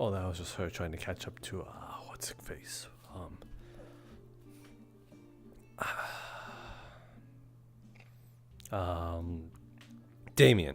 Oh, that was just her trying to catch up to what's his face? Damien.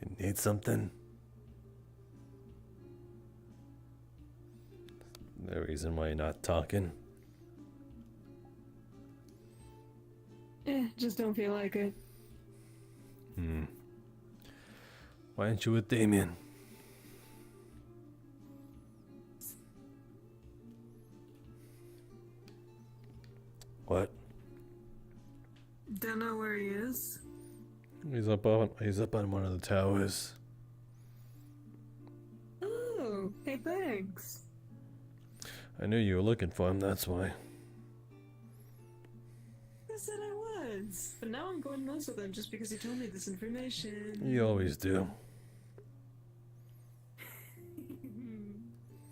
You need something? The reason why you're not talking? Just don't feel like it. Why aren't you with Damien? What? Don't know where he is. He's up on one of the towers. Oh, hey, thanks. I knew you were looking for him, that's why. I said I was, but now I'm going mess with him just because he told me this information. You always do.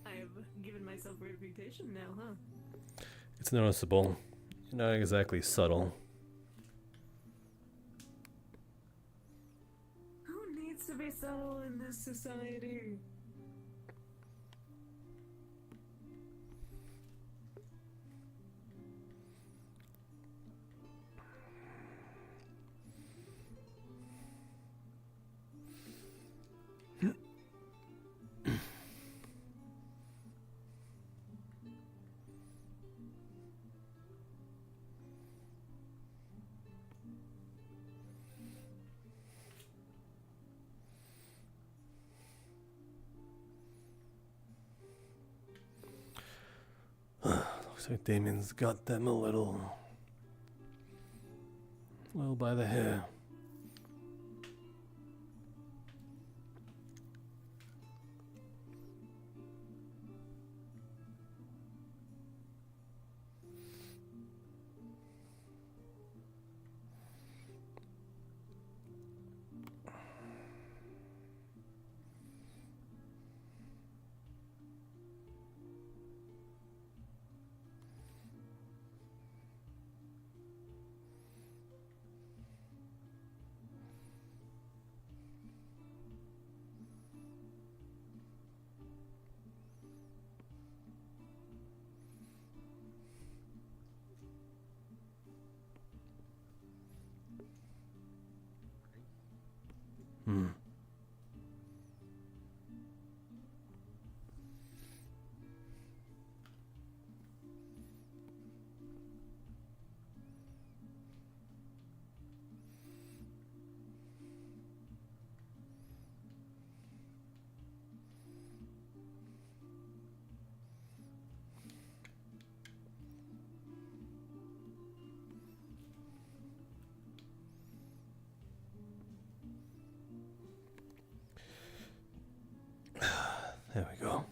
I've given myself a reputation now, huh? It's noticeable. You're not exactly subtle. Who needs to be subtle in this society? Looks like Damien's got them a little by the hair. There we go.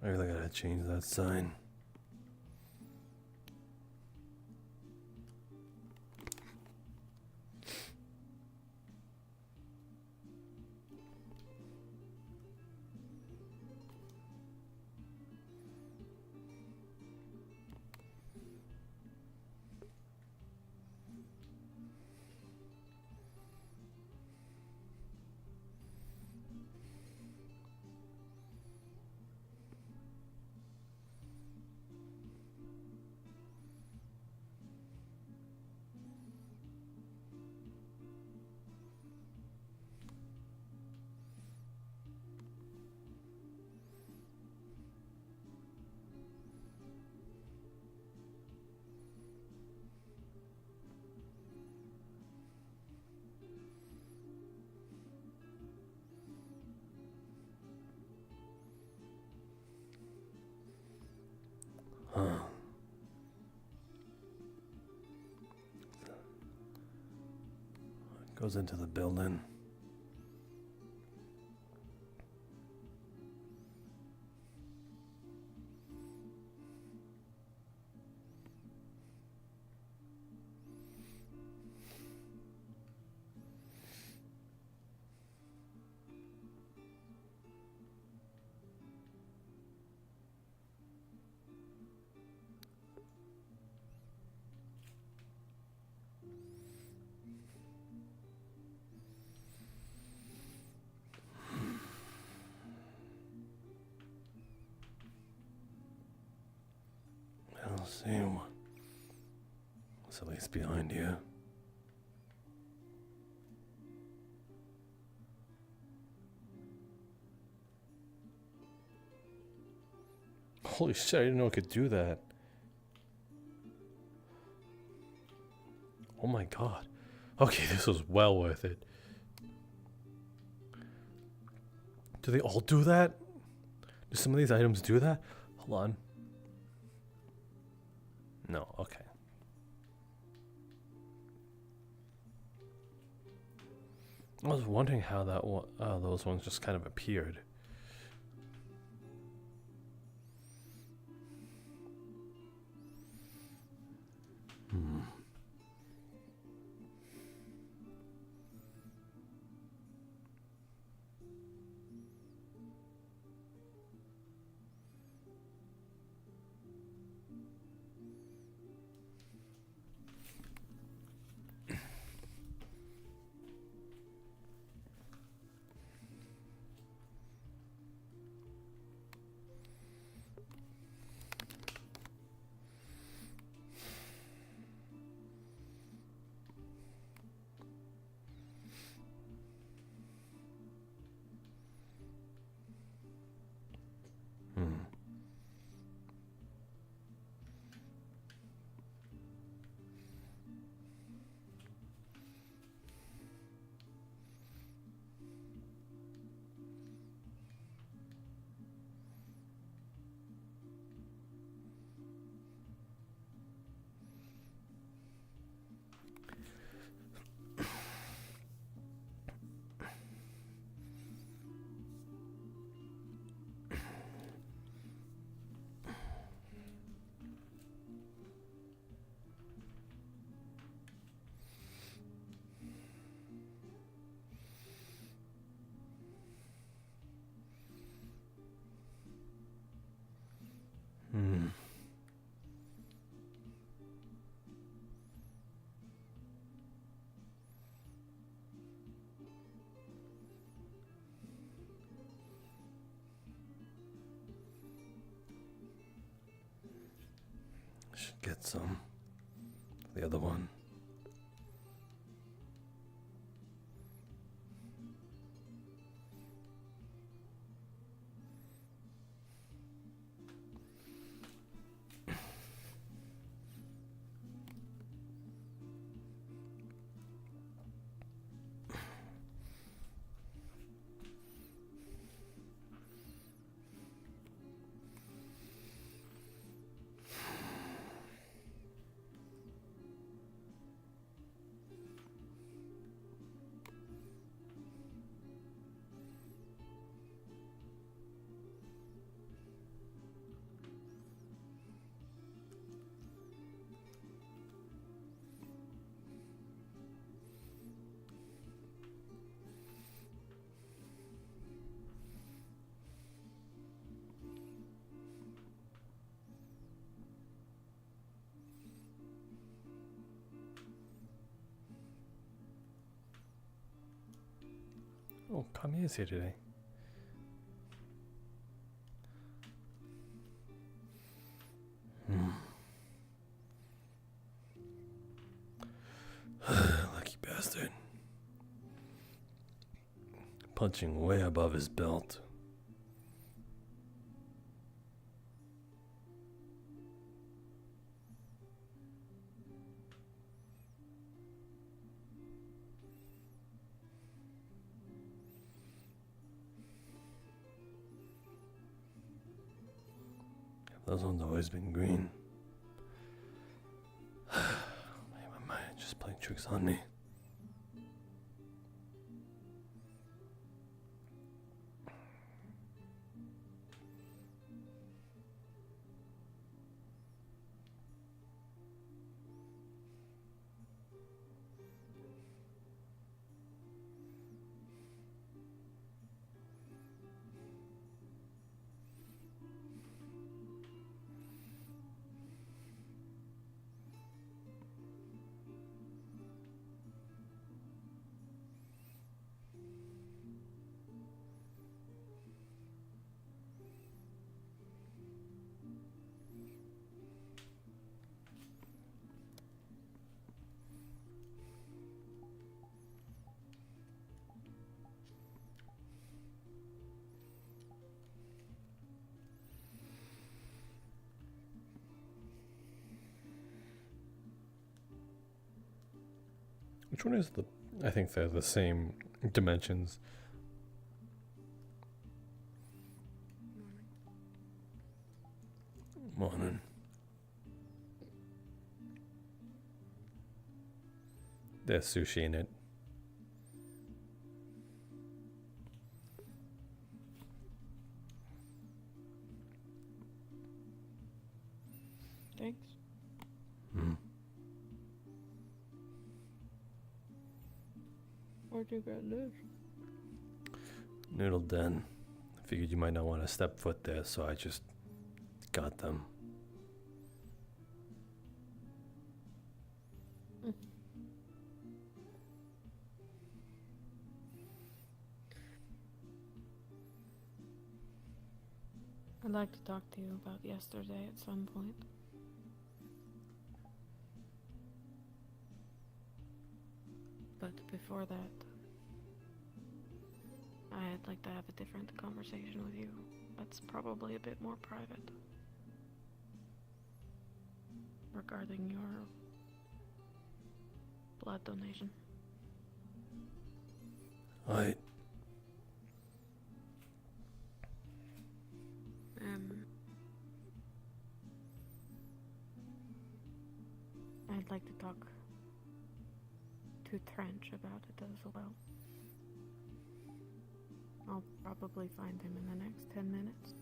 I really gotta change that sign. Goes into the building. see what's at least behind you. Holy shit, I didn't know it could do that. Oh my god. Okay, this was well worth it. Do they all do that? Do some of these items do that? Hold on. No, okay. I was wondering how that those ones just kind of appeared. Should get some. The other one. Oh, Kami's here today. Lucky bastard. Punching way above his belt. Those ones always been green. My mind just playing tricks on me. Which one is the... I think they're the same dimensions. Morning. There's sushi in it. Thanks. Where'd you get this? Noodle Den. I figured you might not want to step foot there, so I just got them. I'd like to talk to you about yesterday at some point. But before that, I'd like to have a different conversation with you. That's probably a bit more private. Regarding your blood donation. Right. I'd like to talk to Trench about it as well. I'll probably find him in the next 10 minutes.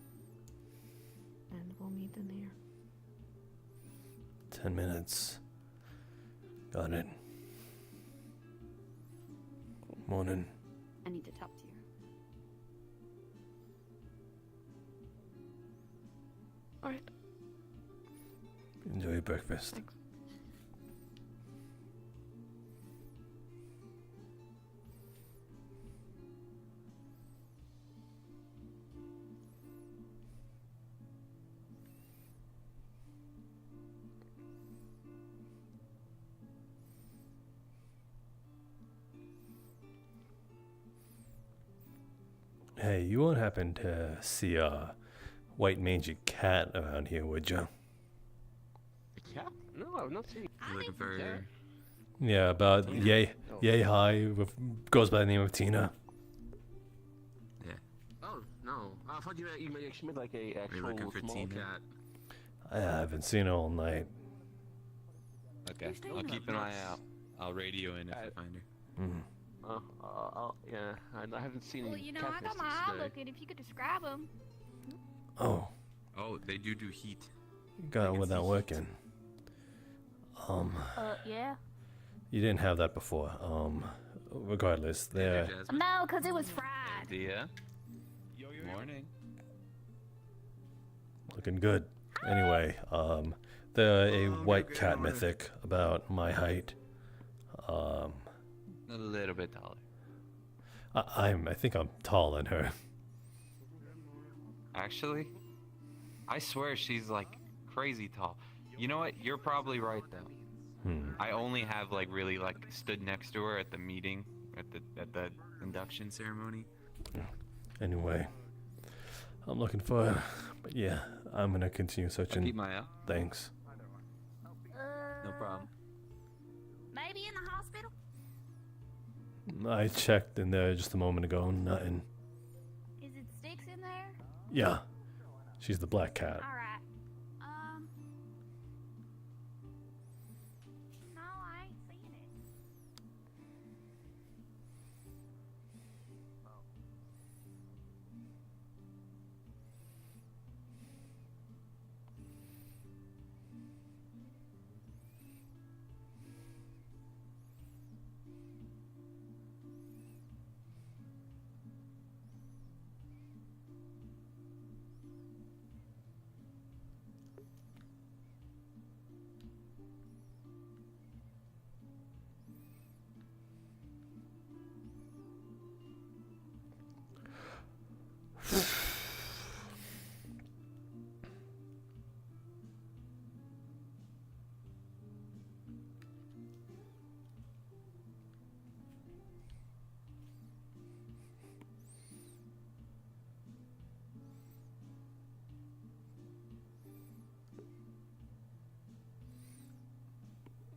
And we'll meet in here. 10 minutes. Got it. Morning. I need to talk to you. Alright. Enjoy your breakfast. Thanks. Hey, you won't happen to see a white mangy cat around here, would you? Yeah? No, I've not seen. Looking for... Yeah, about yay high, with, goes by the name of Tina. Yeah. Oh no! I thought you actually made like a Are actual you looking for small Tina? cat. I haven't seen her all night. Okay, I'll keep an eye out. I'll radio in if I find her. Mm. Yeah, I haven't seen. Well, you know, cat I got nested my eye today. looking. If you could describe them. Oh, Oh, they do heat. got I it can without see working. Yeah. You didn't have that before. Regardless, they're... Jasmine. No, because it was fried. Dia. Morning. looking good. Anyway, they're a white good, cat alright. mythic about my height. A little bit taller. I think I'm taller than her. Actually, I swear she's like crazy tall. You know what? You're probably right though. I only have like really like stood next to her at the meeting, at the induction ceremony. Anyway, I'm looking for her. But yeah, I'm gonna continue I'll searching. keep my eye out. Thanks. No problem. Maybe in the hospital? I checked in there just a moment ago. Nothing. Is it Sticks in there? Yeah, she's the black cat. Alright. No, I ain't seen it.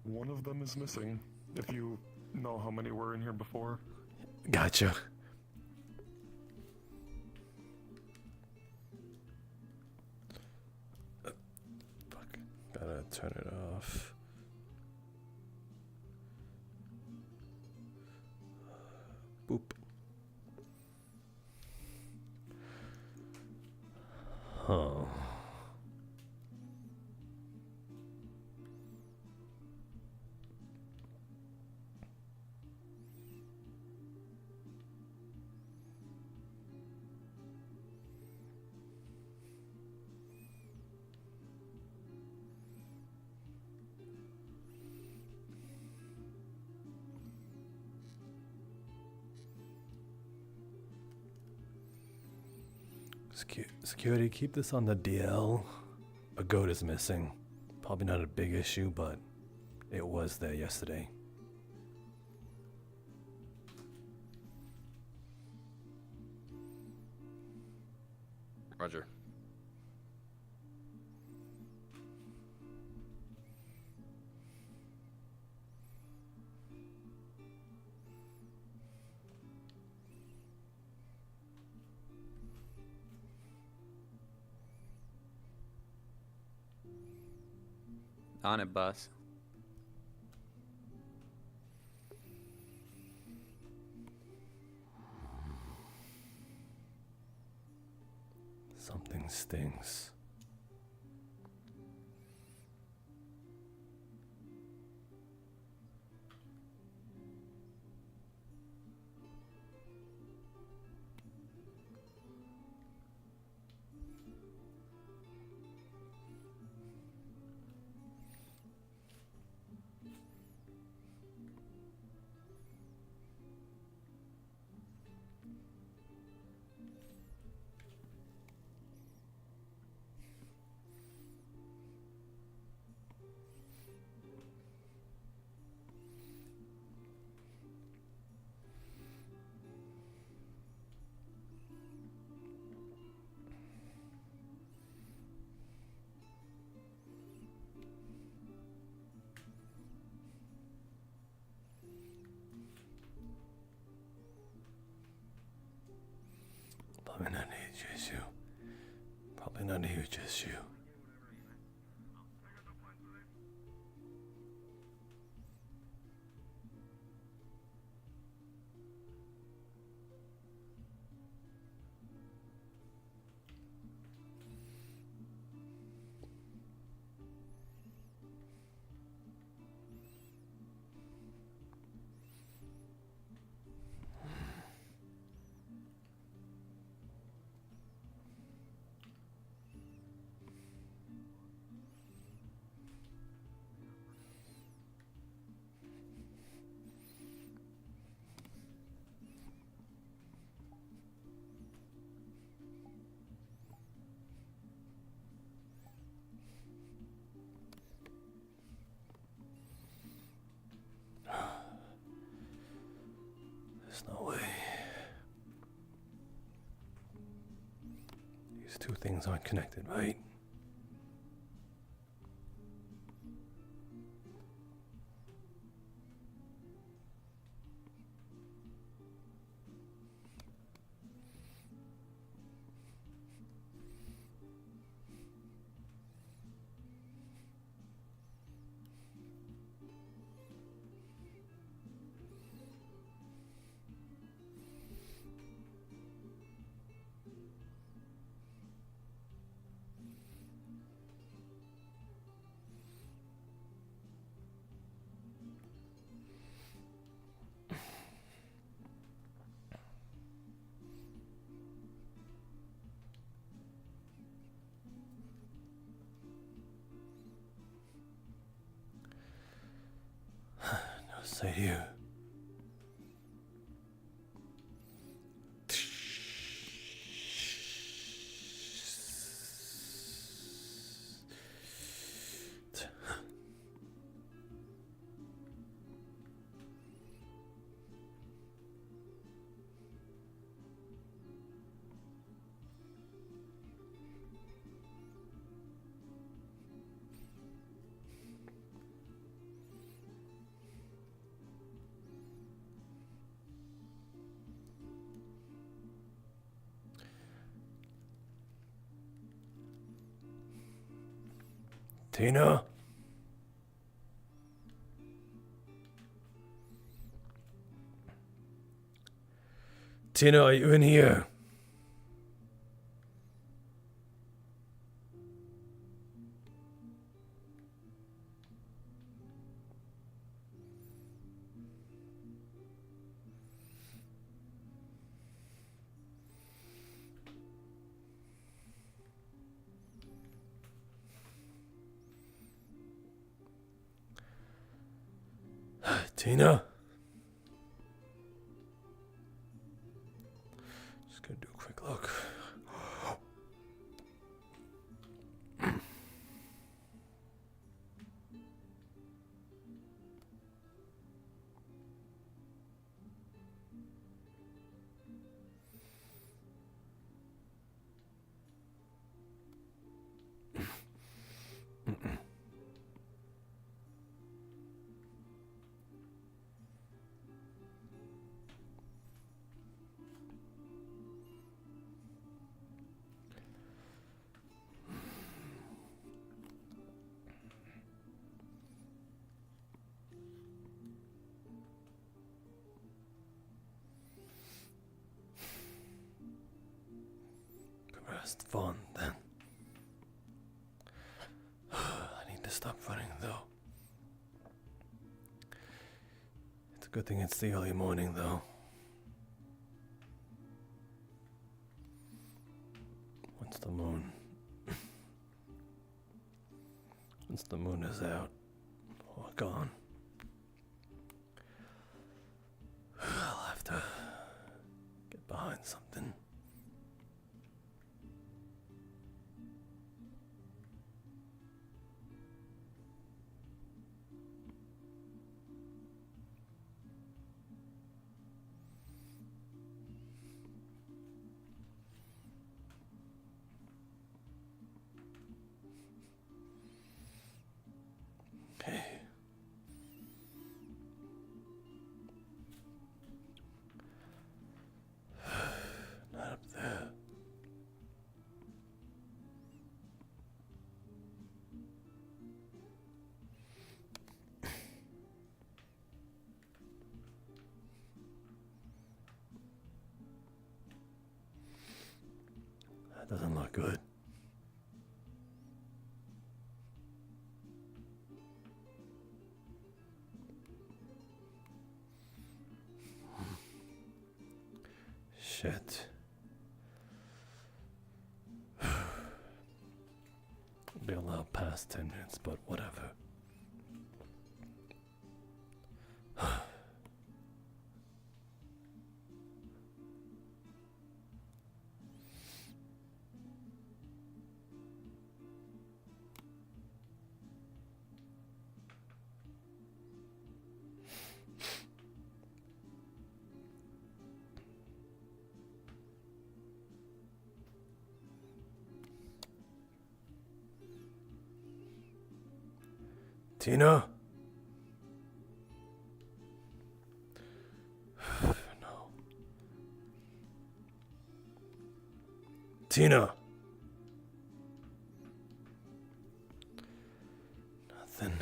One of them is missing. If you know how many were in here before. Gotcha. Fuck. Gotta turn it off. Boop. Huh. Security, keep this on the DL. A goat is missing. Probably not a big issue, but it was there yesterday. Roger. On it, boss. Something stings. Probably not here, just you. Probably not here, just you. There's no way. These two things aren't connected, right? No, say here. Tina? Tina, are you in here? Tina? Just gonna do a quick look. Rest fun then. I need to stop running though. It's a good thing it's the early morning though. Once the moon is out or gone, I'll have to get behind something. Okay. Not up there. That doesn't look good. Shit. Be allowed past 10 minutes, but whatever. Tina? No. Tina? Nothing.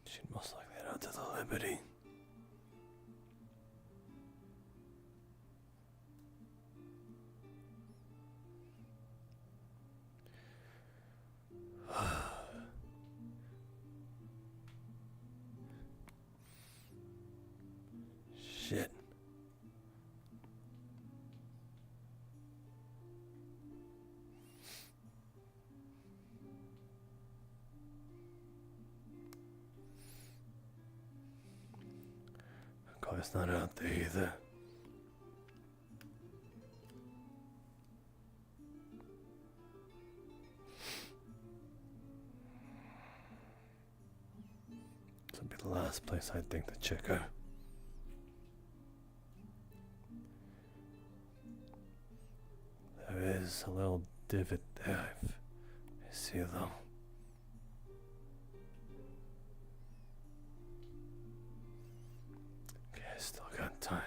She most likely head out to the Liberty. Shit. Car's not out there either. This will be the last place I'd think to check her. There is a little divot there. I see though. still got time.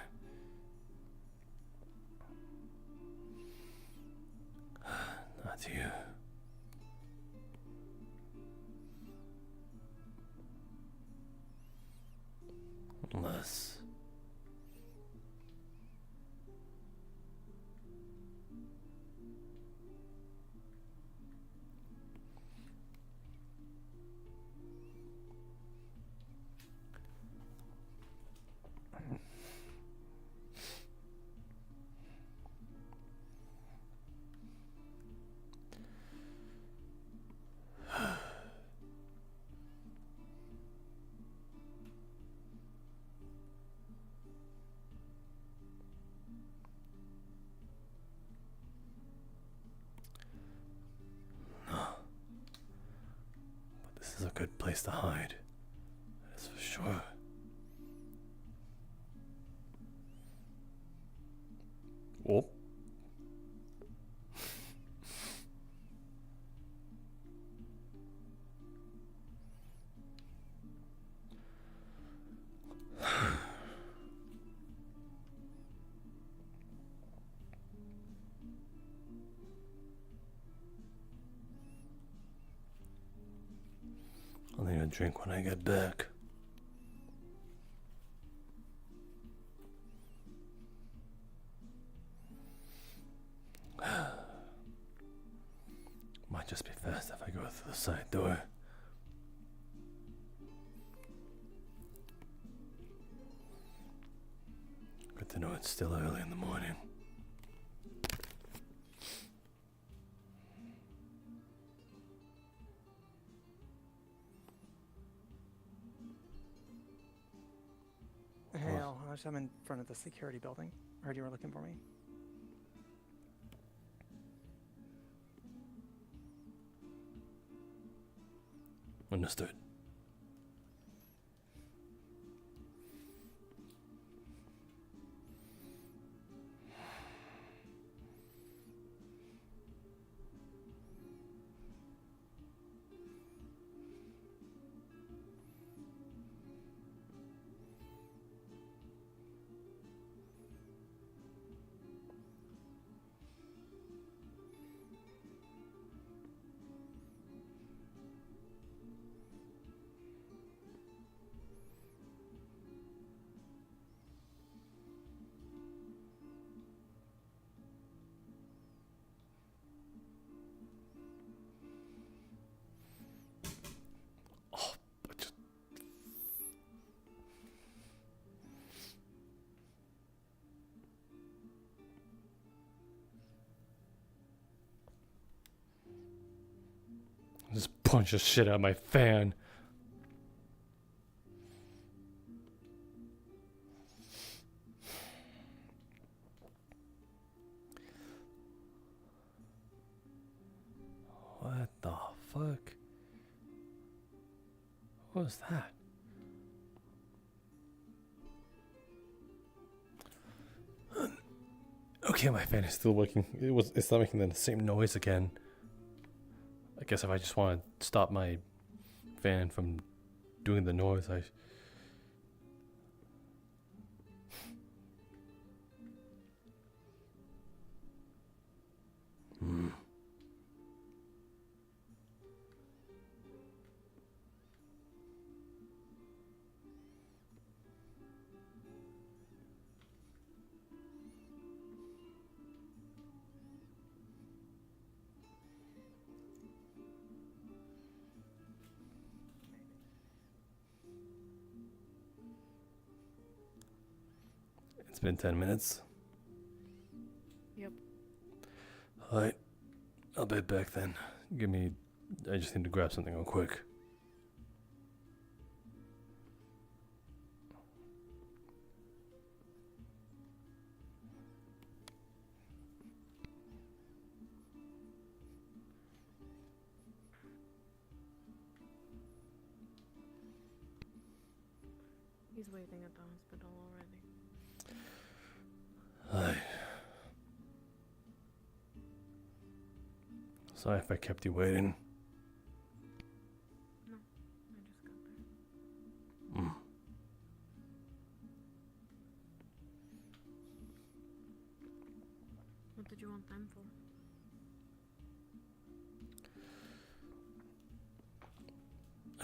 Not you. Unless. This is a good place to hide. That's for sure. Oh. I'll need a drink when I get back. Might just be fast if I go through the side door. Good to know it's still early in the morning. Hey, Al, I'm in front of the security building. I heard you were looking for me. Understood. Just punch the shit out of my fan. What the fuck? What was that? Okay, my fan is still working. It's not making the same noise again. I guess if I just want to stop my fan from doing the noise, I... It's been 10 minutes. Yep. Alright. I'll be back then. I just need to grab something real quick. He's waiting at the hospital already. Hi. Sorry if I kept you waiting. No, I just got there. What did you want them for?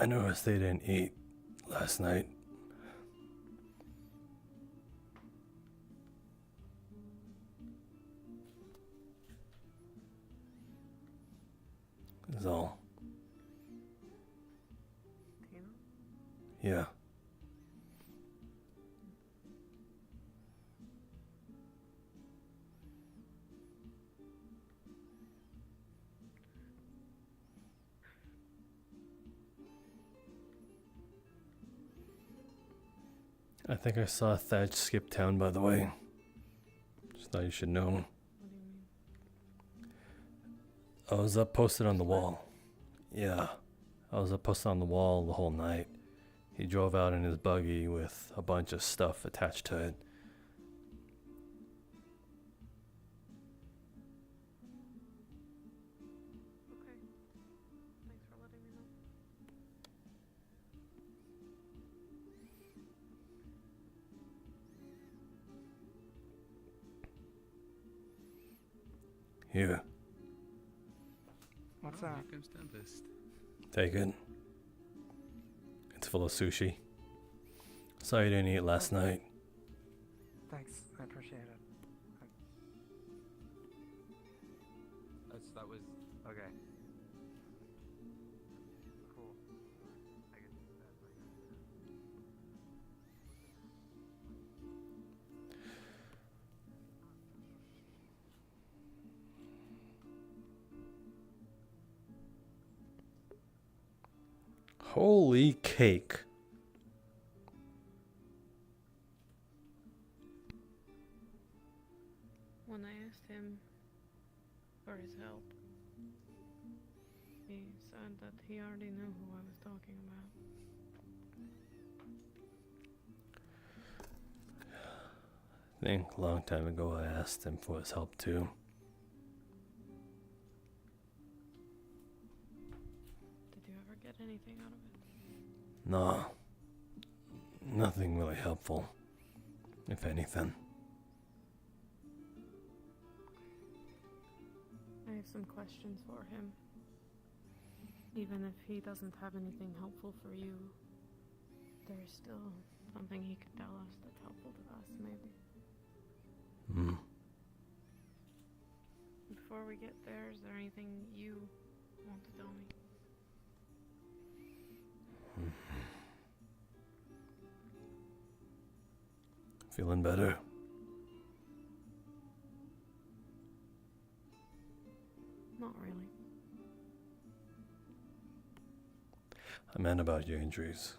I noticed they didn't eat last night. Is all. Tina? Yeah. I think I saw Thatch skip town, by the way. Just thought you should know. What do you mean? I was up posted on the wall. Yeah. I was up posted on the wall the whole night. He drove out in his buggy with a bunch of stuff attached to it. Okay. Thanks for letting me know. Here, What's Oh, that? here comes Tempest. take it. It's full of sushi. Sorry you didn't eat last night. Thanks. I appreciate it. That was okay. Cool. I can do that. Holy cake. When I asked him for his help, he said that he already knew who I was talking about. I think a long time ago I asked him for his help too. Did you ever get anything out of it? No. Nothing really helpful. If anything. I have some questions for him. Even if he doesn't have anything helpful for you, there's still something he could tell us that's helpful to us, maybe. Hmm. Before we get there, is there anything you want to tell me? Feeling better? Not really. I meant about your injuries.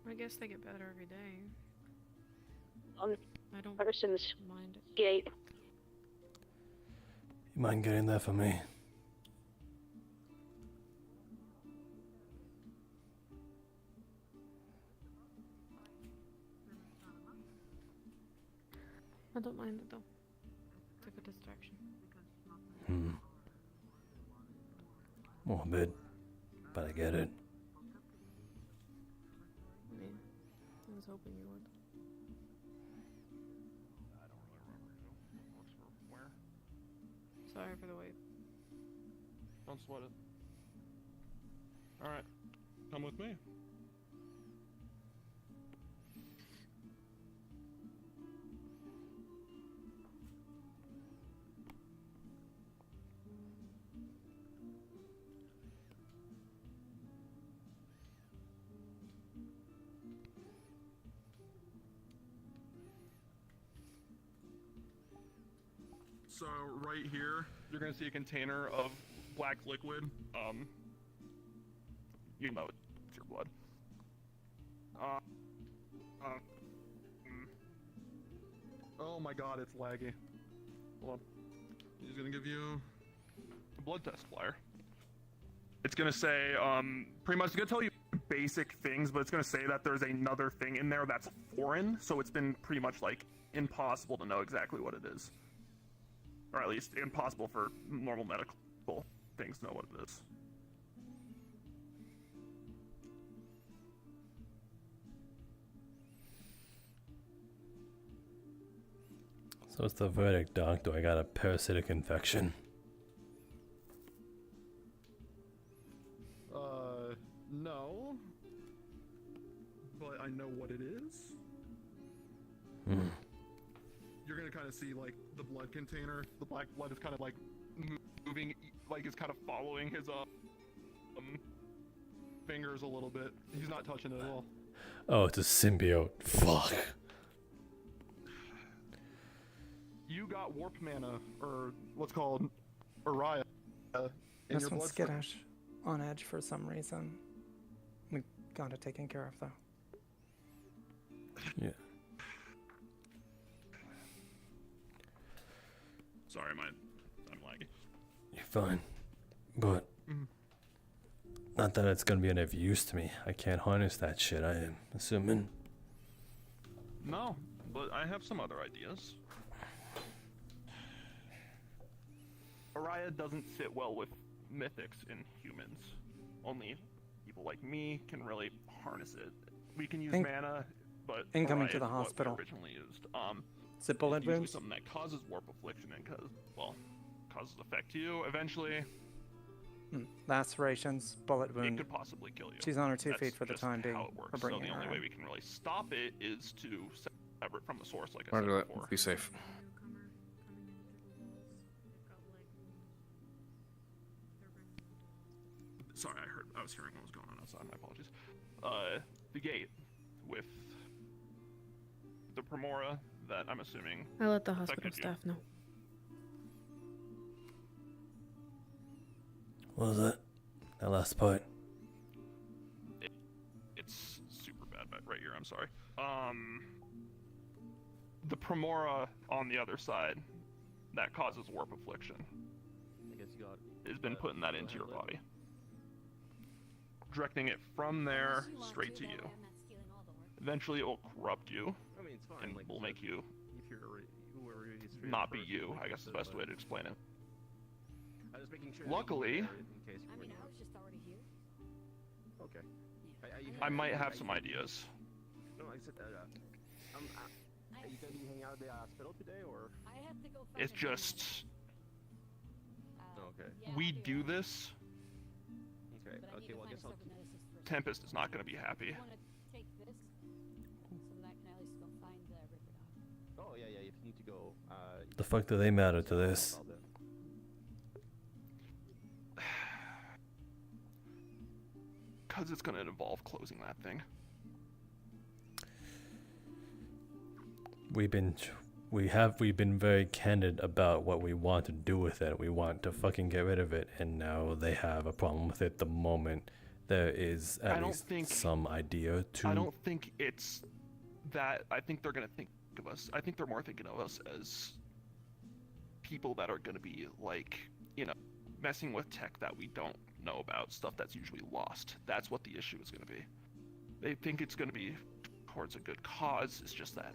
I guess they get better every day. On I don't Parsons mind it. Gate. You mind getting that for me? I don't mind it though. It's a good distraction. Well, a bit, but I get it. I mean, I was hoping you would. Where? Sorry for the wait. Don't sweat it. Alright. Come with me. So right here, you're gonna see a container of black liquid. You know it's your blood. Oh my god, it's laggy. Hold on. He's gonna give you a blood test flyer. It's gonna say, pretty much, it's gonna tell you basic things, but it's gonna say that there's another thing in there that's foreign, so it's been pretty much, like, impossible to know exactly what it is. Or at least impossible for normal medical things to know what it is. So what's the verdict, Doc? Do I got a parasitic infection? No. But I know what it is. Hmm. You're gonna kind of see, like, the blood container. The black blood is kind of, like, moving, like, it's kind of following his, fingers a little bit. He's not touching it at all. Oh, it's a symbiote. Fuck. You got warp mana, or what's called Uriah, in This your one's blood. skittish, on edge for some reason. We got it taken care of, though. Yeah. Sorry, I'm laggy. You're fine. But not that it's gonna be of use to me. I can't harness that shit, I am assuming. No, but I have some other ideas. Uriah doesn't sit well with mythics in humans. Only people like me can really harness it. We can use mana, but Incoming Uriah to the is what we hospital. originally used. Is it bullet it's usually wounds? something that causes warp affliction and causes effect to you. Eventually, Lacerations, bullet it wound. could possibly kill you. She's on her 2 That's feet for the just time being. how it works. We're So bringing the her only way in. we can really stop it is to sever it from the source, like I Roger said that. before. Be safe. Sorry, I was hearing what was going on outside. My apologies. The gate with the Primora that I'm assuming. I let the hospital affected you. staff know. What was that? That last part. It's super bad right here. I'm sorry. The Primora on the other side that causes warp affliction I guess you got. has been putting that into your body, directing it from there straight to you. Eventually, it will corrupt you I mean, it's fine. and Like, will make you if you're whoever it is, not be you. I guess is the best way to explain it. I was making sure. Luckily, in case you were I was just already here. Okay. I might have some ideas. No, I said are you gonna be hanging out at the hospital today, or? I have to go find It's a just Okay. we do this. Okay. Okay. Well, I guess I'll. Tempest is not going to be happy. I want to take this so that I can at least go find the Ripper Dog. Oh yeah. If you need to go. The fuck do they matter to this? Because it's going to involve closing that thing. We've been very candid about what we want to do with it. We want to fucking get rid of it, and now they have a problem with it the moment there is at least some idea to. I don't think it's that. I think they're going to think of us. I think they're more thinking of us as people that are going to be like, messing with tech that we don't know about, stuff that's usually lost. That's what the issue is going to be. They think it's going to be towards a good cause. It's just that,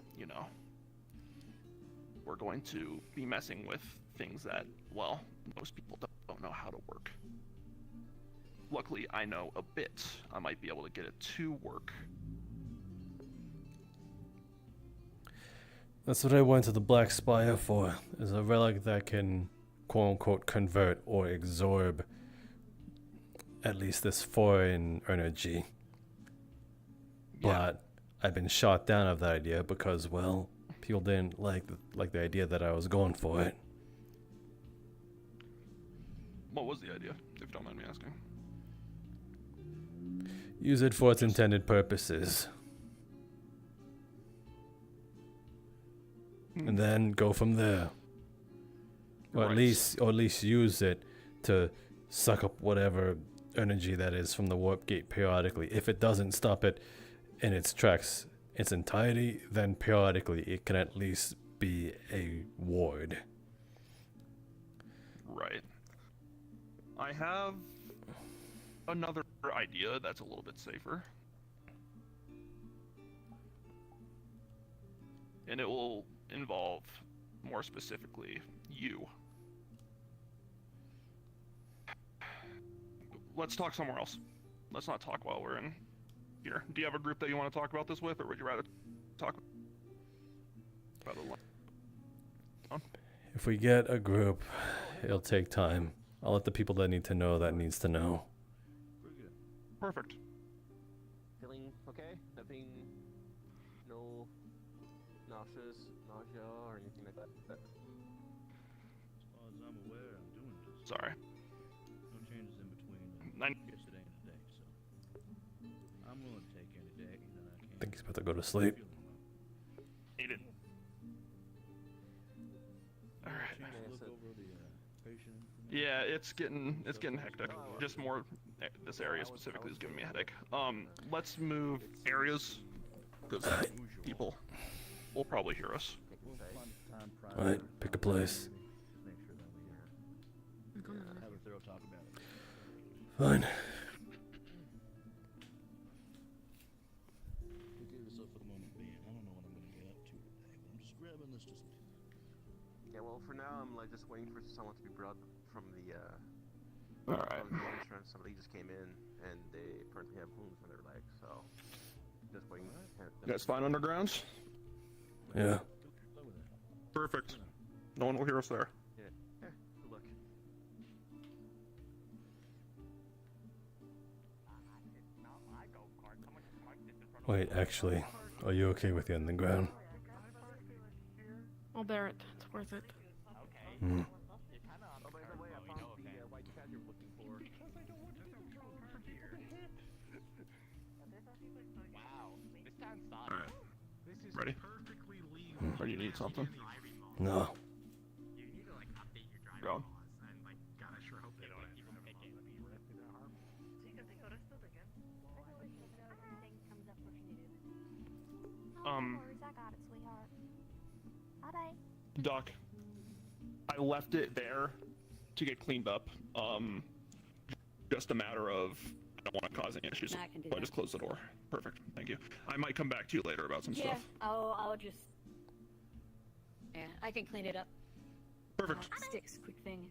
we're going to be messing with things that, well, most people don't know how to work. Luckily, I know a bit. I might be able to get it to work. That's what I went to the Black Spire for, is a relic that can quote-unquote convert or absorb at least this foreign energy. But I've been shot down of that idea because, well, people didn't like the idea that I was going for it. What was the idea, if you don't mind me asking? Use it for its intended purposes. And then go from there. Or at least use it to suck up whatever energy that is from the warp gate periodically. If it doesn't stop it in its tracks its entirety, then periodically it can at least be a ward. Right. I have another idea that's a little bit safer. And it will involve, more specifically, you. Let's talk somewhere else. Let's not talk while we're in here. Do you have a group that you want to talk about this with, or would you rather talk about it alone? If we get a group, it'll take time. I'll let the people that need to know that needs to know. Perfect. Feeling okay? Nothing, no nausea or anything like that? As far as I'm aware, I'm doing just Sorry. no changes in between yesterday and today, so I'm willing to take any day that I can. I think he's about to go to sleep. Aiden. All right. Look over the patient. Yeah, it's getting hectic. Just more, this area specifically is giving me a headache. Let's move areas because people will probably hear us. Alright, pick a place. Make sure that we have a thorough talk about it. Fine. Forgive yourself for the moment being. I don't know what I'm gonna get up to today, but I'm just grabbing this just. Yeah, well, for now, I'm like just waiting for someone to be brought from the Alright. from the entrance. Somebody just came in and they apparently have wounds on their legs, so just waiting. You guys fine undergrounds? Yeah. Perfect. No one will hear us there. Yeah. Good luck. Wait, actually, are you okay with the underground? I'll bear it. It's worth it. Hmm. Oh, by the way, I found the white cat you're looking for. Alright. Ready? Or do you need something? No. Go. Doc, I left it there to get cleaned up. Just a matter of I don't want to cause any issues. I can do So I that. just closed the door. Perfect. Thank you. I might come back to you later about some Yeah, stuff. I'll just. Yeah, I can clean it up. Perfect. Sticks, quick thing.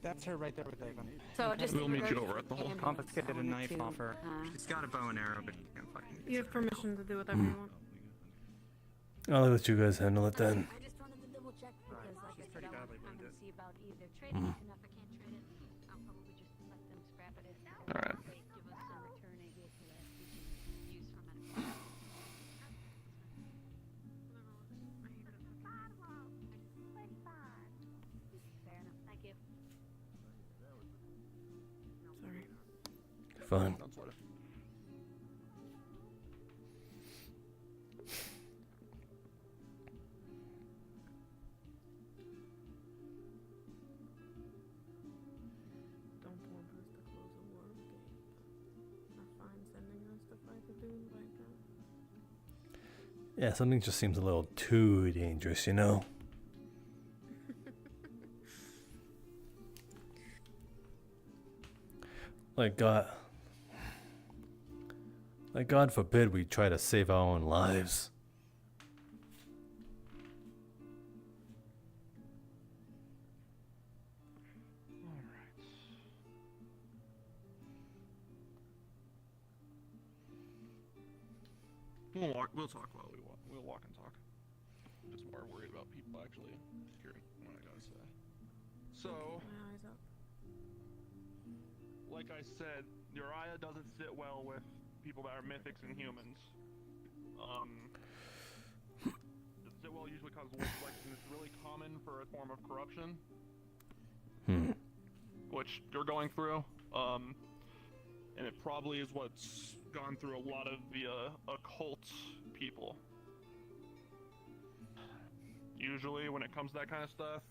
That's her right there with Avon. So just. We'll meet you over at the hall. Confiscated a knife off her. She's got a bow and arrow, but you can't fucking You have permission to do whatever you want. I'll let you guys handle it then. I just wanted to double check because, like I said, pretty badly I'm wounded. gonna see about either trading it, and if I can't trade it, I'll probably just let them scrap it. Alright. They give us a return a vehicle that we can use for medical. Fair enough. Thank you. Sorry. Fine. Don't sweat it. Don't want us to close a war gate. Not fine sending us to fight the dude like that. Yeah, something just seems a little too dangerous, you know? Like God forbid we try to save our own lives. We'll talk while we walk. We'll walk and talk. Just more worried about people actually hearing what I gotta say. So, My eyes up. like I said, Uriah doesn't sit well with people that are mythics and humans. Doesn't sit well usually causes reflection. It's really common for a form of corruption, which you're going through. And it probably is what's gone through a lot of the occult people. Usually when it comes to that kind of stuff,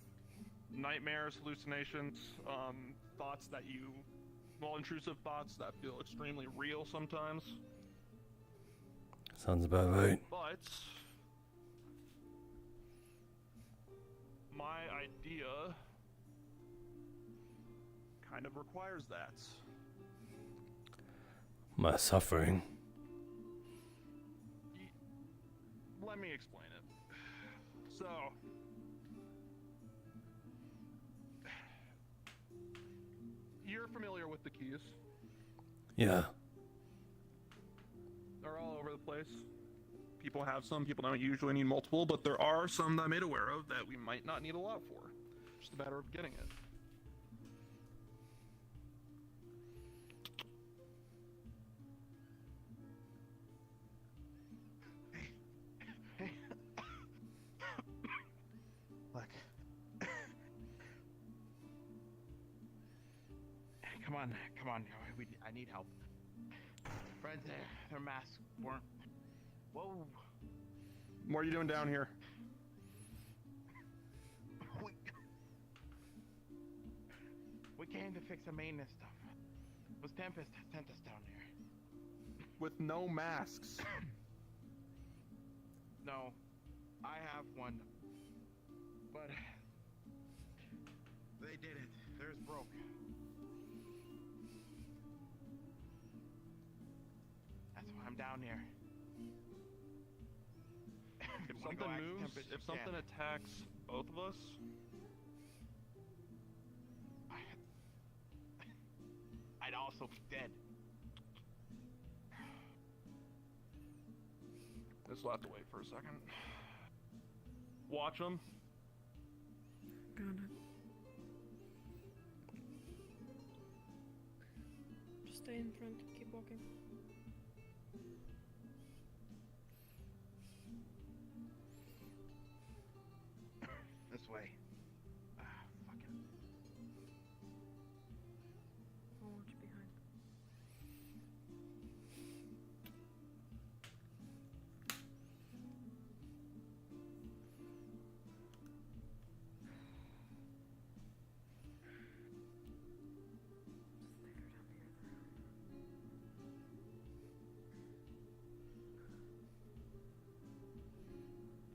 nightmares, hallucinations, thoughts that intrusive thoughts that feel extremely real sometimes. Sounds about right. But my idea kind of requires that. My suffering. Let me explain it. So, you're familiar with the keys. Yeah. They're all over the place. People have some, people don't usually need multiple, but there are some that I'm made aware of that we might not need a lot for. Just a matter of getting it. Look. Come on. I need help. Friends, their masks weren't. Whoa. What are you doing down here? We came to fix some maintenance stuff. It was Tempest that sent us down here. With no masks. No, I have one. But they did it. Theirs broke. That's why I'm down here. If something moves, if something attacks both of us, I'd also be dead. this will have to wait for a second. Watch them. Got it. Just stay in front. Keep walking. This way. Fuck it. I'll watch behind.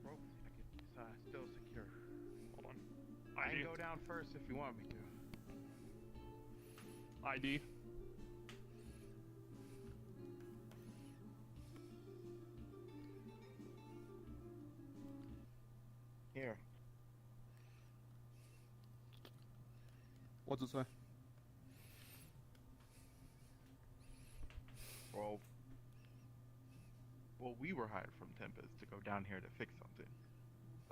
Rope, it's still secure. Hold on. I can go down first if you want me to. ID. Here. What's it say? Well, we were hired from Tempest to go down here to fix something.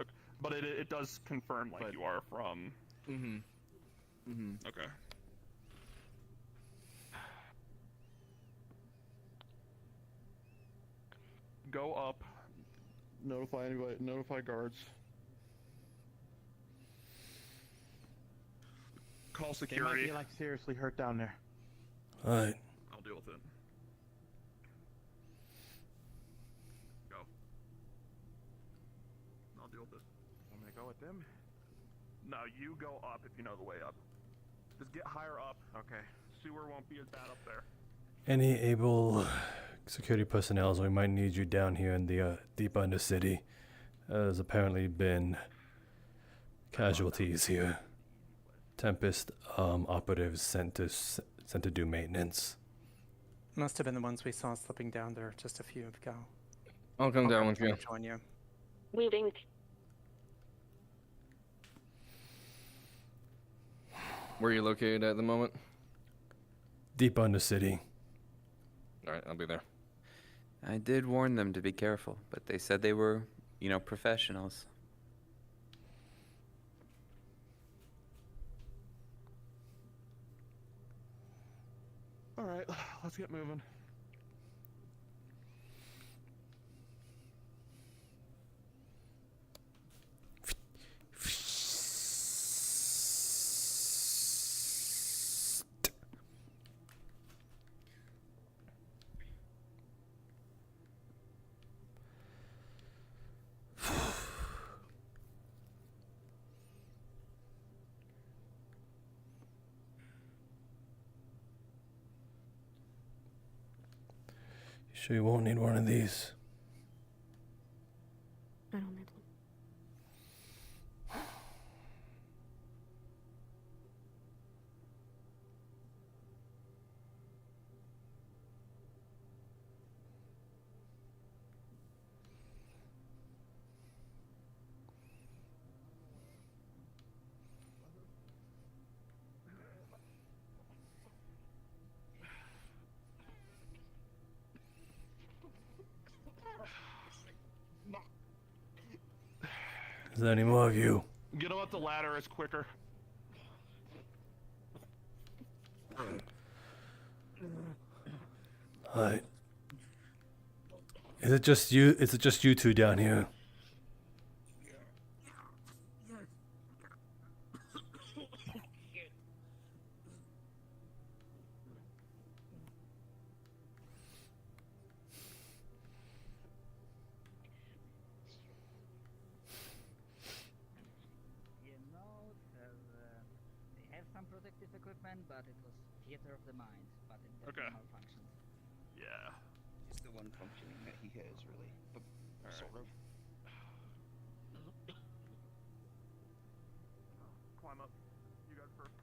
Okay. But it does confirm like you are from. Okay. Go up. Notify anybody. Notify guards. Call They security. might be like seriously hurt down there. Alright. I'll deal with it. Go. I'll deal with it. I'm gonna go with them. No, you go up if you know the way up. Just get higher up. Okay. Sewer won't be as bad up there. Any able security personnel, we might need you down here in the deep undercity. There's apparently been casualties here. Tempest operatives sent to do maintenance. Must have been the ones we saw slipping down there just a few ago. I'll come down with you. Join you. Moving. Where are you located at the moment? Deep undercity. Alright, I'll be there. I did warn them to be careful, but they said they were, professionals. All right, let's get moving. Sure you won't need one of these? I don't need one. Is there any more of you? Get him up the ladder. It's quicker. Alright. Is it just you? Is it just you two down here? They have some protective equipment, but it was theater of the mind, but it definitely malfunctioned. Yeah. It's the one functioning that he has, really. But sort of. Climb up. You got it first.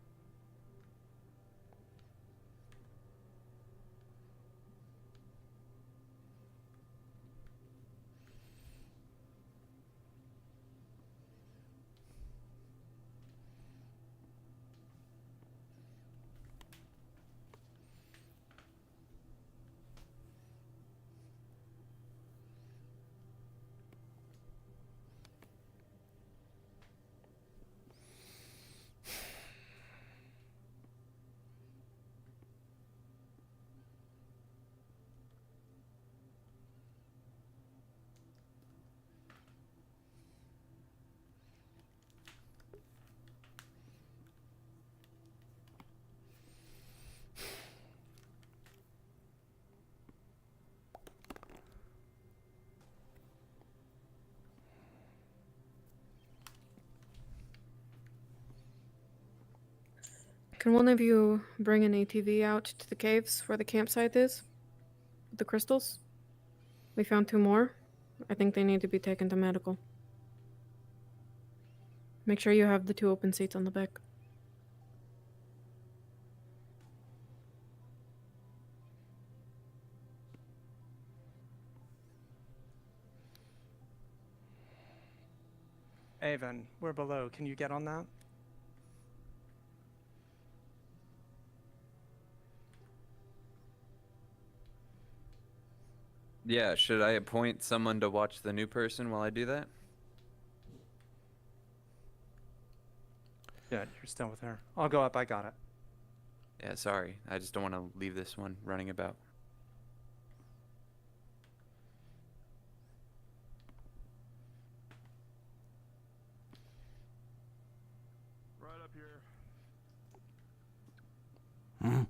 Can one of you bring an ATV out to the caves where the campsite is? With the crystals? We found 2 more. I think they need to be taken to medical. Make sure you have the 2 open seats on the back. Avon, we're below. Can you get on that? Yeah, should I appoint someone to watch the new person while I do that? Yeah, you're still with her. I'll go up. I got it. Yeah, sorry. I just don't want to leave this one running about. Right up here. Hmm.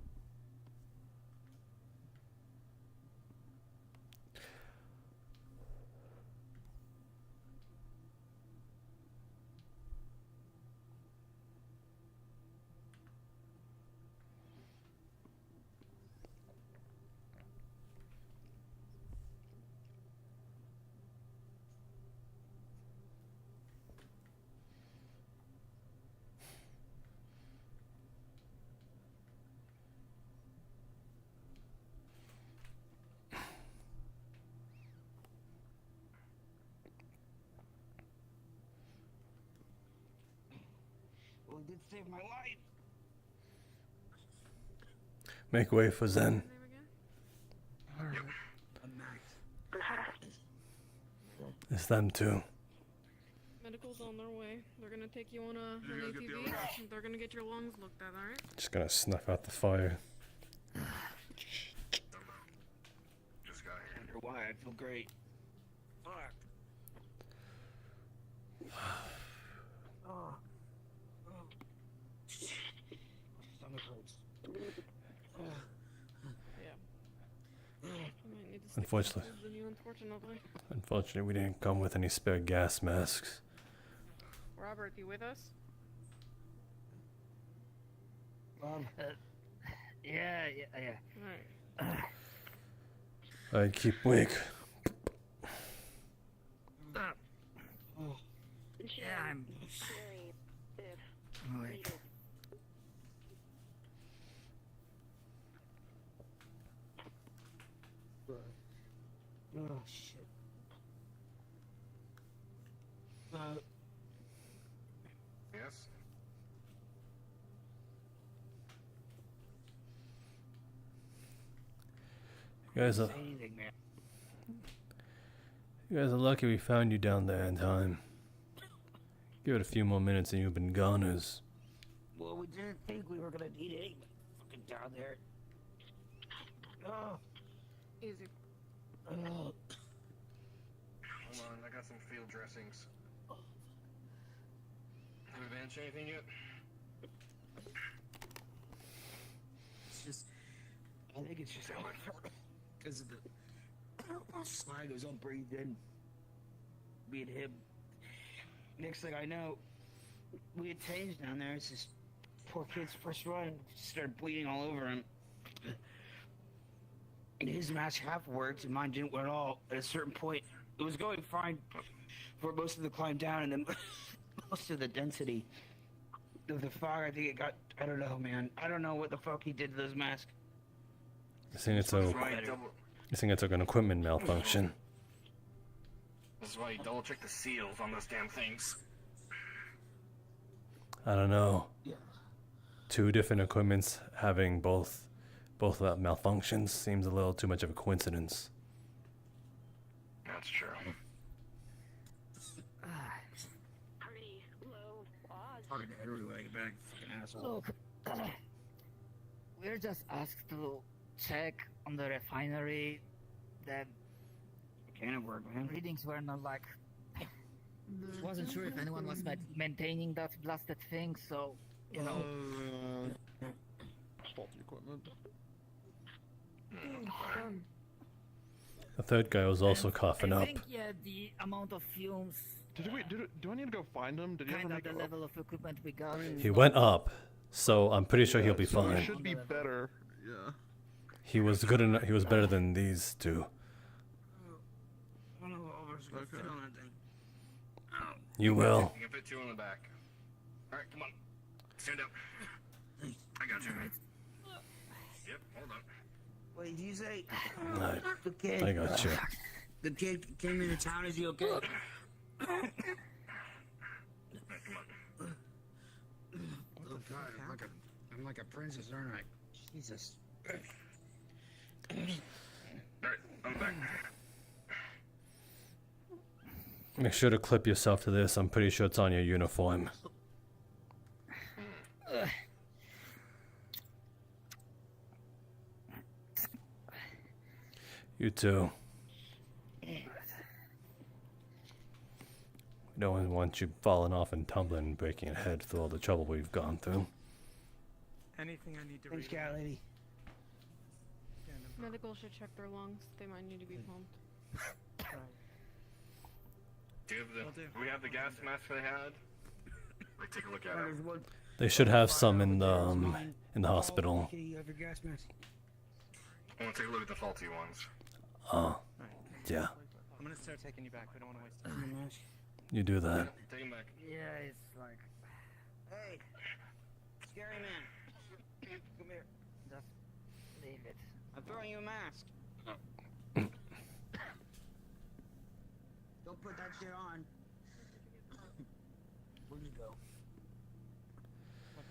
Well, it did save my life. Make way for Zen. It's them too. Medical's on their way. They're gonna take you on an ATV. They're gonna get your lungs looked at, alright? Just gonna snuff out the fire. I wonder why. I feel great. Fuck. Oh. Stomach hurts. Unfortunately, we didn't come with any spare gas masks. Robert, you with us? Yeah. Alright. Alright, keep awake. Yeah, I'm awake. Oh, shit. Yes? You guys are lucky we found you down there in time. Give it a few more minutes and you've been goners. Well, we didn't think we were gonna need it fucking down there. Oh. Easy. Hold on, I got some field dressings. Have we advanced anything yet? It's just, I think it's just because of the slag was all breathed in. Me and him. Next thing I know, we had changed down there. It's just poor kid's first run. Started bleeding all over him. And his mask half worked and mine didn't work at all. At a certain point, it was going fine for most of the climb down, and then most of the density of the fog, I think it got, I don't know, man. I don't know what the fuck he did to those masks. I think it's like an equipment malfunction. This is why you double check the seals on those damn things. I don't know. Yeah. 2 different equipments having both without malfunctions seems a little too much of a coincidence. That's true. Talking to everybody back, fucking asshole. Look, we're just asked to check on the refinery. That kind of work, man. Readings were not like. Wasn't sure if anyone was maintaining that blasted thing, so you know. Faulty equipment. The third guy was also coughing I up. think, yeah, the amount of fumes. Do I need to go find him? Did he Kind ever of the make it up? level of equipment we got. He went up, so I'm pretty sure he'll be so fine. He should be better. Yeah. He was good enough. He was better than these 2. Okay. You will. You can fit 2 on the back. Alright, come on. Stand up. I got you. Yep, hold on. What did you say? Right. The kid. I got you. The kid came into town. Is he okay? Come on. Oh God, I'm like a princess, aren't I? Jesus. Alright, I'm back. Make sure to clip yourself to this. I'm pretty sure it's on your uniform. You too. We don't want you falling off and tumbling and breaking your head through all the trouble we've gone through. Anything I need to Thanks, read? cat lady. Yeah, no problem. Medical should check their lungs. They might need to be pumped. Right. Do we have the gas mask they had? Like, take a look at it. They should have some in the hospital. You have your gas mask. I want to take a look at the faulty ones. Yeah. I'm gonna start taking you back. We don't want to waste time. You do that. Take him back. Yeah, it's like. Hey, scary man. Come here. Just leave it. I'm throwing you a mask. Don't put that shit on. Where'd you go? I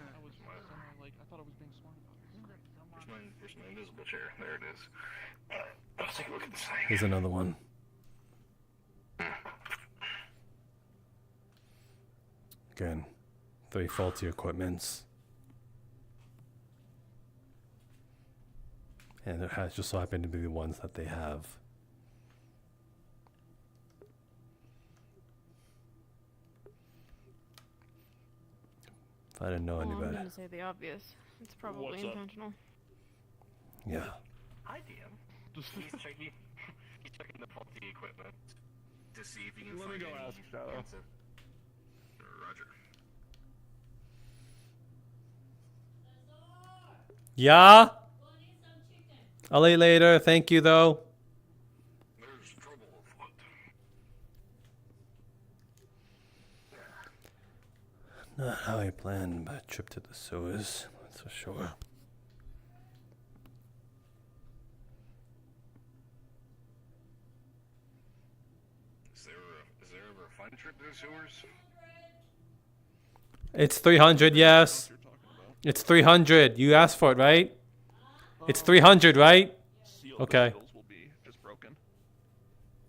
thought I was being smart about it. Where's my invisible chair? There it is. Let's take a look at this thing. Here's another one. Again, 3 faulty equipments. And it has just so happened to be the ones that they have. If I didn't know any I'm better. gonna say the obvious. It's probably What's up? intentional. Yeah. Hi, DM. He's checking the faulty equipment to see if he can Let me find go any ask Shadow. answer. Roger. Yeah? I'll eat later. Thank you, though. There's trouble afoot. Not how I planned, but a trip to the sewers, that's for sure. Is there ever a fun trip to the sewers? It's 300, yes. It's 300. You asked for it, right? It's 300, right? Sealed Okay. vehicles will be just broken.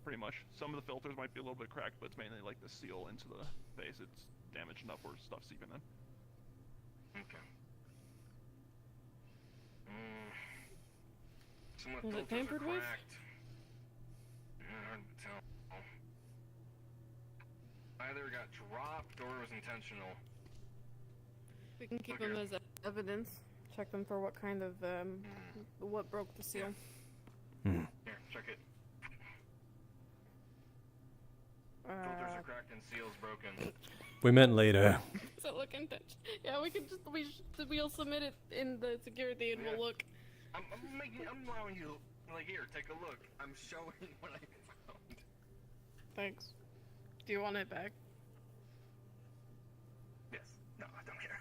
Pretty much. some of the filters might be a little bit cracked, but it's mainly like the seal into the base. It's damaged enough where stuff's seeping in. Okay. Some of the Was it filters are tampered with? cracked. Hard to tell. Either got dropped or it was intentional. We can keep Okay. them as evidence. Check them for what kind of, what broke the seal. Here, check it. Filters are cracked and seals broken. We meant later. Does it look intense? Yeah, we'll submit it in the security and we'll look. I'm allowing you, like, here, take a look. I'm showing what I found. Thanks. Do you want it back? Yes. No, I don't care.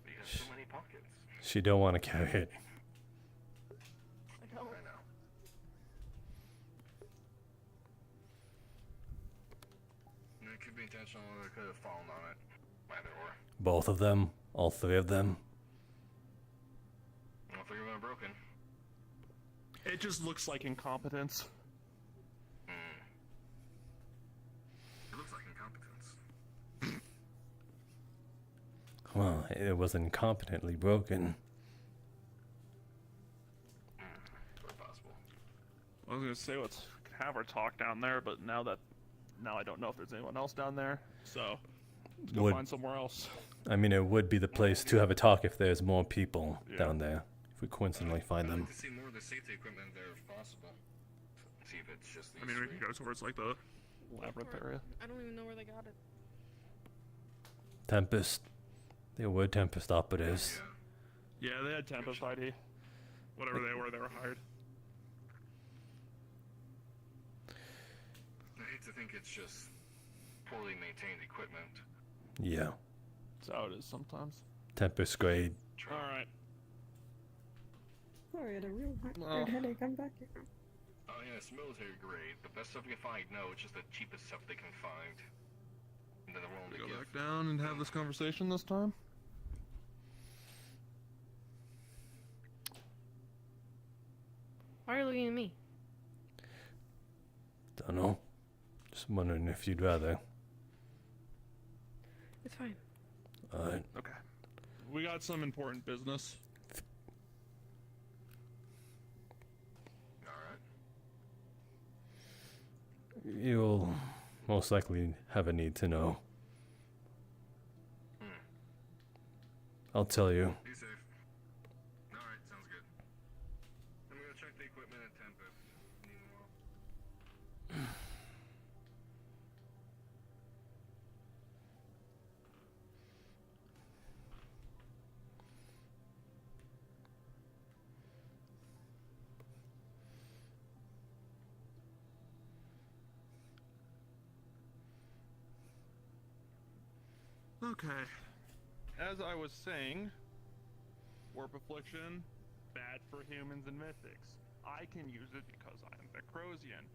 You have so many pockets. She don't want to carry it. I don't. I know. It could be intentional or it could have fallen on it. Either or. Both of them? All three of them? All three of them are broken. It just looks like incompetence. It looks like incompetence. Well, it was incompetently broken. Quite possible. I was gonna say let's have our talk down there, but now I don't know if there's anyone else down there, so let's go find somewhere else. I mean, it would be the place to have a talk if there's more people down there. If we coincidentally find I'd them. like to see more of the safety equipment there if possible. See if it's just these I mean, we three. can go towards like the labyrinth area. I don't even know where they got it. Tempest. They were Tempest operatives. Yeah, they had Tempest ID. Whatever they were hired. I hate to think it's just poorly maintained equipment. Yeah. That's how it is sometimes. Tempest grade. Alright. Sorry, I had a real Well. hard headache. I'm back here. Oh yeah, it's military grade. The best stuff we can find, no, it's just the cheapest stuff they can find. And then they're willing to Go give. back down and have this conversation this time. Why are you looking at me? Don't know. Just wondering if you'd rather. It's fine. Alright. Okay. We got some important business. You'll most likely have a need to know. I'll tell you. Be safe. Alright, sounds good. I'm gonna check the equipment at Tempest. Need more. Okay. As I was saying, warp affliction, bad for humans and mythics. I can use it because I am Vecrosian.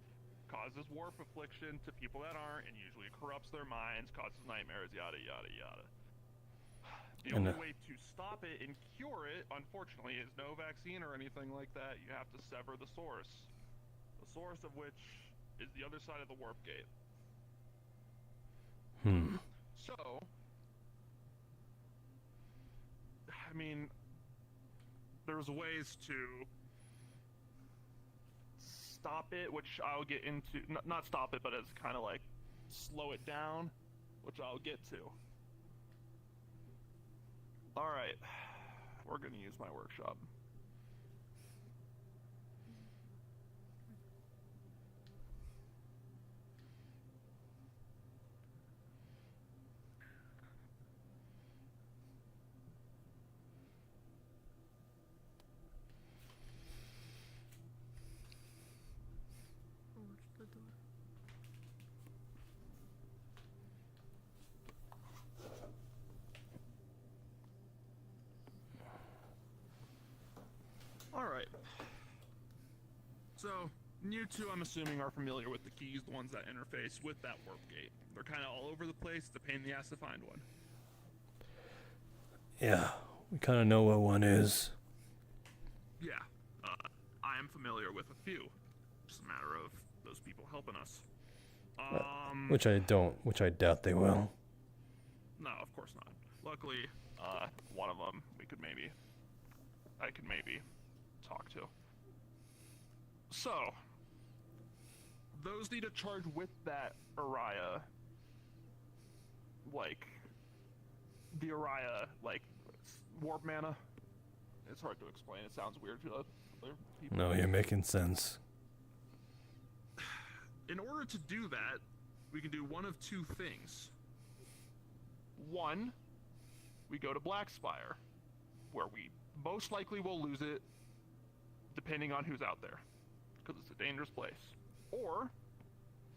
Causes warp affliction to people that aren't, and usually corrupts their minds, causes nightmares, yada yada yada. The only way to stop it and cure it, unfortunately, is no vaccine or anything like that. You have to sever the source. The source of which is the other side of the warp gate. So, I mean, there's ways to stop it, which I'll get into. Not stop it, but as kind of like slow it down, which I'll get to. Alright, we're gonna use my workshop. Alright. So, you two, I'm assuming, are familiar with the keys, the ones that interface with that warp gate. They're kind of all over the place. It's a pain in the ass to find one. Yeah. We kind of know where one is. Yeah, I am familiar with a few. It's a matter of those people helping us. Which I doubt they will. No, of course not. Luckily, one of them I could maybe talk to. So, those need a charge with that Araya, like, the Araya, like, warp mana. It's hard to explain. It sounds weird to other people. No, you're making sense. In order to do that, we can do one of two things. One, we go to Blackspire, where we most likely will lose it, depending on who's out there, because it's a dangerous place. Or,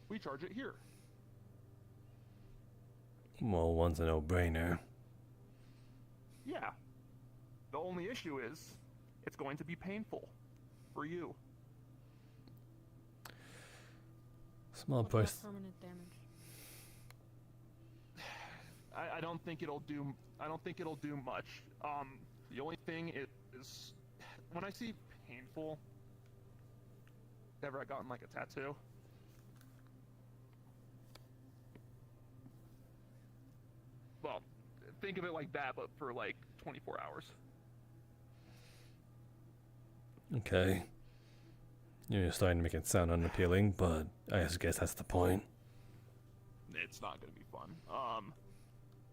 we charge it here. Well, one's a no-brainer. Yeah. The only issue is, it's going to be painful for you. Small What about price. permanent damage? I don't think it'll do. I don't think it'll do much. The only thing is, when I see painful. Ever gotten like a tattoo? Well, think of it like that, but for like 24 hours. Okay. You're starting to make it sound unappealing, but I guess that's the point. It's not going to be fun.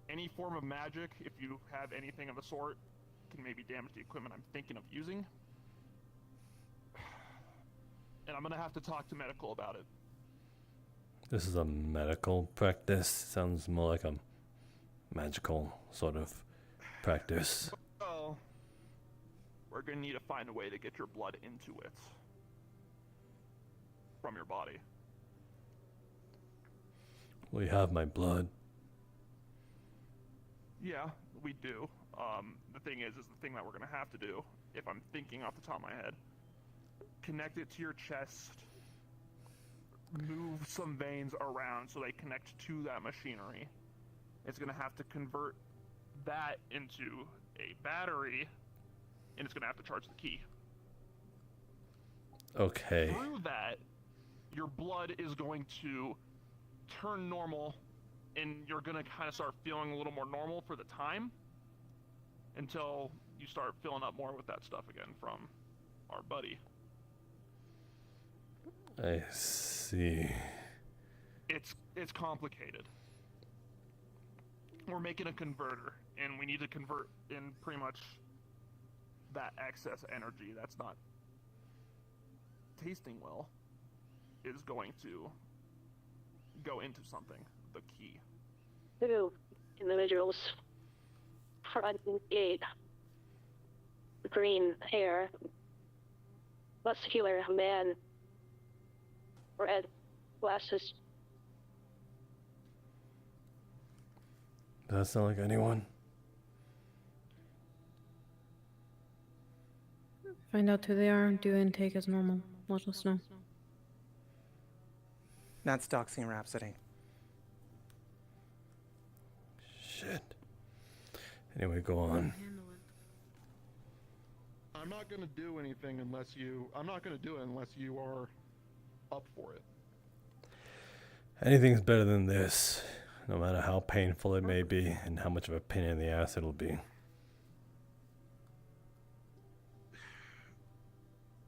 Any form of magic, if you have anything of the sort, can maybe damage the equipment I'm thinking of using. And I'm going to have to talk to medical about it. This is a medical practice. Sounds more like a magical sort of practice. Well, we're going to need to find a way to get your blood into it. From your body. We have my blood. Yeah, we do. The thing is the thing that we're going to have to do, if I'm thinking off the top of my head, connect it to your chest, move some veins around so they connect to that machinery. It's going to have to convert that into a battery, and it's going to have to charge the key. Okay. Through that, your blood is going to turn normal, and you're going to kind of start feeling a little more normal for the time until you start filling up more with that stuff again from our buddy. I see. It's complicated. We're making a converter, and we need to convert in pretty much that excess energy that's not tasting well is going to go into something, the key. Two individuals, front gate, green hair, muscular man, red glasses. Does that sound like anyone? Find out who they are, do intake as normal. Let us know. That's doxing Rhapsody. Shit. Anyway, go on. I'm not going to do anything unless you... I'm not going to do it unless you are up for it. Anything's better than this, no matter how painful it may be and how much of a pain in the ass it'll be.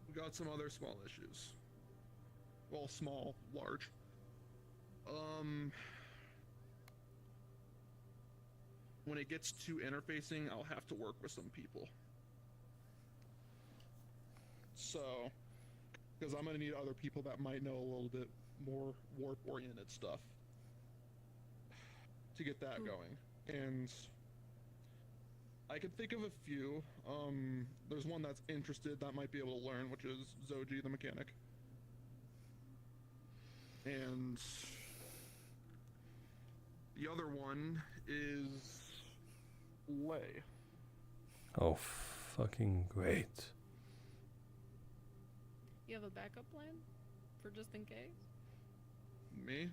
We got some other small issues. Well, small, large. When it gets to interfacing, I'll have to work with some people. So, because I'm going to need other people that might know a little bit more warp-oriented stuff to get that going. And I could think of a few. There's one that's interested that might be able to learn, which is Zoji the mechanic. And the other one is Lay. Oh, fucking great. You have a backup plan? For just in case? Me?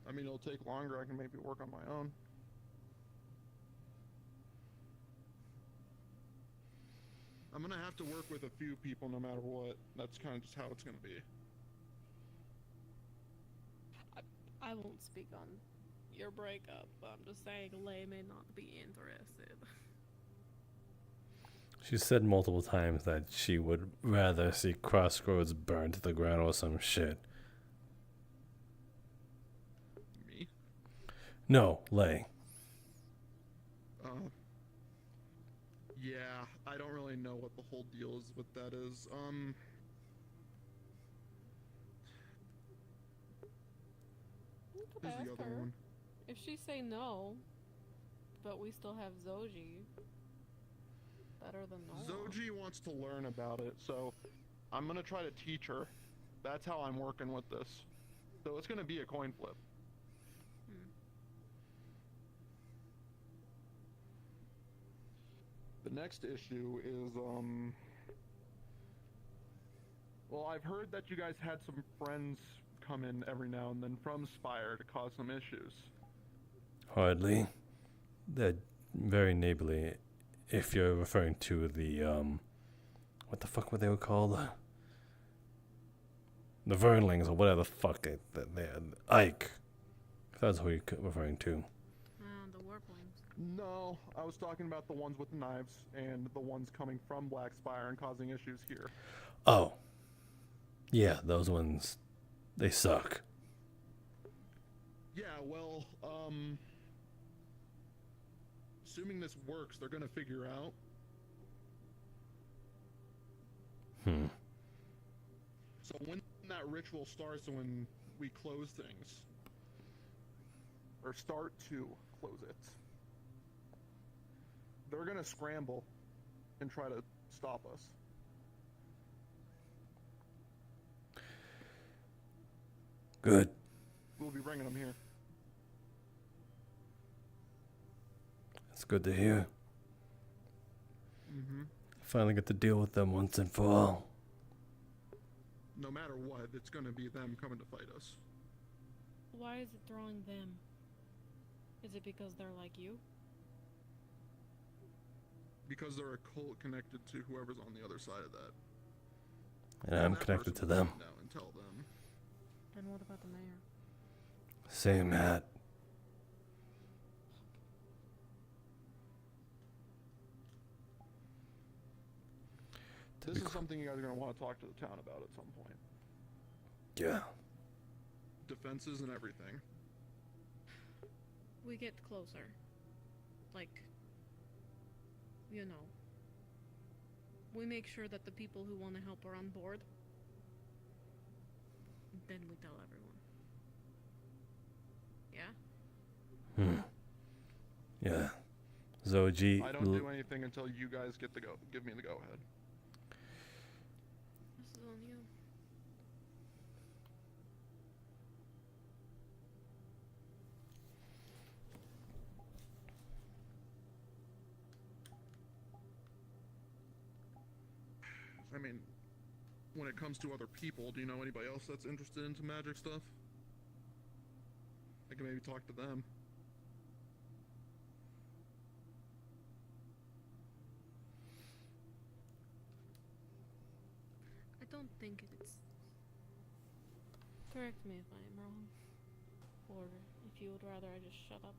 I mean, it'll take longer. I can maybe work on my own. I'm gonna have to work with a few people no matter what. That's kind of just how it's gonna be. I won't speak on your breakup, but I'm just saying Lay may not be interested. She said multiple times that she would rather see Crossroads burned to the ground or some shit. Me? No, Lay. Yeah, I don't really know what the whole deal is with that is. You could Who's ask the other her. one? If she say no, but we still have Zoji, better than no. Zoji wants to learn about it, so I'm gonna try to teach her. That's how I'm working with this. So it's gonna be a coin flip. The next issue is, well, I've heard that you guys had some friends come in every now and then from Spire to cause some issues. Hardly. They're very neighborly. If you're referring to the, what the fuck were they called? The Vernlings, or whatever the fuck they're Ike. If that's who you're referring to. The Warplings. No, I was talking about the ones with the knives and the ones coming from Black Spire and causing issues here. Oh. Yeah, those ones, they suck. Yeah, well, assuming this works, they're gonna figure out. So when that ritual starts, when we close things, or start to close it, they're gonna scramble and try to stop us. Good. We'll be bringing them here. That's good to hear. Mm-hmm. Finally get to deal with them once and for all. No matter what, it's gonna be them coming to fight us. Why is it drawing them? Is it because they're like you? Because they're a cult connected to whoever's on the other side of that. And I'm connected to them. Now and tell them. Then what about the mayor? Same hat. This is something you guys are gonna want to talk to the town about at some point. Yeah. Defenses and everything. We get closer. Like, you know. We make sure that the people who want to help are on board. Then we tell everyone. Yeah? Yeah. Zoji. I don't do anything until you guys give me the go ahead. This is on you. I mean, when it comes to other people, do you know anybody else that's interested into magic stuff? I can maybe talk to them. I don't think it's... Correct me if I am wrong. Or if you would rather I just shut up.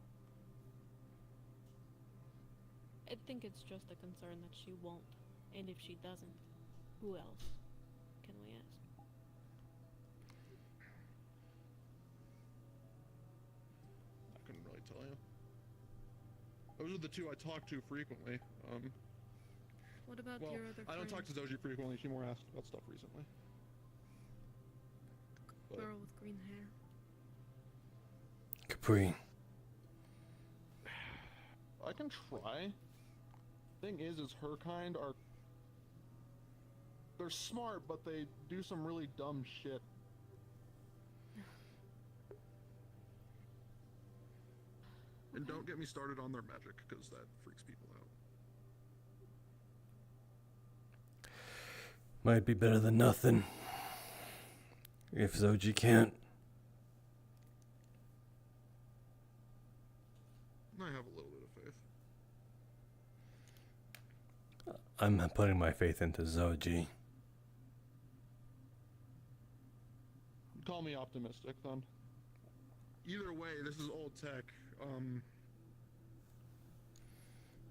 I think it's just a concern that she won't. And if she doesn't, who else can we ask? I couldn't really tell you. Those are the two I talk to frequently. What about well, your other I don't talk to friend? Zoji frequently. She more asked about stuff recently. But Girl with green hair. Capri. I can try. Thing is her kind are... They're smart, but they do some really dumb shit. And don't get me started on their magic, because that freaks people out. Might be better than nothing. If Zoji can't. I have a little bit of faith. I'm putting my faith into Zoji. Call me optimistic then. Either way, this is old tech.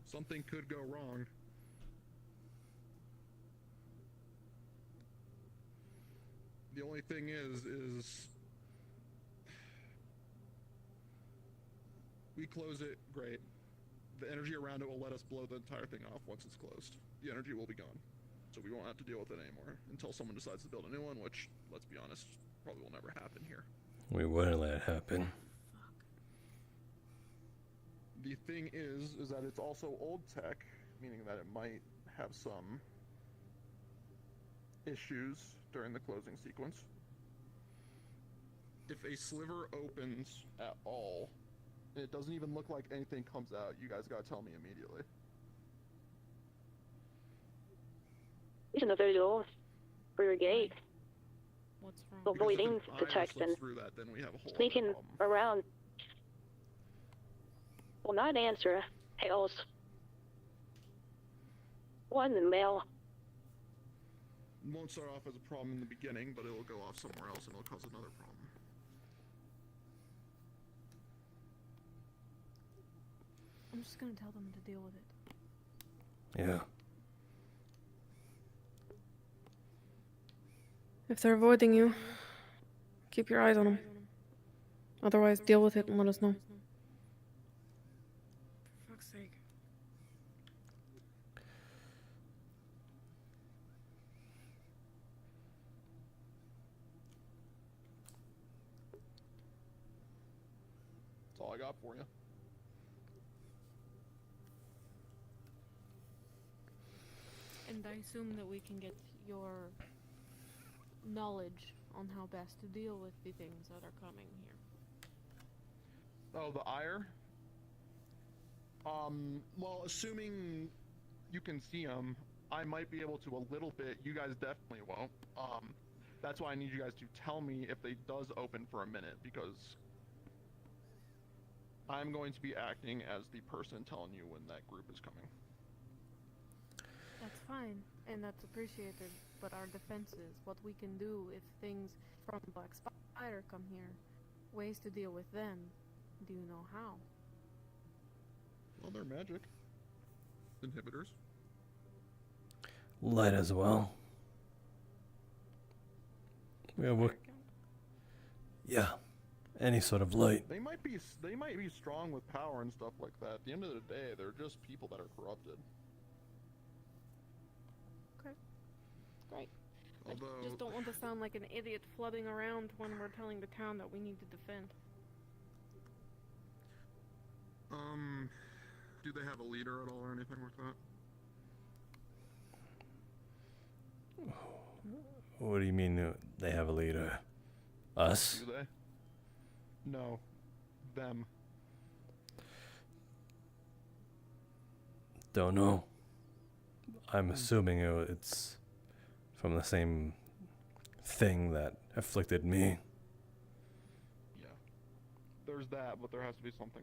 Something could go wrong. The only thing is we close it, great. The energy around it will let us blow the entire thing off once it's closed. The energy will be gone. So we won't have to deal with it anymore until someone decides to build a new one, which, let's be honest, probably will never happen here. We wouldn't let it happen. The thing is that it's also old tech, meaning that it might have some issues during the closing sequence. If a sliver opens at all, and it doesn't even look like anything comes out, you guys gotta tell me immediately. Isn't a very low for your gate. What's wrong? Avoiding detection. Through that, then we have a whole Sneaking around will not answer hails. One male. It won't start off as a problem in the beginning, but it will go off somewhere else and it'll cause another problem. I'm just gonna tell them to deal with it. Yeah. If they're avoiding you, keep your eyes on them. Otherwise, deal with it and let us know. For fuck's sake. That's all I got for you. And I assume that we can get your knowledge on how best to deal with the things that are coming here. Oh, the ire? Well, assuming you can see them, I might be able to a little bit. You guys definitely won't. That's why I need you guys to tell me if they does open for a minute, because I'm going to be acting as the person telling you when that group is coming. That's fine, and that's appreciated, but our defenses, what we can do if things from Black Spider come here, ways to deal with them, do you know how? Well, they're magic. Inhibitors. Light as well. Yeah, any sort of light. They might be strong with power and stuff like that. At the end of the day, they're just people that are corrupted. Okay. Great. Although, I just don't want to sound like an idiot flooding around when we're telling the town that we need to defend. do they have a leader at all or anything like that? What do you mean they have a leader? Us? Do they? No. Them. Don't know. I'm assuming it's from the same thing that afflicted me. Yeah. There's that, but there has to be something.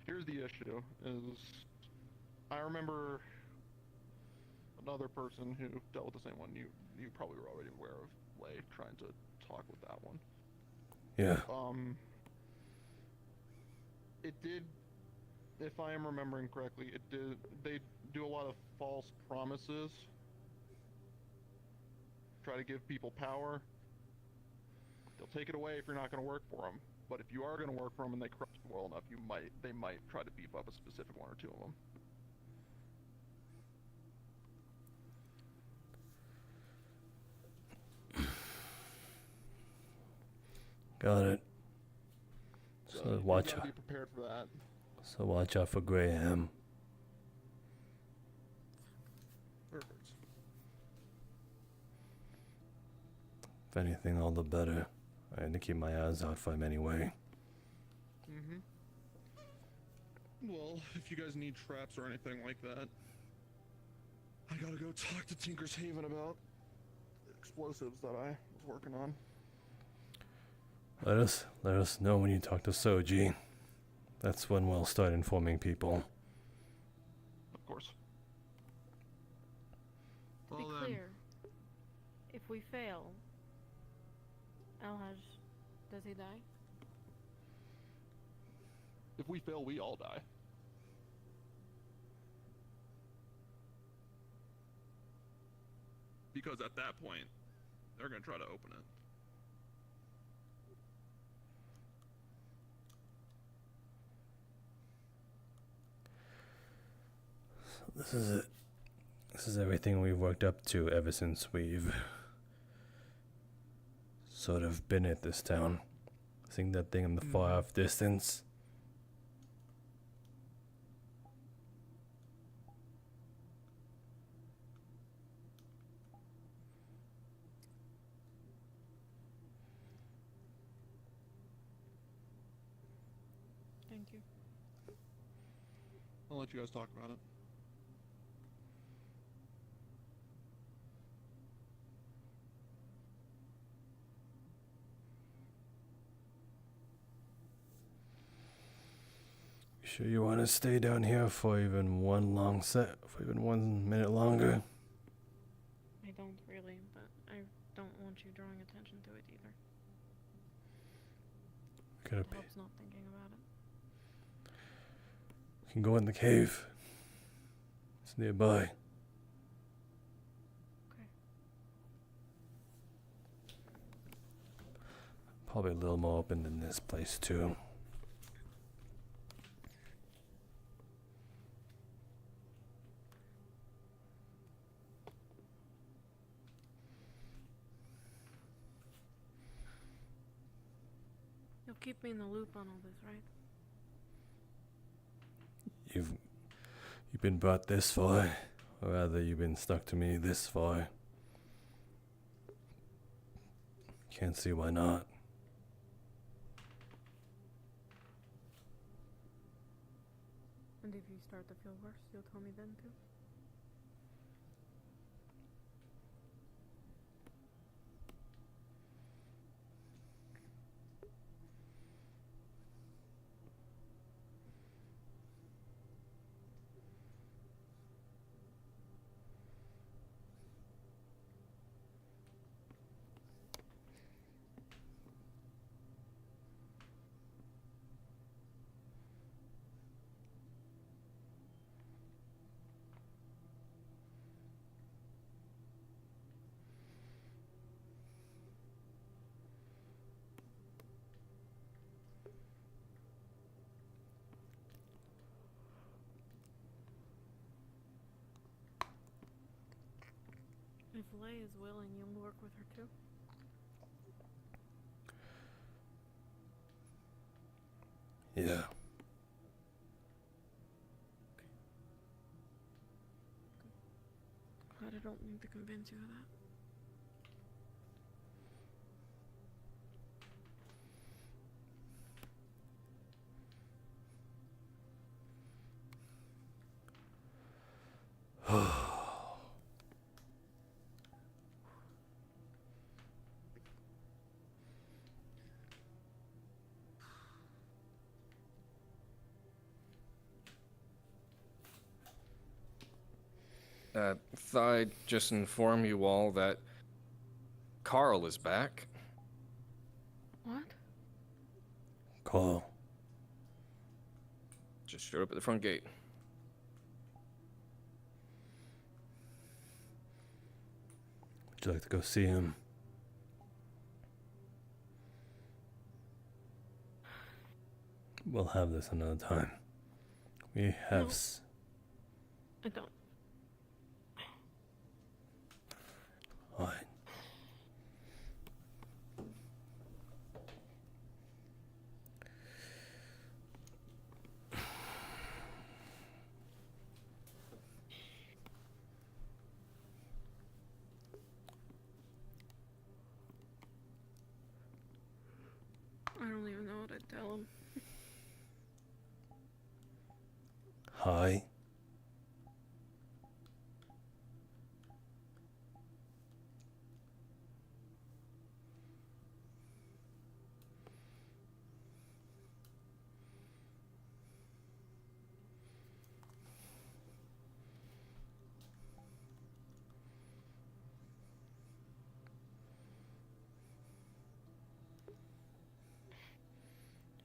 Here's the issue, is I remember another person who dealt with the same one. You probably were already aware of Lay trying to talk with that one. Yeah. It did, if I am remembering correctly, they do a lot of false promises. Try to give people power. They'll take it away if you're not going to work for them. But if you are going to work for them and they corrupt you well enough, they might try to beef up a specific one or two of them. Got it. So watch you gotta out. be prepared for that. So watch out for Graham. Perfect. If anything, all the better. I had to keep my eyes out for him anyway. Mm-hmm. Well, if you guys need traps or anything like that, I gotta go talk to Tinker's Haven about the explosives that I was working on. Let us know when you talk to Soji. That's when we'll start informing people. Of course. if we fail, Alhaj, does he die? If we fail, we all die. Because at that point, they're gonna try to open it. This is it. This is everything we've worked up to ever since we've sort of been at this town. Seeing that thing in the far off distance. Thank you. I'll let you guys talk about it. Sure you want to stay down here for even one long set, for even 1 minute longer? I don't really, but I don't want you drawing attention to it either. Gotta It helps not thinking about it. We can go in the cave. It's nearby. Okay. Probably a little more open than this place too. You'll keep me in the loop on all this, right? You've been brought this far, or rather you've been stuck to me this far. Can't see why not. And if you start to feel worse, you'll tell me then too? If Lay is willing, you'll work with her too? Yeah. Glad I don't need to convince you of that. Thought I'd just inform you all that Carl is back. What? Carl. Just showed up at the front gate. Would you like to go see him? We'll have this another time. We have. No. I don't. Alright. I don't even know what I'd tell him. Hi.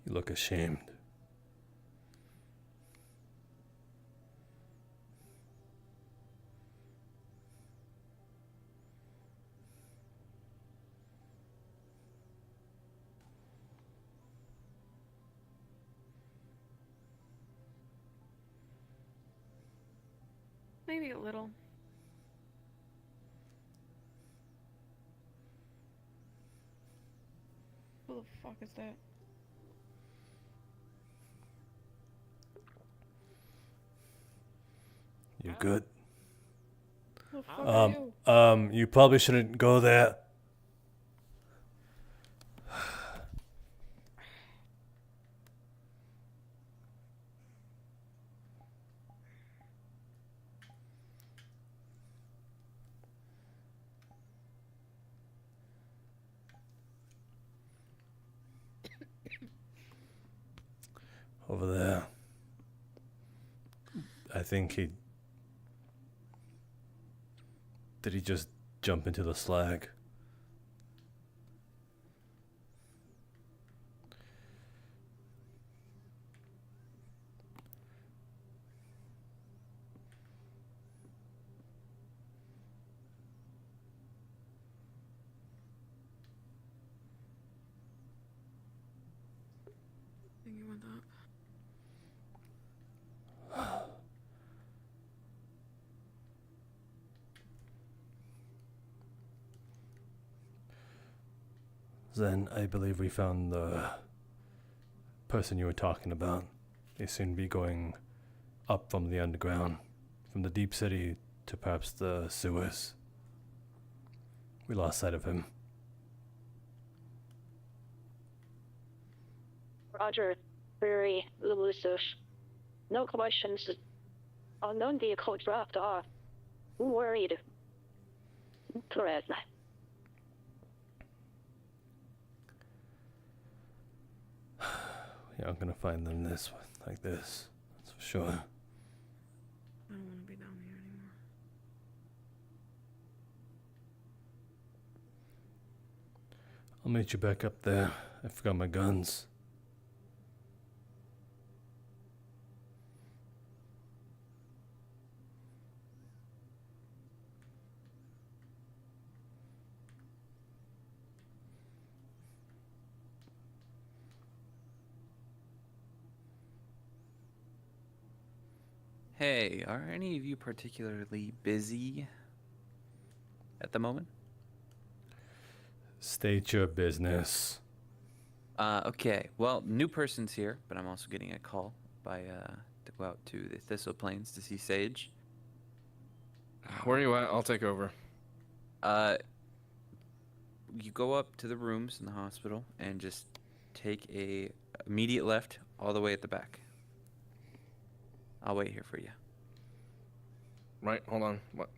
You look ashamed. Maybe a little. Who the fuck is that? You good? Who the fuck are you? You probably shouldn't go there. Over there. I think he... Did he just jump into the slag? I think he went up. Then I believe we found the person you were talking about. They seem to be going up from the underground, from the deep city to perhaps the sewers. We lost sight of him. Roger. Very elusive. No questions. Unknown vehicle dropped off. Worried. Correct. Yeah, I'm gonna find them this one, like this. That's for sure. I don't want to be down here anymore. I'll meet you back up there. I forgot my guns. Hey, are any of you particularly busy at the moment? State your business. Okay. Well, new person's here, but I'm also getting a call by to go out to the Thistle Plains to see Sage. Where are you at? I'll take over. You go up to the rooms in the hospital and just take a immediate left all the way at the back. I'll wait here for you. Right, hold on. What?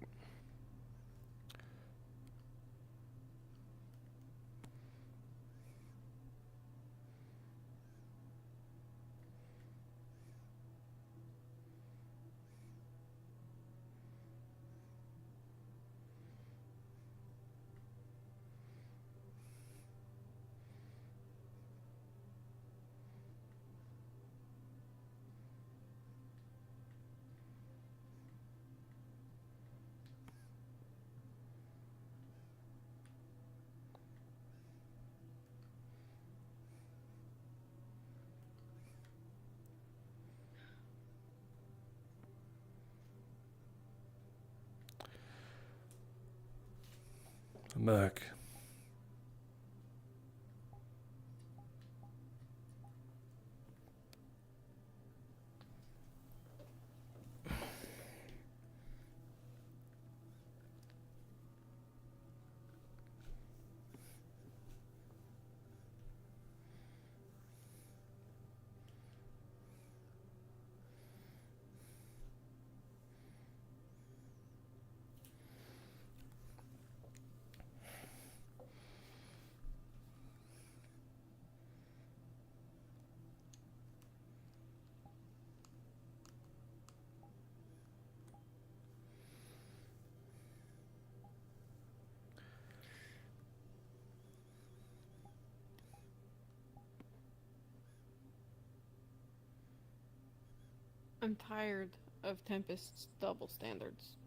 I'm back. I'm tired of Tempest's double standards.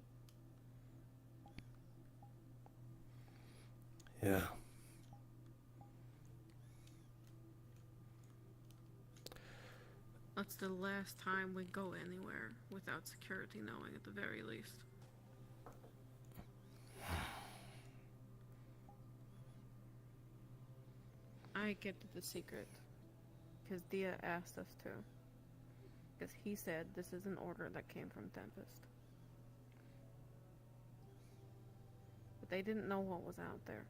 Yeah. That's the last time we go anywhere without security knowing, at the very least. I kept it a secret because Dia asked us to. Because he said this is an order that came from Tempest. But they didn't know what was out there.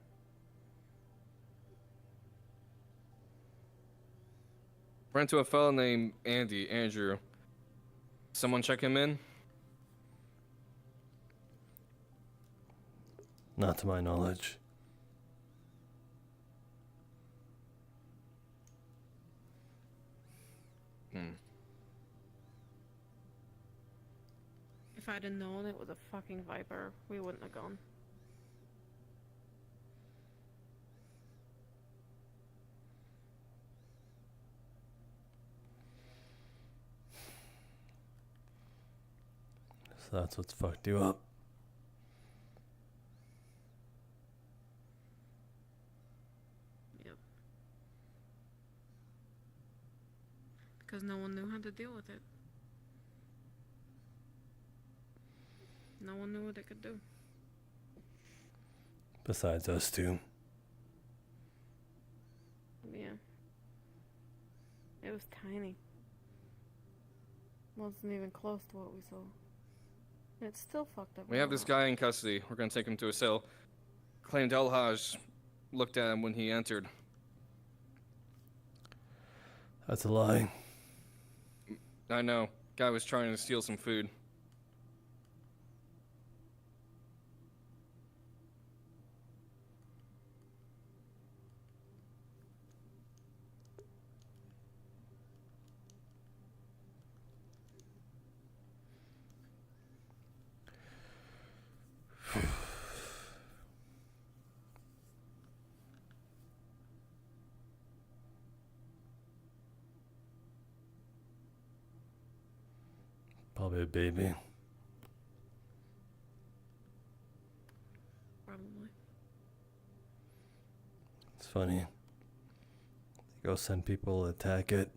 Ran into a fellow named Andrew. Someone check him in? Not to my knowledge. If I'd have known it was a fucking Viper, we wouldn't have gone. So that's what's fucked you up. Yep. Because no one knew how to deal with it. No one knew what it could do. Besides us two. Yeah. It was tiny. Wasn't even close to what we saw. And it's still fucked up. We have this guy in custody. We're gonna take him to a cell. Claimed El Haj looked at him when he entered. That's a lie. I know. Guy was trying to steal some food. Probably a baby. Probably. It's funny. They go send people to attack it,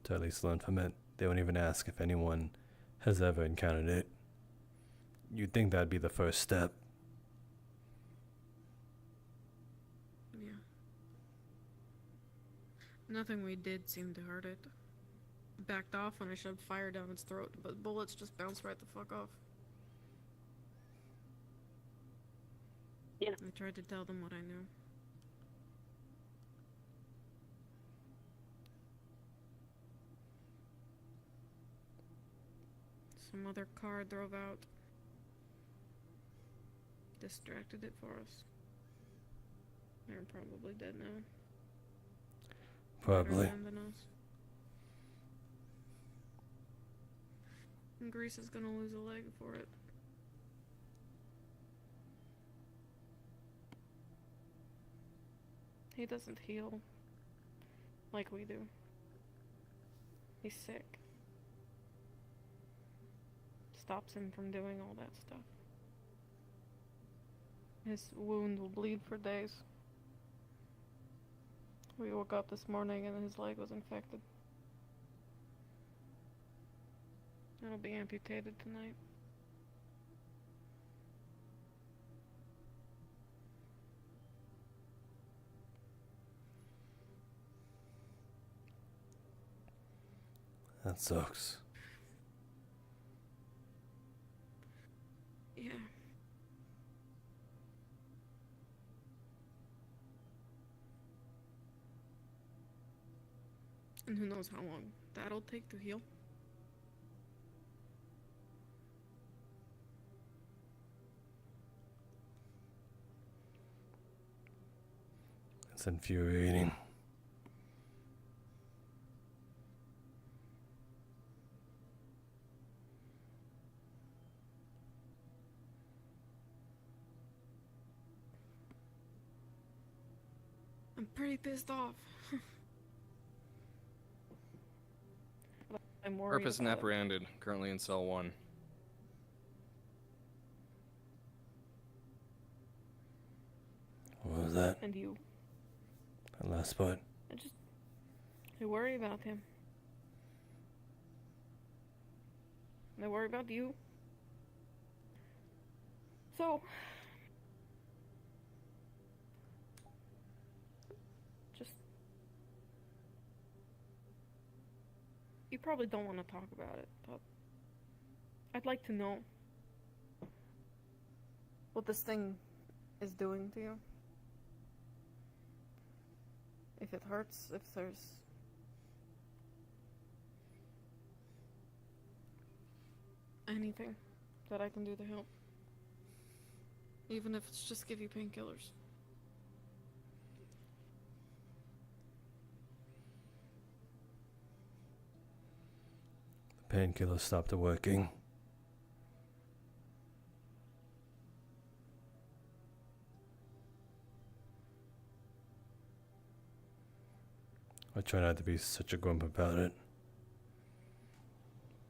to at least learn from it. They won't even ask if anyone has ever encountered it. You'd think that'd be the first step. Yeah. Nothing we did seemed to hurt it. Backed off when I shoved fire down its throat, but bullets just bounced right the fuck off. Yeah. I tried to tell them what I knew. Some other car drove out. Distracted it for us. They're probably dead now. Probably. Better than us. And Grease is gonna lose a leg for it. He doesn't heal like we do. He's sick. Stops him from doing all that stuff. His wound will bleed for days. We woke up this morning and his leg was infected. It'll be amputated tonight. That sucks. Yeah. And who knows how long that'll take to heal. It's infuriating. I'm pretty pissed off. I'm worried Purpose and about. apprehended, currently in cell 1. What was that? And you. That last part. I worry about him. I worry about you. So, just, you probably don't want to talk about it, but I'd like to know what this thing is doing to you. If it hurts, if there's anything that I can do to help. Even if it's just give you painkillers. The painkiller stopped working. I try not to be such a grump about it,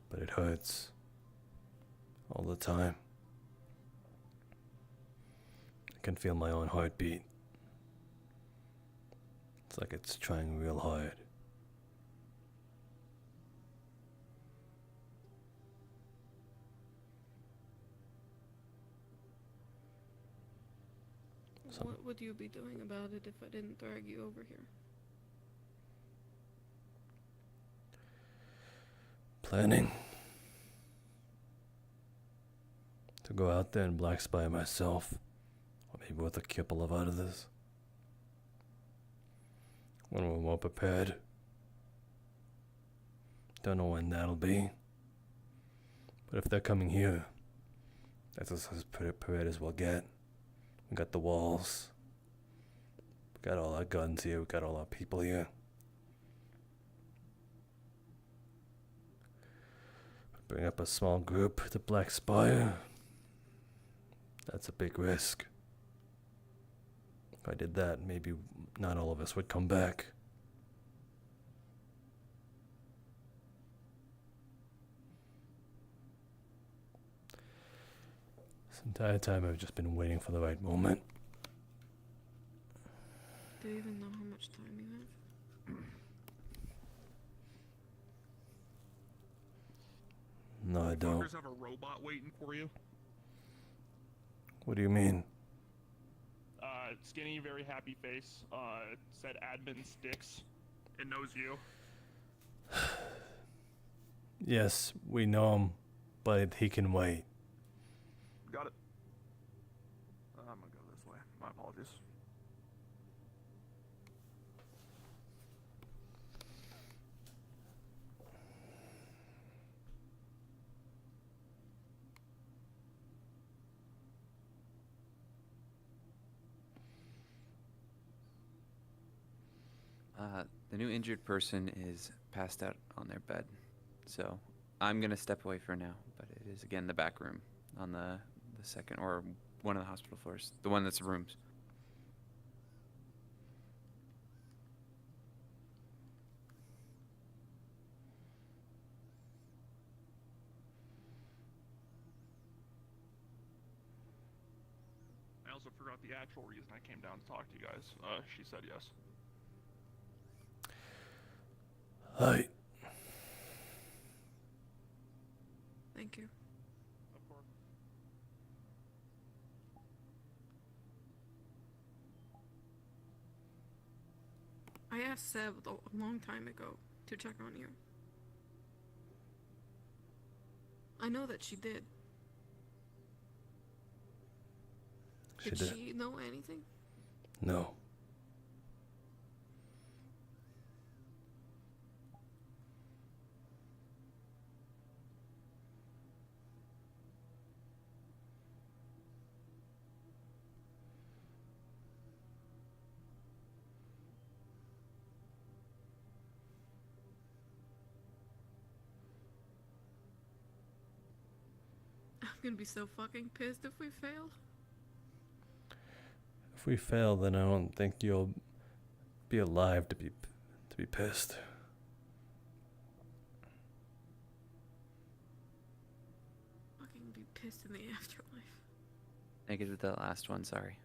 but it hurts all the time. I can feel my own heartbeat. It's like it's trying real hard. What would you be doing about it if I didn't drag you over here? Planning to go out there and black spy myself, or maybe with a couple of others when we're more prepared. Don't know when that'll be, but if they're coming here, that's as prepared as we'll get. We got the walls, we got all our guns here, we got all our people here. Bring up a small group to Black Spire. That's a big risk. If I did that, maybe not all of us would come back. This entire time I've just been waiting for the right moment. Do you even know how much time you have? No, I don't. Fuckers have a robot waiting for you. What do you mean? Skinny, very happy face. Said admin sticks. It knows you. Yes, we know him, but he can wait. Got it. I'm gonna go this way. My apologies. The new injured person is passed out on their bed, so I'm gonna step away for now. But it is again the back room on the second or one of the hospital floors, the one that's rooms. I also forgot the actual reason I came down to talk to you guys. She said yes. Hi. Thank you. Of course. I asked Seb a long time ago to check on you. I know that she did. She Did did. she know anything? No. I'm gonna be so fucking pissed if we fail. If we fail, then I don't think you'll be alive to be pissed. exist in the afterlife. Negative the last one, sorry.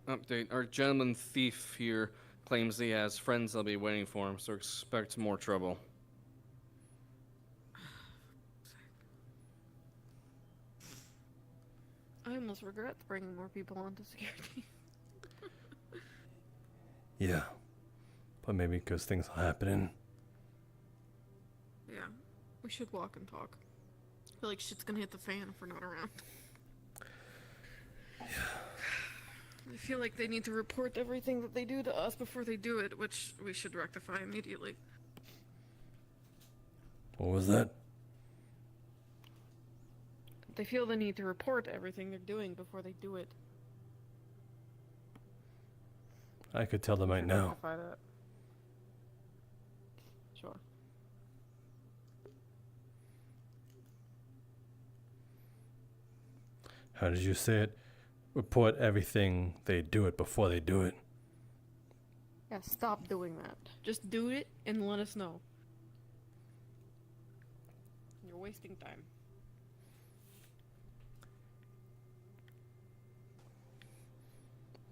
Update. Our gentleman thief here claims he has friends that'll be waiting for him, so expect more trouble. I almost regret bringing more people onto security. Yeah. But maybe because things are happening. Yeah, we should walk and talk. I feel like shit's gonna hit the fan if we're not around. Yeah. I feel like they need to report everything that they do to us before they do it, which we should rectify immediately. What was that? They feel the need to report everything they're doing before they do it. I could tell them right now. Rectify that. Sure. How did you say it? Report everything they do it before they do it. Yeah, stop doing that. Just do it and let us know. You're wasting time.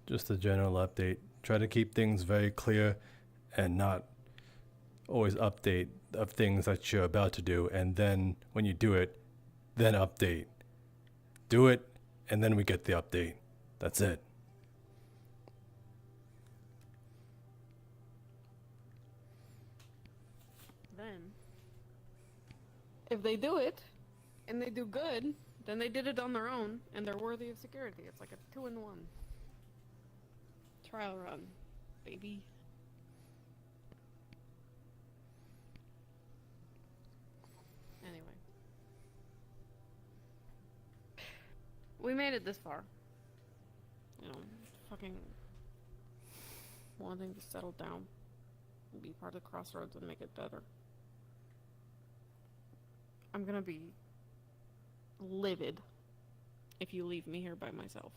Just a general update. Try to keep things very clear and not always update of things that you're about to do, and then when you do it, then update. Do it, and then we get the update. That's it. Then, if they do it, and they do good, then they did it on their own, and they're worthy of security. It's like a 2-in-1. Trial run, baby. Anyway. We made it this far. You know, fucking wanting to settle down and be part of the Crossroads and make it better. I'm gonna be livid if you leave me here by myself.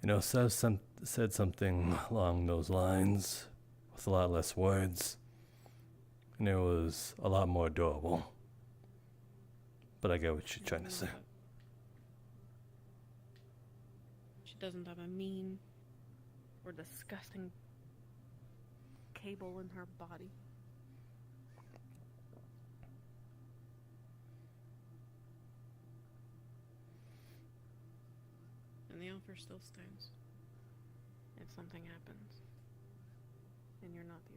You know, said something along those lines with a lot less words, and it was a lot more adorable. But I get what you're trying to say. She doesn't have a mean or disgusting cable in her body. And the offer still stands. If something happens, and you're not you.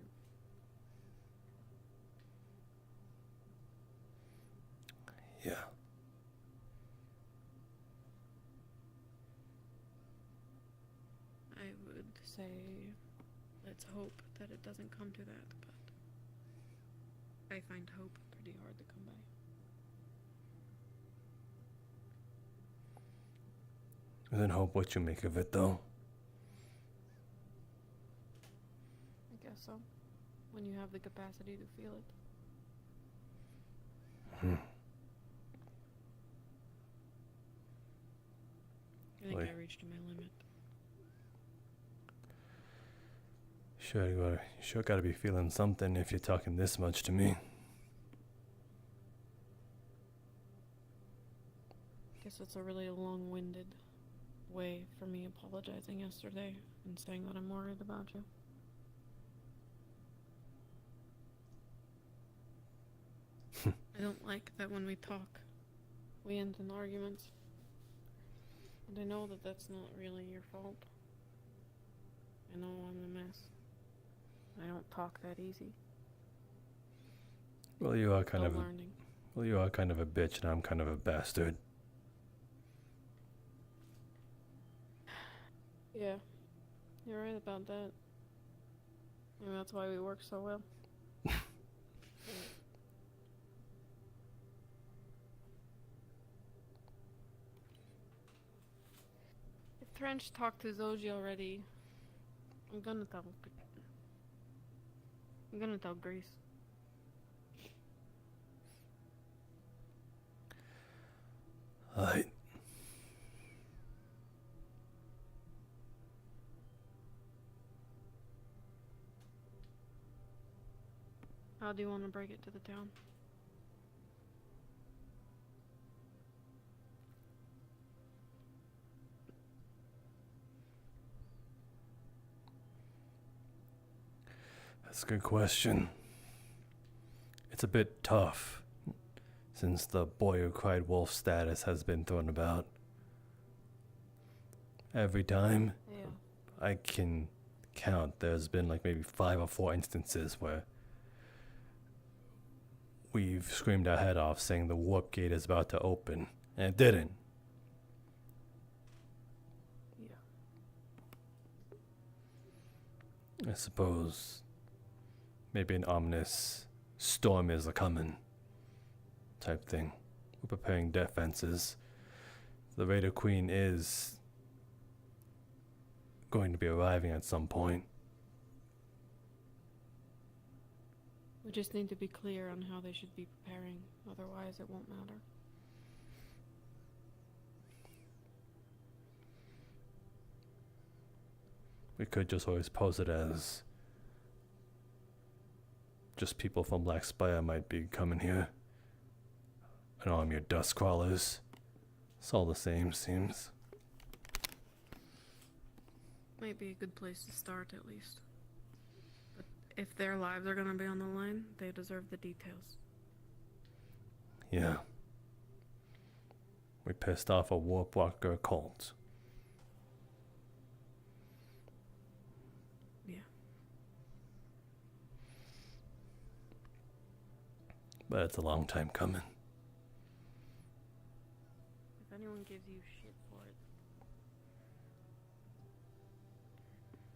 Yeah. I would say, let's hope that it doesn't come to that, but I find hope pretty hard to come by. And then hope what you make of it, though. I guess so. When you have the capacity to feel it. I think I reached my limit. Sure gotta be feeling something if you're talking this much to me. Guess it's a really long-winded way for me apologizing yesterday and saying that I'm worried about you. I don't like that when we talk, we end in arguments. And I know that that's not really your fault. I know I'm a mess. I don't talk that easy. Well, you are kind Still of learning. you are kind of a bitch, and I'm kind of a bastard. Yeah, you're right about that. And that's why we work so well. If Trench talked to Zoji already, I'm gonna tell Grace. Alright. How do you want to break it to the town? That's a good question. It's a bit tough, since the boy who cried wolf status has been thrown about. Every time I can count, there's been like maybe 5 or 4 instances where we've screamed our head off saying the warp gate is about to open, and it didn't. Yeah. I suppose maybe an ominous storm is a-coming type thing. We're preparing defenses. The Raider Queen is going to be arriving at some point. We just need to be clear on how they should be preparing, otherwise it won't matter. We could just always pose it as just people from Black Spire might be coming here. I know I'm your dust crawlers. It's all the same, seems. Might be a good place to start, at least. But if their lives are gonna be on the line, they deserve the details. Yeah. We pissed off a warp walker cult. Yeah. But it's a long time coming. If anyone gives you shit for it,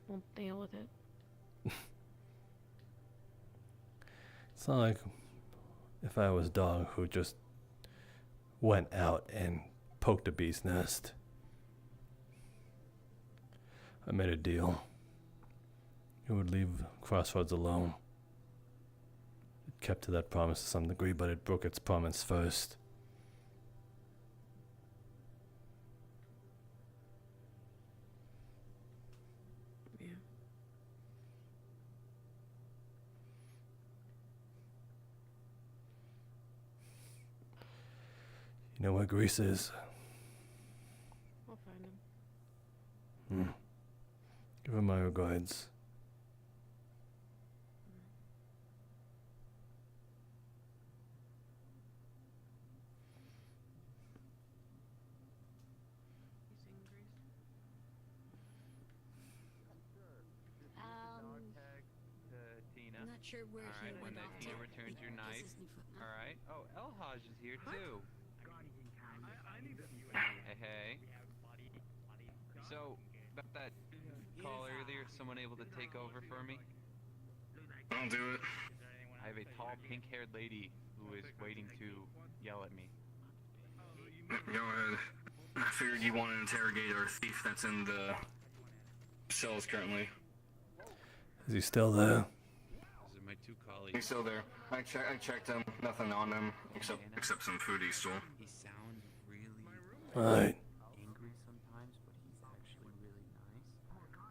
won't deal with it. It's not like if I was dog who just went out and poked a bee's nest. I made a deal. It would leave Crossroads alone. It kept to that promise to some degree, but it broke its promise first. Yeah. You know where Grease is? I'll find him. Give him my regards. Tina. I'm not sure where All he right, went and then off Tina to. returns your This knife. is Newfoundland. All right. Oh, Elhaj is here too. Hey, hey. So, about that call earlier, someone able to take over for me? I'll do it. I have a tall, pink-haired lady who is waiting to yell at me. Go ahead. I figured you want to interrogate our thief that's in the cells currently. Is he still there? These are my 2 colleagues. He's still there. I checked him. Nothing on him except some food he stole. He sounds really Alright. angry sometimes, but he's actually really nice.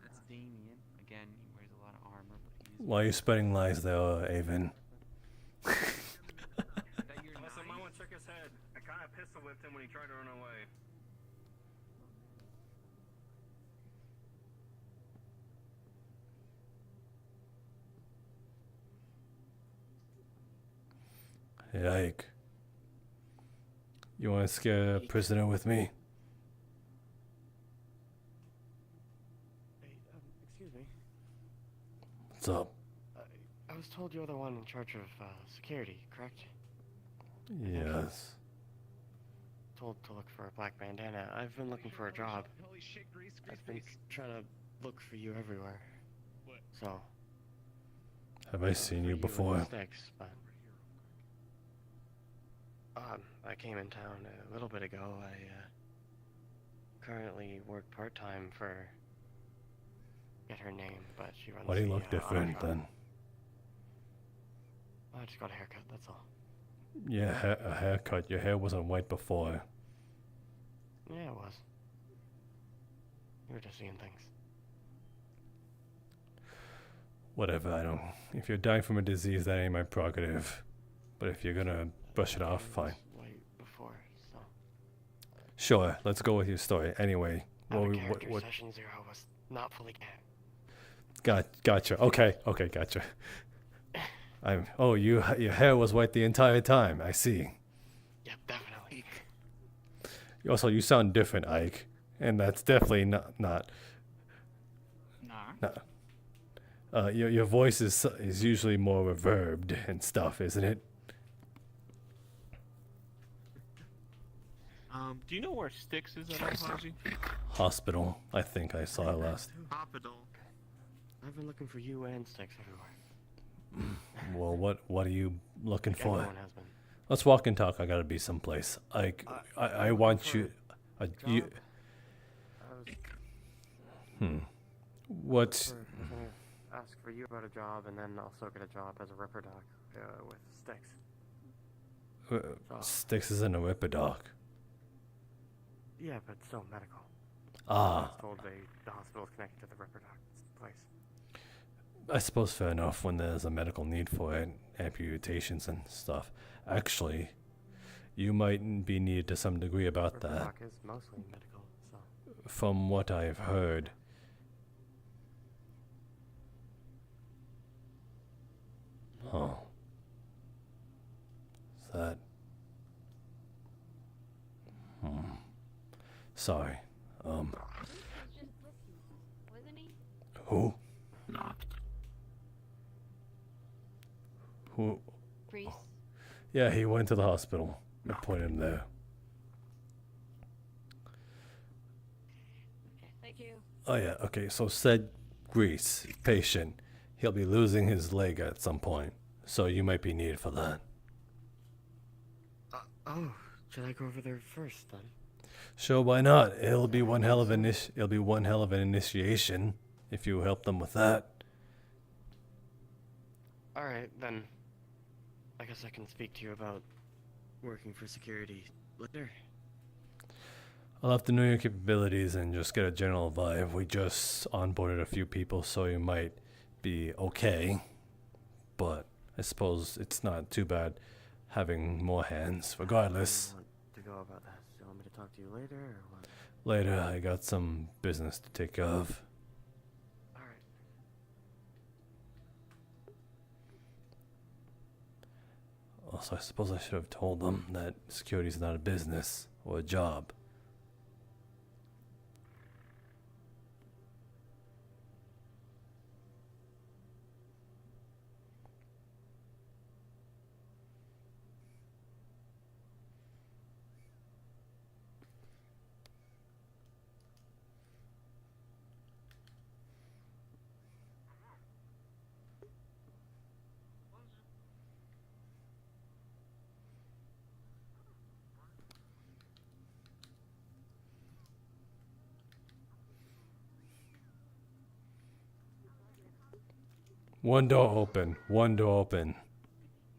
That's Damien. Again, he wears a lot of armor, but he's... Why are you spreading lies there, Avon? Also, might want to check his head. I kind of pistol whipped him when he tried to run away. Hey, Ike. You want to scare a prisoner with me? Hey, excuse me. What's up? I was told you're the one in charge of security, correct? Yes. Told to look for a black bandana. I've been looking for a job. I've been trying to look for you everywhere. So. Have I seen you before? Mistakes, but I came in town a little bit ago. I currently work part-time for. Get her name, but she runs. Why do you the, look different auto shop. then? I just got a haircut. That's all. Yeah, a haircut. Your hair wasn't white before. Yeah, it was. You were just seeing things. Whatever, I don't. If you're dying from a disease, that ain't my prerogative. But if you're gonna brush it off, fine. Way before, so. Sure, let's go with your story. Anyway, What session 0 was not fully Gotcha. Okay, gotcha. Your hair was white the entire time. I see. Yep, definitely. Also, you sound different, Ike, and that's definitely not. Nah. Your voice is usually more reverbed and stuff, isn't it? Do you know where Styx is at Alhaji? Hospital. I think I saw it last. Hospital. I've been looking for you and Styx everywhere. Well, what are you looking for? Everyone has been. Let's walk and talk. I gotta be someplace. I want you. You. What's? I'm gonna ask for you about a job, and then also get a job as a ripper doc with Styx. Styx isn't a ripper doc. Yeah, but still medical. Ah. I was told the hospital is connected to the ripper doc place. I suppose fair enough when there's a medical need for it, amputations and stuff. Actually, you might be needed to some degree about Ripper that. doc is mostly medical, so. From what I've heard. Oh. Is that? Sorry. Wasn't he? Who? Who? Grease. Yeah, he went to the hospital. I pointed him there. Thank you. Oh yeah, okay, so said Grease, patient. He'll be losing his leg at some point. So you might be needed for that. Oh, should I go over there first then? Sure, why not? It'll be one hell of an initiation if you help them with that. Alright, then. I guess I can speak to you about working for security later. I'll have to know your capabilities and just get a general vibe. We just onboarded a few people, so you might be okay. But I suppose it's not too bad having more hands, regardless. How do you want to go about that? Do you want me to talk to you later, or what? Later, I got some business to take care of. Alright. Also, I suppose I should have told them that security's not a business or a job. One door open. One door open.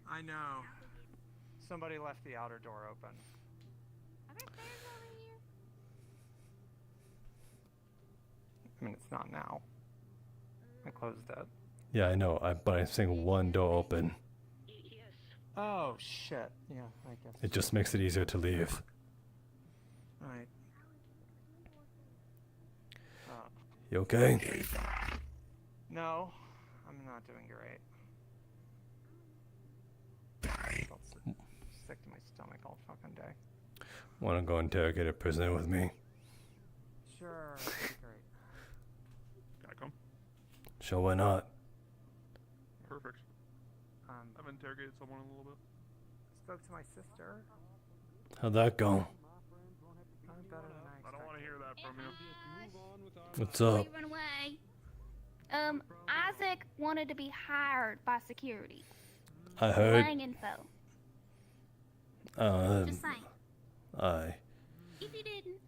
I know. Somebody left the outer door open. I mean, it's not now. I closed it. Yeah, I know. But I'm saying one door open. Oh, shit. Yeah, I guess. It just makes it easier to leave. Alright. You okay? No, I'm not doing great. Felt sick to my stomach all fucking day. Want to go interrogate a prisoner with me? Sure, that'd be great. Can I come? Sure, why not? Perfect. I've interrogated someone a little bit. Spoke to my sister. How'd that go? Better than I don't want to hear that from you. What's up? Run away. Isaac wanted to be hired by security. I heard. Lying info. Just saying. I If you didn't.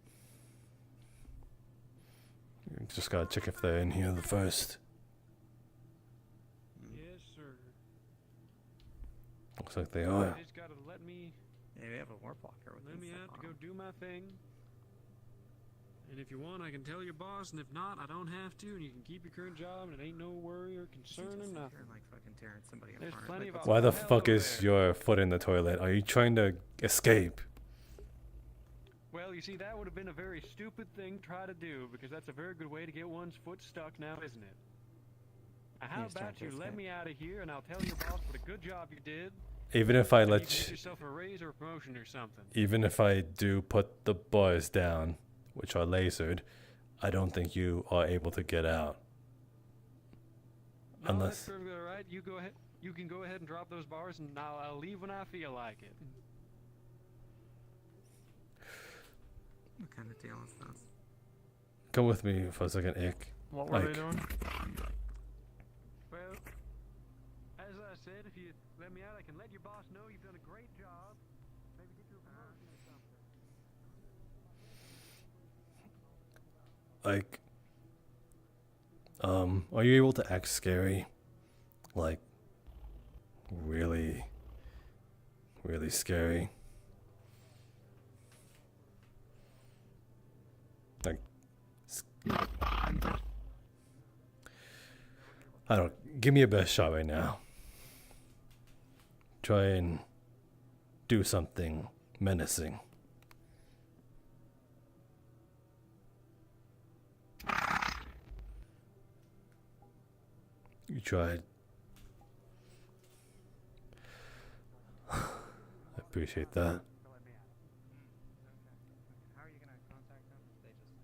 just gotta check if they're in here the first. Yes, sir. Looks like they are. You just gotta let me. Yeah, we have a warp walker with Let me out to go do my thing. And if you want, I can tell your boss, and if not, I don't have to, and you can keep your current job, and it ain't no worry or concern or nothing. Like fucking tearing somebody There's apart. plenty of Why the hell fuck over is there. your foot in the toilet? Are you trying to escape? Well, you see, that would have been a very stupid thing to try to do, because that's a very good way to get one's foot stuck now, isn't it? Now, how He's trying about to you let escape. me out of here, and I'll tell your boss what a good job you did. Even if I and you let can get you, yourself a raise or a promotion or something. even if I do put the bars down, which are lasered, I don't think you are able to get out. No, Unless that's perfectly all right. You go ahead. You can go ahead and drop those bars, and I'll leave when I feel like it. What kind of deal is this? come with me for a second, Ick. What were they doing? Well, as I said, if you let me out, I can let your boss know you've done a great job. Maybe get you a promotion or something. Like, are you able to act scary? Like, really, really scary? Like, I don't. Give me your best shot right now. Try and do something menacing. You tried. I appreciate that. How are you gonna contact them? They just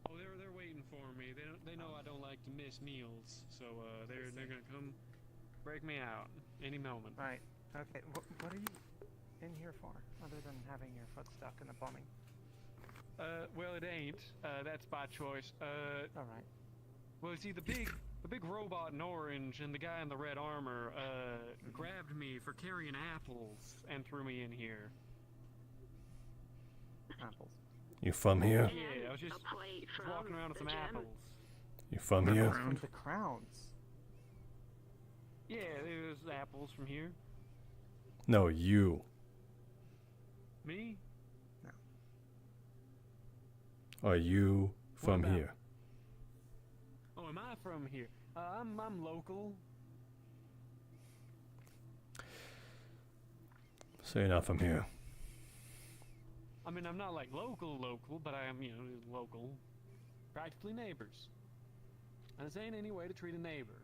Oh, they're waiting for me. They know I don't like to miss meals, so they're gonna come break me out any moment. Right. Okay. What are you in here for, other than having your foot stuck in the plumbing? Well, it ain't. That's by choice. All right. Well, you see, the big robot in orange and the guy in the red armor grabbed me for carrying apples and threw me in here. Apples. You from here? Yeah, I was just walking around with some apples. You from here? From the crowns. Yeah, there's apples from here. No, you. Me? Are you from about- here? Oh, am I from here? I'm local. So you're not from here. I mean, I'm not like local, but I am, local. Practically neighbors. And this ain't any way to treat a neighbor.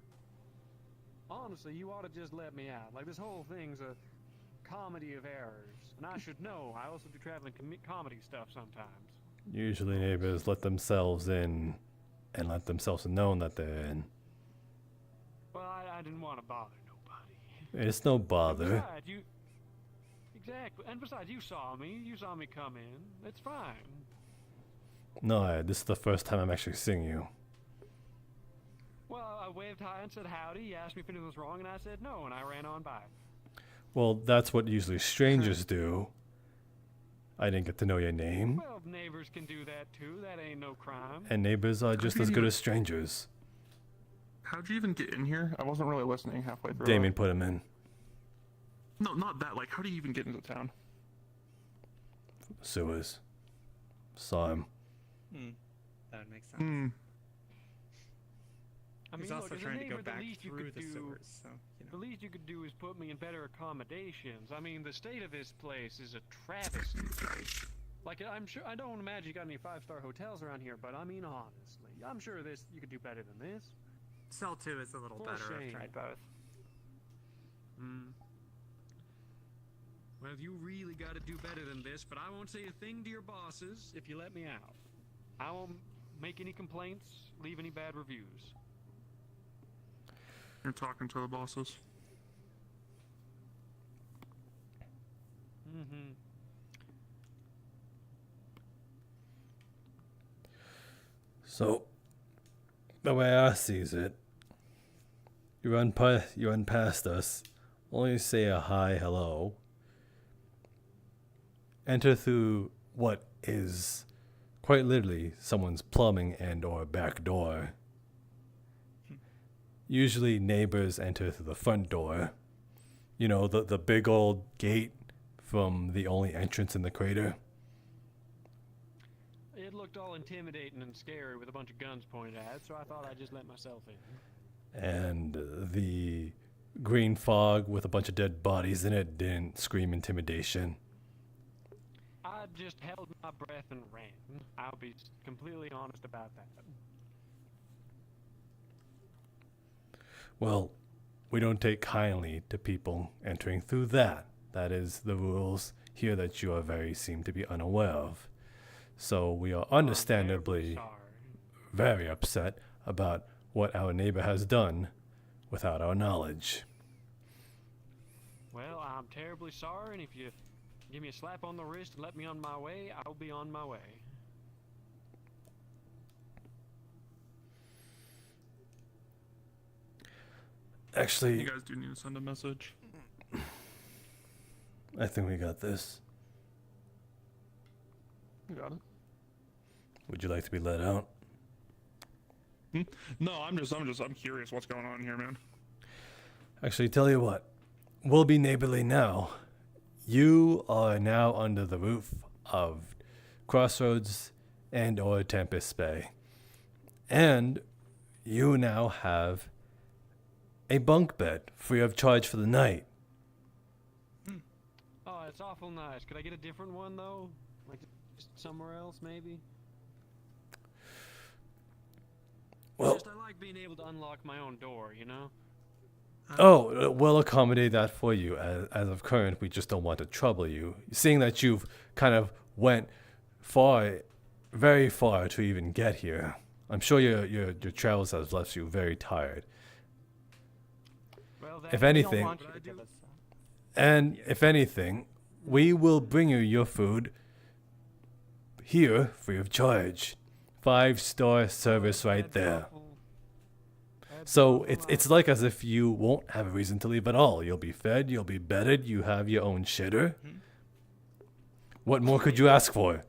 Honestly, you ought to just let me out. Like, this whole thing's a comedy of errors. And I should know. I also do traveling comedy stuff sometimes. Usually neighbors let themselves in and let themselves know that they're in. Well, I didn't want to bother nobody. It's no And bother. besides, exactly. And besides, you saw me. You saw me come in. It's fine. No, this is the first time I'm actually seeing you. Well, I waved hi and said howdy. He asked me if anything was wrong, and I said no, and I ran on by. Well, that's what usually strangers do. I didn't get to know your name. Well, neighbors can do that too. That ain't no crime. And neighbors are just as good as strangers. How'd you even get in here? I wasn't really listening halfway through. Damien put him in. No, not that. Like, how do you even get into town? Sewers. Saw him. That would make sense. I mean, He's look, also as a trying to neighbor, go back the least you through could the do, sewers, so, you know. The least you could do is put me in better accommodations. I mean, the state of this place is a travesty. Like, I'm sure, I don't imagine you got any 5-star hotels around here, but I mean, honestly, I'm sure you could do better than this. Cell 2 is a little For better. I've shame. tried both. Well, you really got to do better than this, but I won't say a thing to your bosses if you let me out. I won't make any complaints, leave any bad reviews. You're talking to the bosses. So, the way I sees it, you run past us, only say a hi, hello, enter through what is quite literally someone's plumbing and or back door. Usually neighbors enter through the front door. You know, the big old gate from the only entrance in the crater. It it looked all intimidating and scary with a bunch of guns pointed at it, so I thought I'd just let myself in. And the green fog with a bunch of dead bodies in it didn't scream intimidation. I just held my breath and ran. I'll be completely honest about that. Well, we don't take kindly to people entering through that. That is the rules here that you are seem to be unaware of. So we are understandably very upset about what our neighbor has done without our knowledge. Well, I'm terribly sorry, and if you give me a slap on the wrist and let me on my way, I'll be on my way. Actually, you guys do need to send a message. I think we got this. You got it. Would you like to be let out? No, I'm curious what's going on here, man. Actually, tell you what, we'll be neighborly now. You are now under the roof of Crossroads and or Tempest Bay. And you now have a bunk bed free of charge for the night. Oh, it's awful nice. Could I get a different one, though? Like, just somewhere else, maybe? Well, just, I like being able to unlock my own door, you know? Oh, we'll accommodate that for you. As of current, we just don't want to trouble you. Seeing that you've kind of went far, very far to even get here, I'm sure your travels has left you very tired. Well, if anything, we will bring you your food here free of charge. 5-star service right there. So it's like as if you won't have a reason to leave at all. You'll be fed, you'll be bedded, you have your own shitter. What more could you ask for?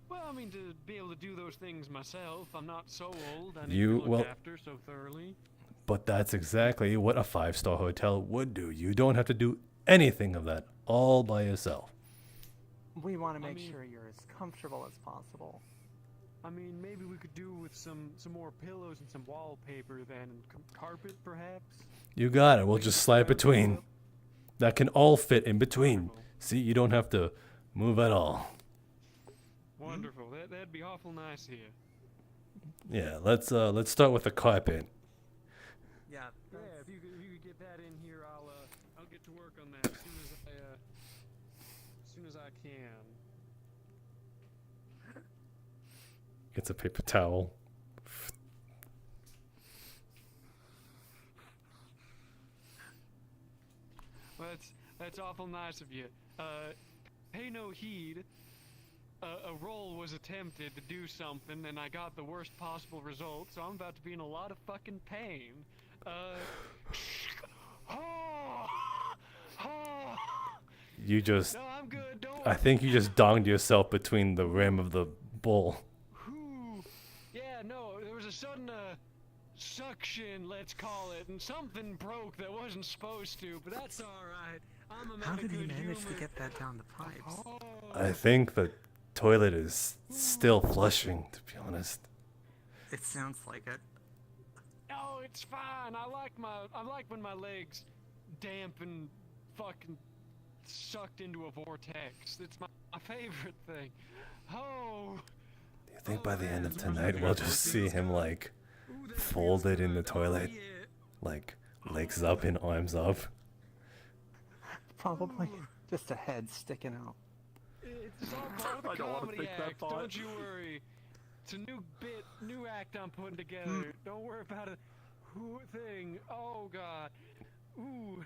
Well, I mean, to be able to do those things myself. I'm not so old. I need You- to be well- looked after so thoroughly. But that's exactly what a 5-star hotel would do. You don't have to do anything of that all by yourself. We want to make sure you're as comfortable as possible. I mean, maybe we could do with some more pillows and some wallpaper then, and carpet perhaps. You got it. We'll just slide between. That can all fit in between. See, you don't have to move at all. Wonderful. That'd be awful nice here. Yeah, let's start with the carpet. Yeah, if you could get that in here, I'll get to work on that as soon as I can. Gets a paper towel. Well, that's awful nice of you. Pay no heed. A roll was attempted to do something, and I got the worst possible result, so I'm about to be in a lot of fucking pain. You just... No, I'm good. Don't I think you just donged yourself between the rim of the bowl. Yeah, no, there was a sudden suction, let's call it, and something broke that wasn't supposed to, but that's alright. I'm a man How of did he good manage to humor. get that down the pipes? I think the toilet is still flushing, to be honest. It sounds like it. No, it's fine. I like when my legs damp and fucking sucked into a vortex. It's my favorite thing. Oh. I think by the end of tonight we'll just see him like folded in the toilet, like legs up and arms up. Probably just a head sticking out. It's all part of the I don't wanna comedy think that act. thought. Don't you worry. It's a new act I'm putting together. Don't worry about a thing. Oh God. Ooh.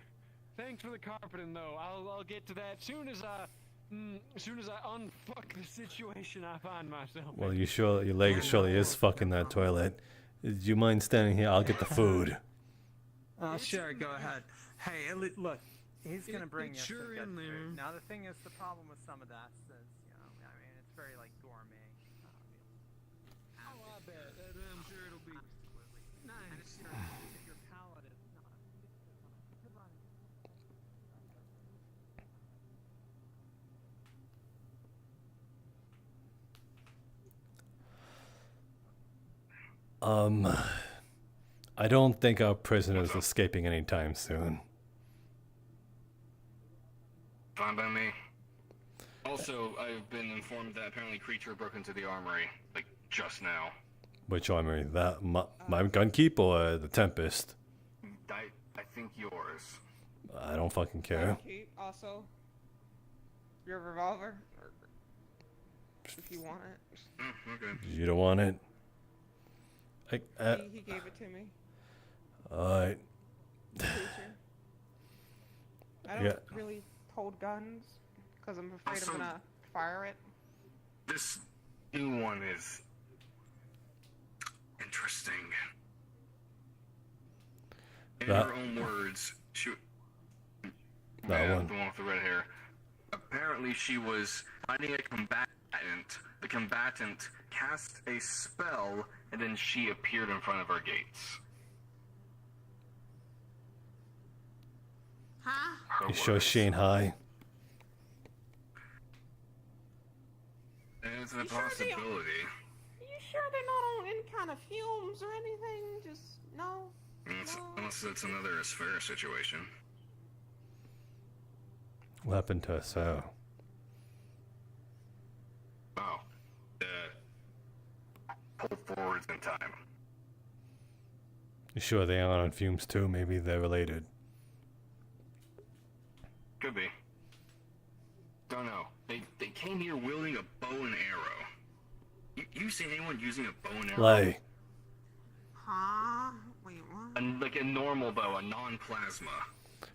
Thanks for the carpeting though. I'll get to that soon as I unfuck the situation I find myself Well, in. your leg surely is fucking that toilet. Do you mind standing here? I'll get the food. Sure, go ahead. Hey, look, he's gonna bring it's you sure some in good there. food. Now the thing is, the problem with some of that is, I mean, it's very like gourmet. Oh, I bet. I'm sure it'll be nice. If your palate is not. I don't think our prisoner's escaping anytime soon. Fine by me. Also, I've been informed that apparently Creature broke into the armory, like, just now. Which armory? That my gunkeep or the Tempest? I think yours. I don't fucking care. Keep also your revolver, if you want it. Okay. You don't want it? He gave it to me. Alright. I don't really hold guns because I'm afraid I'm gonna fire it. This new one is interesting. In her own words, the one with the red hair. Apparently, she was fighting a combatant. The combatant cast a spell, and then she appeared in front of our gates. Huh? You sure she ain't high? It's a possibility. You sure they're not on any kind of fumes or anything? Just no. Unless it's another Sphere situation. What happened to us? Oh. Oh. Pull forwards in time. You sure they aren't on fumes too? Maybe they're related. Could be. Don't know. They came here wielding a bow and arrow. You seen anyone using a bow and arrow? Lay. Huh? Wait, what? Like a normal bow, a non-plasma.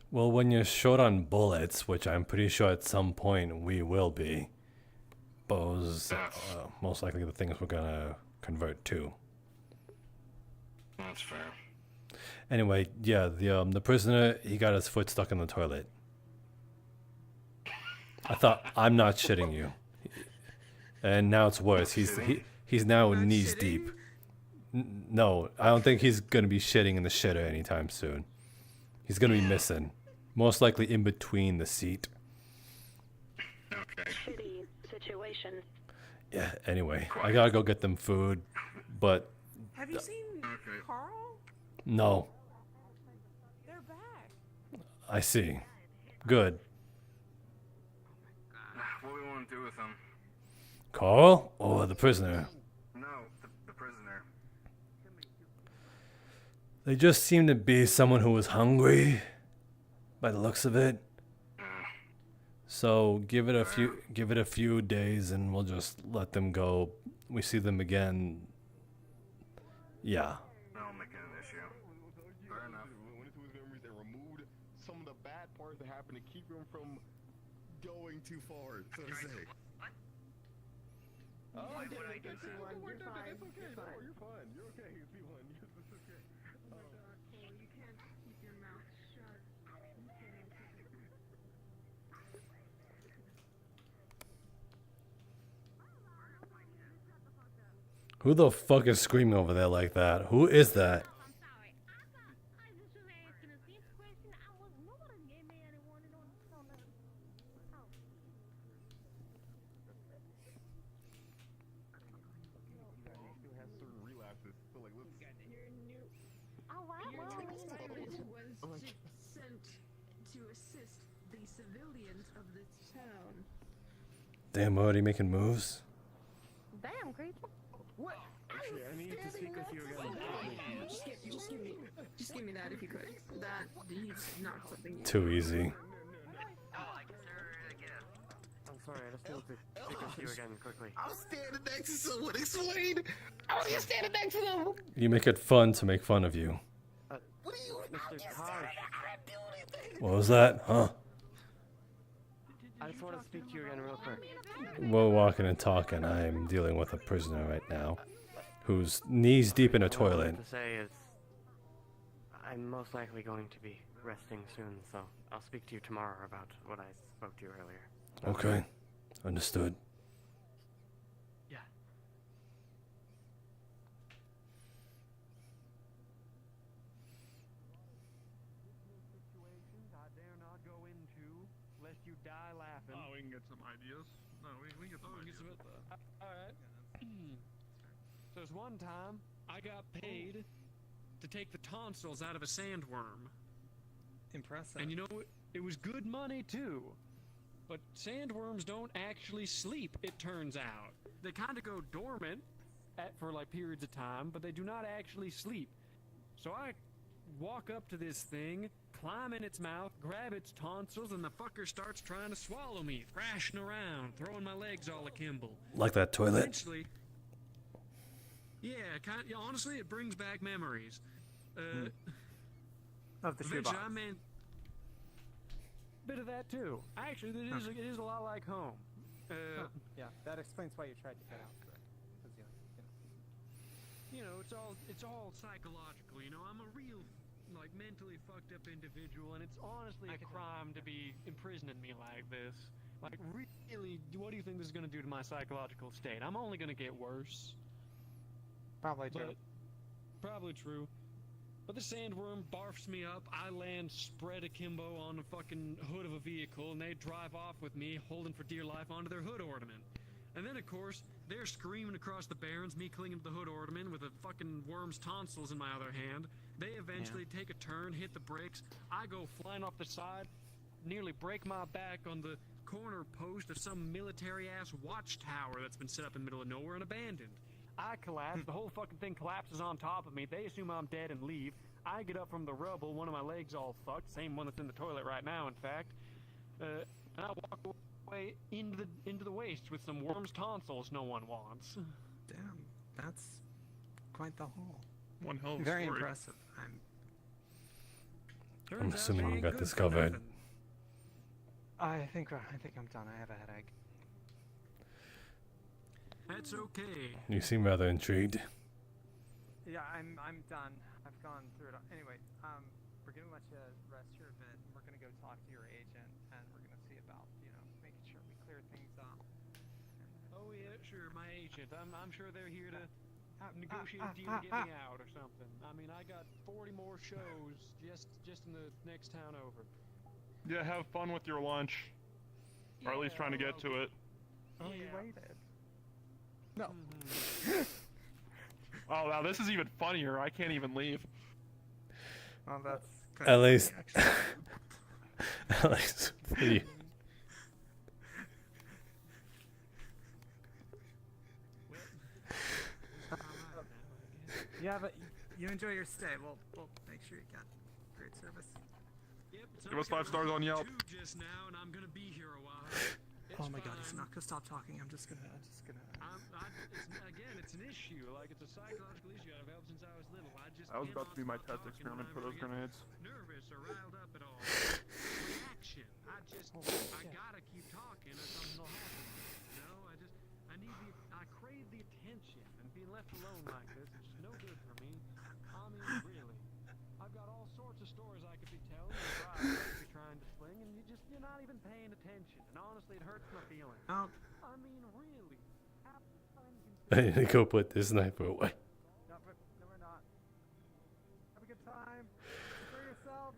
Well, when you're short on bullets, which I'm pretty sure at some point we will be, bows most likely the things we're gonna convert to. That's fair. Anyway, yeah, the prisoner, he got his foot stuck in the toilet. I'm not shitting you. And now it's worse. He's now knees deep. No, I don't think he's gonna be shitting in the shitter anytime soon. He's gonna be missing. Most likely in between the seat. Okay. Shitty situation. Yeah, anyway, I gotta go get them food, but... Have you seen Carl? No. They're back. I see. Good. What do we want to do with them? Carl or the prisoner? No, the prisoner. They just seem to be someone who was hungry, by the looks of it. So give it a few days, and we'll just let them go. We see them again. Yeah. That'll make it an issue. Fair enough. They removed some of the bad parts that happened to keep him from going too far, so to say. Oh, I did it. You're fine. You're fine. You're fine. You're okay. It's okay. You can't keep your mouth shut. Who the fuck is screaming over there like that? Who is that? Damn, already making moves. Damn, creeper. What? Actually, I need to speak with you again. Just give me that if you could. That he's not something. Too easy. I'm sorry, I just need to speak with you again quickly. I'm standing next to someone. Explain. I was just standing next to them. You make it fun to make fun of you. What are you? Mr. Taj. What was that? Huh? I just want to speak to you again real quick. We're walking and talking. I'm dealing with a prisoner right now who's knees deep in a toilet. What I to say is, I'm most likely going to be resting soon, so I'll speak to you tomorrow about what I spoke to you earlier. Okay. Understood. Yeah. I dare not go into, lest you die laughing. Oh, we can get some ideas. No, we can get some ideas. Alright. So there's one time I got paid to take the tonsils out of a sandworm. Impressive. And you know, it was good money too. But sandworms don't actually sleep, it turns out. They kind of go dormant for like periods of time, but they do not actually sleep. So I walk up to this thing, climb in its mouth, grab its tonsils, and the fucker starts trying to swallow me, thrashing around, throwing my legs all akimbo. Like that toilet. Eventually, yeah, honestly, it brings back memories. Of the Eventually, shoebox. I mean, bit of that too. Actually, it is a lot like home. Yeah, that explains why you tried to get out. Correct? It's all psychological. You know, I'm a real, like, mentally fucked up individual, and it's honestly a crime to be imprisoning me like this. Like, really, what do you think this is gonna do to my psychological state? I'm only gonna get worse. Probably true. Probably true. But the sandworm barfs me up, I land spread akimbo on the fucking hood of a vehicle, and they drive off with me, holding for dear life onto their hood ornament. And then, of course, they're screaming across the barrens, me clinging to the hood ornament with a fucking worm's tonsils in my other hand. They eventually take a turn, hit the brakes, I go flying off the side, nearly break my back on the corner post of some military-ass watchtower that's been set up in the middle of nowhere and abandoned. I collapse, the whole fucking thing collapses on top of me, they assume I'm dead and leave. I get up from the rubble, one of my legs all fucked, same one that's in the toilet right now, in fact. And I walk away into the waste with some worm's tonsils no one wants. Damn, that's quite the haul. One hell of a Very story. impressive. I'm assuming you got this covered. I think I'm done. I have a headache. That's okay. You seem rather intrigued. Yeah, I'm done. I've gone through it. Anyway, we're gonna let you rest here a bit. We're gonna go talk to your agent, and we're gonna see about making sure we clear things up. Oh yeah, sure, my agent. I'm sure they're here to negotiate a deal to get me out or something. I mean, I got 40 more shows just in the next town over. Yeah, have fun with your lunch. Or at least trying to get to it. Oh, you waited. No. Oh, wow, this is even funnier. I can't even leave. Well, that's At least, at least for you. Yeah, but you enjoy your stay. We'll make sure you got great service. Yep, Give us 5 stars on Yelp. Just now, and I'm gonna be here a while. Oh my God, he's not gonna stop talking. I'm just gonna. It's an issue. Like, it's a psychological issue I've felt since I was little. That was about to be my test experiment for those grenades. Nervous or riled up at all. Reaction. I gotta keep talking or something will happen. You know, I crave the attention, and being left alone like this is just no good for me. I mean, really. I've got all sorts of stories I could be telling, and bribes I could be trying to sling, and you're not even paying attention. And honestly, it hurts my feelings. Oh. I mean, really. I need to go put this sniper away. No, we're not. Have a good time. Enjoy yourself.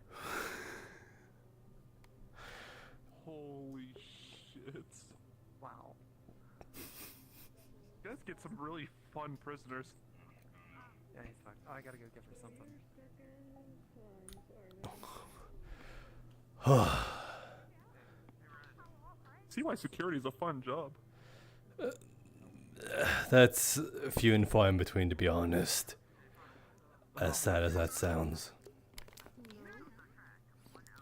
Holy shit. Wow. You guys get some really fun prisoners. Yeah, he's fucked. Oh, I gotta go get her something. See why security is a fun job. That's few and far in between, to be honest. As sad as that sounds.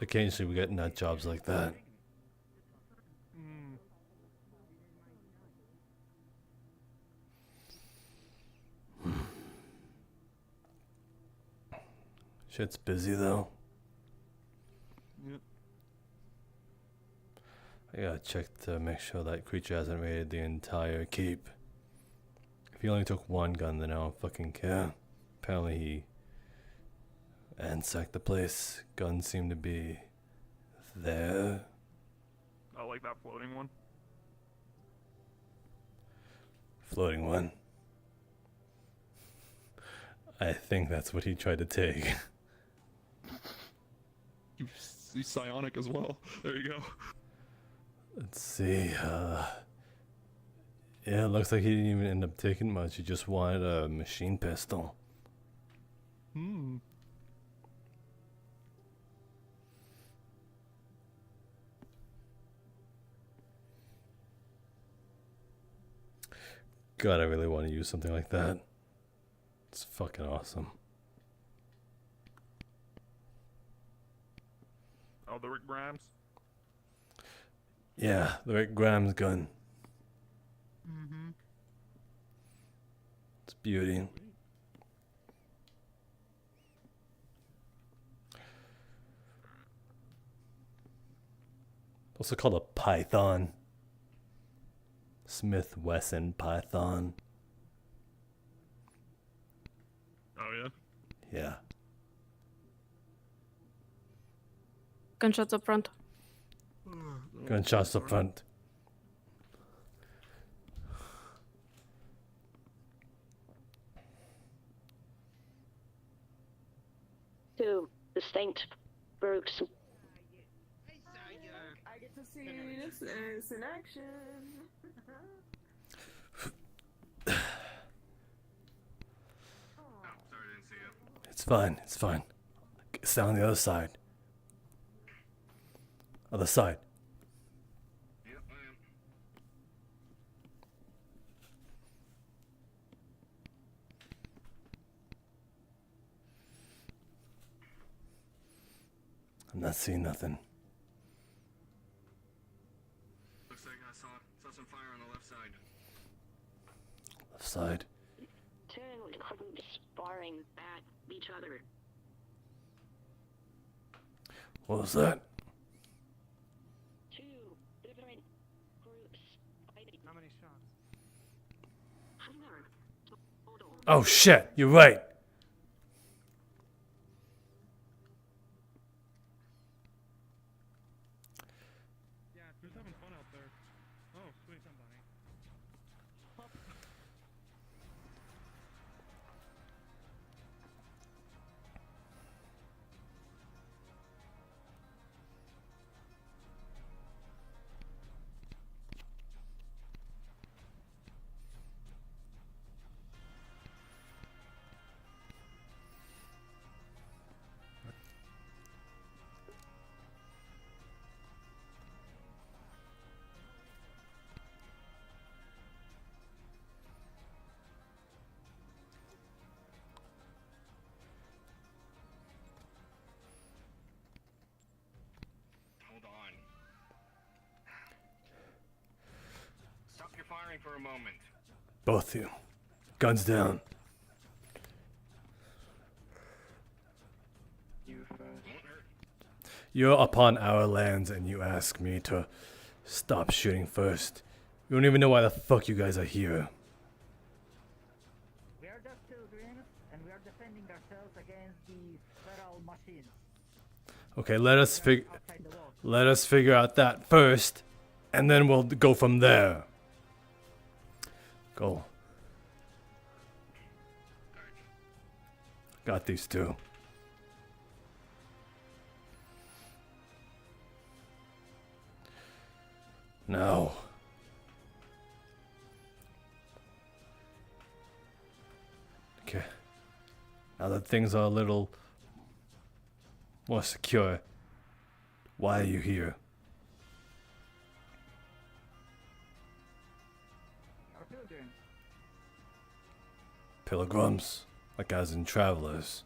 Occasionally we get nut jobs like that. Shit's busy though. Yep. I gotta check to make sure that creature hasn't raided the entire keep. If he only took one gun, then I don't fucking care. Apparently he ransacked the place. Guns seem to be there. I like that floating one. Floating one. I think that's what he tried to take. He's psionic as well. There you go. Let's see, Yeah, it looks like he didn't even end up taking much. He just wanted a machine pistol. Hmm. God, I really want to use something like that. It's fucking awesome. Oh, the Rick Grimes? Yeah, the Rick Grimes gun. Mm-hmm. It's beauty. Also called a Python. Smith Wesson Python. Oh, yeah? Yeah. Gunshots up front. Gunshots up front. To the St. Bergs. I get to see this in action. It's fine. It's fine. Stay on the other side. Other side. I'm not seeing nothing. Looks like I saw some fire on the left side. Left side. Two groups sparring at each other. What was that? Two different groups fighting. How many shots? Total. Oh shit, you're right. Yeah, who's having fun out there? Oh, sweet. Somebody. Hold on. Stop your firing for a moment. Both of you. Guns down. You're upon our lands and you ask me to stop shooting first. You don't even know why the fuck you guys are here. We are just children, and we are defending ourselves against the feral machines. Okay, let us figure out that first, and then we'll go from there. Go. Got these two. Now. Okay. Now that things are a little more secure, why are you here? Our children. Pilgrims, like as in travelers.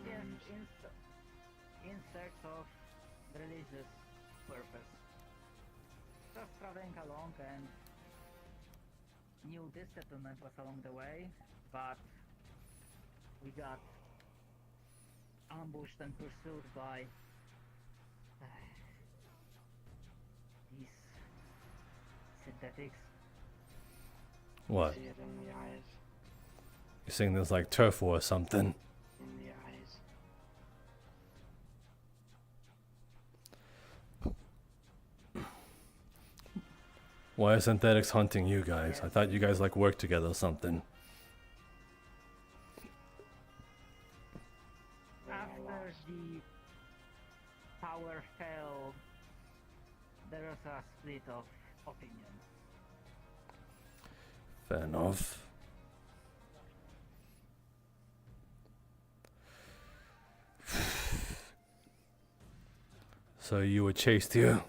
Yes, in search of religious purpose. Just traveling along and knew this settlement was along the way, but we got ambushed and pursued by these synthetics. What? See it in the eyes. You're saying there's like turf war or something? In the eyes. Why are synthetics hunting you guys? I thought you guys like worked together or something. After the tower fell, there was a split of opinion. Fair enough. So you were chased here?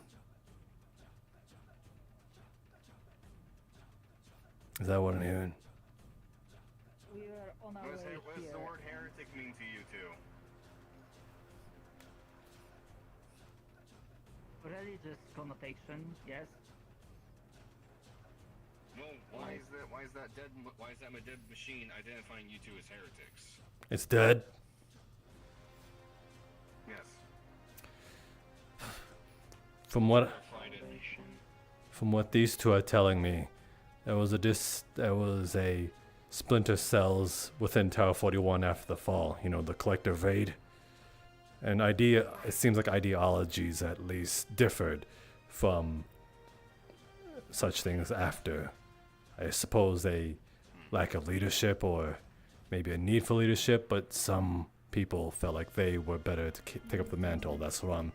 Is that what I'm hearing? We were on our way What does here. the word heretic mean to you two? Religious connotation, yes. Well, why is that dead machine identifying you two as heretics? It's dead. Yes. From what these two are telling me, there was a splinter cells within Tower 41 after the fall. You know, the collective raid. And it seems like ideologies at least differed from such things after. I suppose a lack of leadership or maybe a need for leadership, but some people felt like they were better to take up the mantle. That's what I'm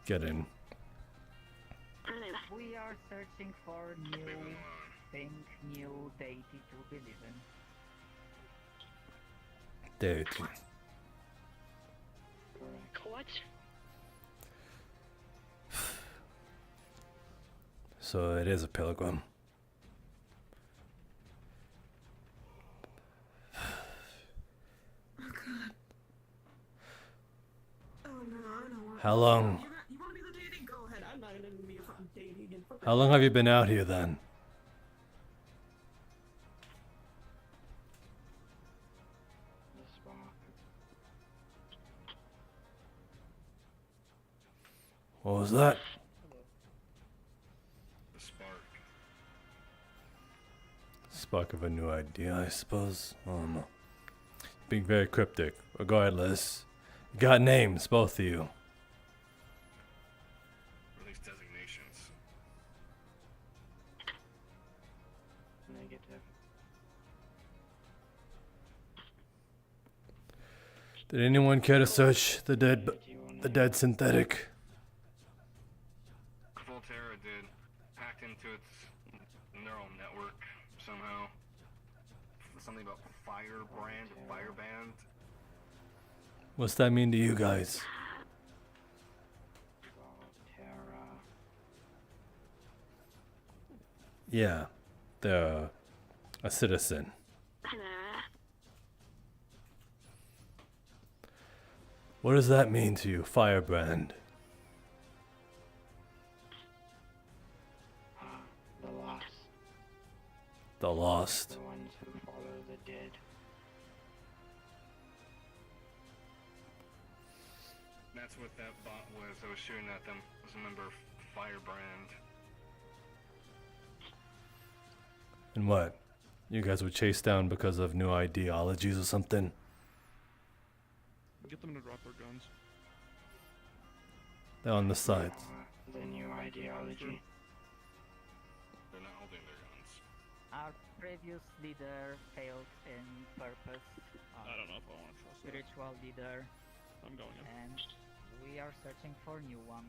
getting. We are searching for new deity to believe in. Deity. What? So it is a pilgrim. Oh god. Oh no, I don't want. How long? You want to be the deity? Go ahead. I'm not gonna be a fucking deity again. How long have you been out here then? What was that? The spark. Spark of a new idea, I suppose. I don't know. Being very cryptic. Regardless, you got names, both of you. Or at least designations. Negative. Did anyone care to search the dead synthetic? Volterra did. Hacked into its neural network somehow. Something about fireband. What's that mean to you guys? Yeah, they're a citizen. What does that mean to you, Firebrand? The lost. The lost. The ones who follow the dead. That's what that bot was that was shooting at them. Was a member of Firebrand. And what? You guys were chased down because of new ideologies or something? Get them to drop their guns. They're on the sides. The new ideology. They're not holding their guns. Our previous leader failed in purpose. I don't know if I want to trust that. Spiritual leader. I'm going in. And we are searching for new one.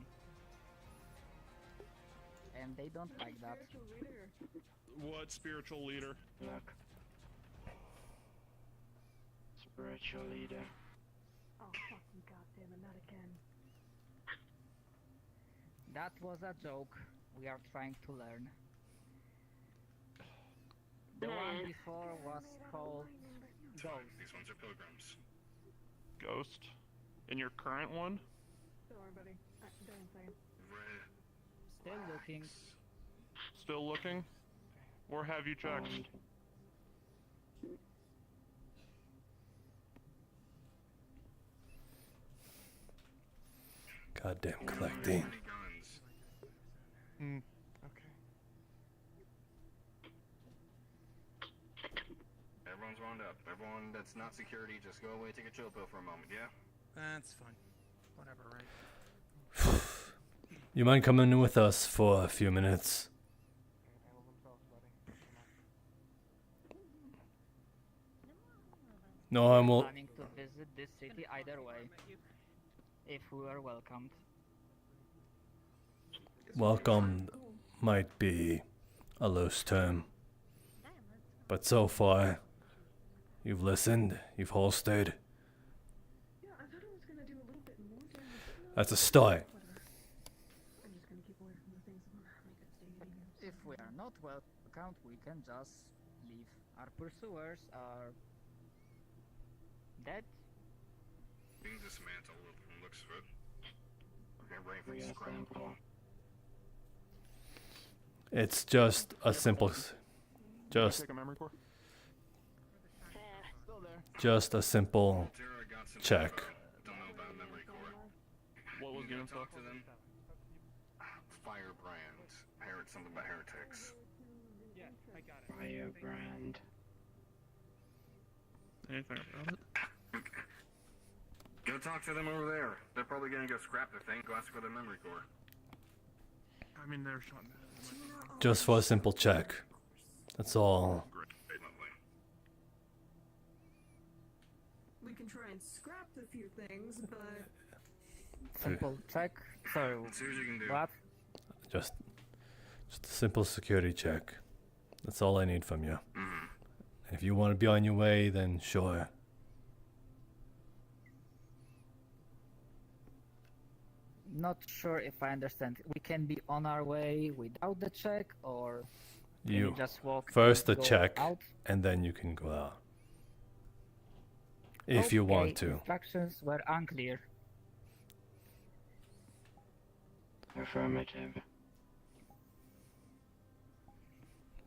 And they don't like that. What spiritual leader? Look. Spiritual leader. Oh, fucking goddammit, not again. That was a joke. We are trying to learn. The one before was called Ghost. These ones are pilgrims. Ghost? In your current one? Don't worry, buddy. Don't say. Still looking. Still looking? Or have you checked? Goddamn collecting. Okay. Everyone's wound up. Everyone that's not security, just go away, take a chill pill for a moment, yeah? That's fine. Whatever, right? You mind coming in with us for a few minutes? No, I'm will. Planning to visit this city either way. If we are welcomed. Welcome. might be a loose term. But so far, you've listened, you've holstered. That's a start. If we are not welcome, we can just leave. Our pursuers are dead. Being dismantled looks good. Okay, ready for you, scramble. It's just a simple, just a simple check. What was gonna the talk to them? Firebrand. Something about heretics. Yeah, I got it. Firebrand. Anything about it? Go talk to them over there. They're probably gonna go scrap the thing. Go ask for the memory core. I mean, they're shot. Just for a simple check. That's all. We can try and scrap a few things, but Simple check. Sorry. See what you can do. What? Just a simple security check. That's all I need from you. If you want to be on your way, then sure. Not sure if I understand. We can be on our way without the check, or can You we just walk first the and go check, out? and then you can go out. If you want to. Instructions were unclear. Affirmative.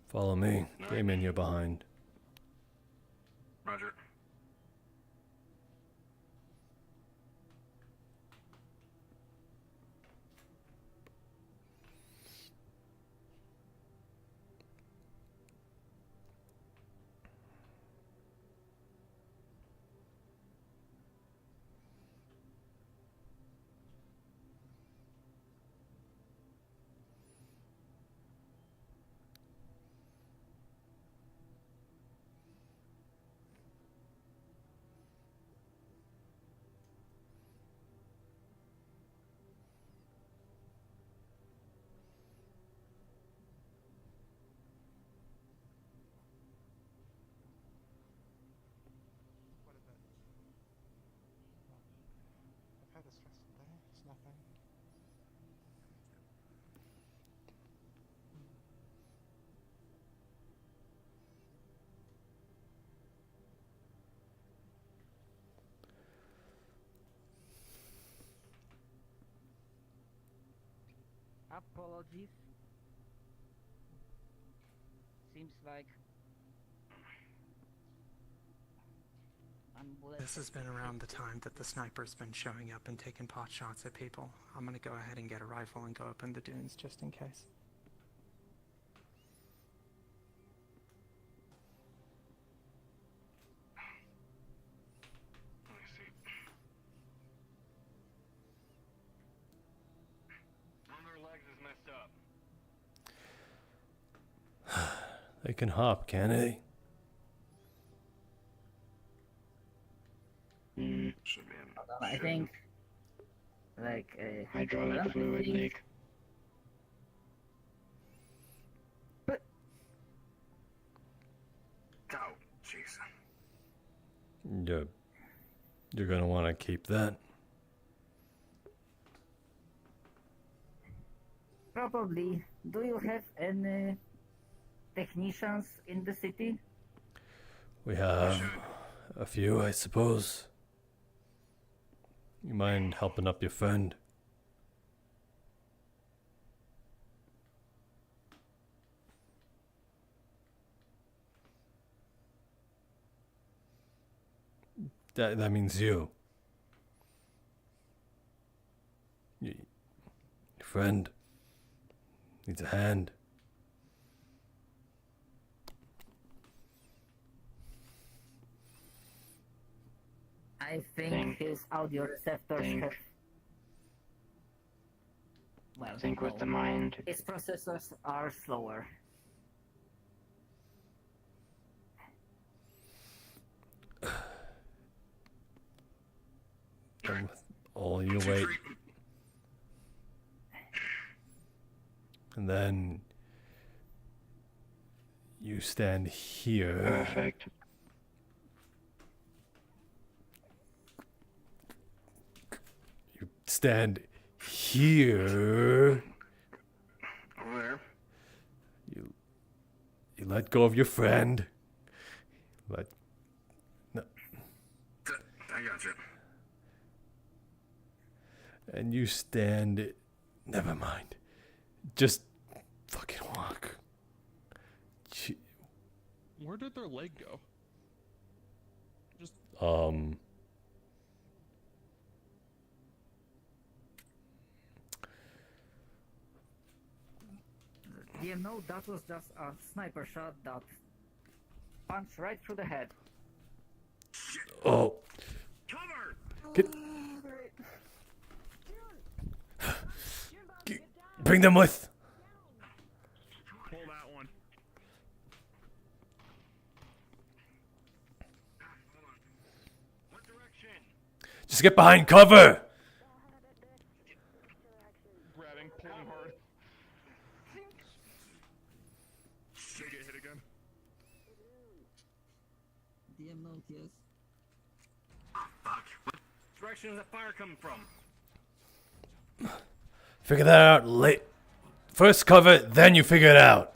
Follow me. Damien, you're behind. Roger. I've had a stressful day. It's nothing. Apologies. Seems like This has been around the time that the sniper's been showing up and taking pot shots at people. I'm gonna go ahead and get a rifle and go up in the dunes just in case. Let me see. One of their legs is messed up. They can hop, can they? Should be in. I think like a Hydraulic fluid leak. Go. Jeez. You're gonna want to keep that. Probably. Do you have any technicians in the city? We have a few, I suppose. You mind helping up your friend? That means you. Your friend needs a hand. I think his audio receptors have. Well, I think with the mind. His processors are slower. And with all your weight, And then you stand here. Perfect. You stand here. Over there. You let go of your friend. I got you. And you stand. Never mind. Just fucking walk. Where did their leg go? Just You know, that was just a sniper shot that punched right through the head. Oh. Cover! Bring them with. Pull that one. What direction? Just get behind cover. Grabbing, pulling hard. Should get hit again. DM note, yes. Fuck. What direction is the fire coming from? Figure that out late. First cover, then you figure it out.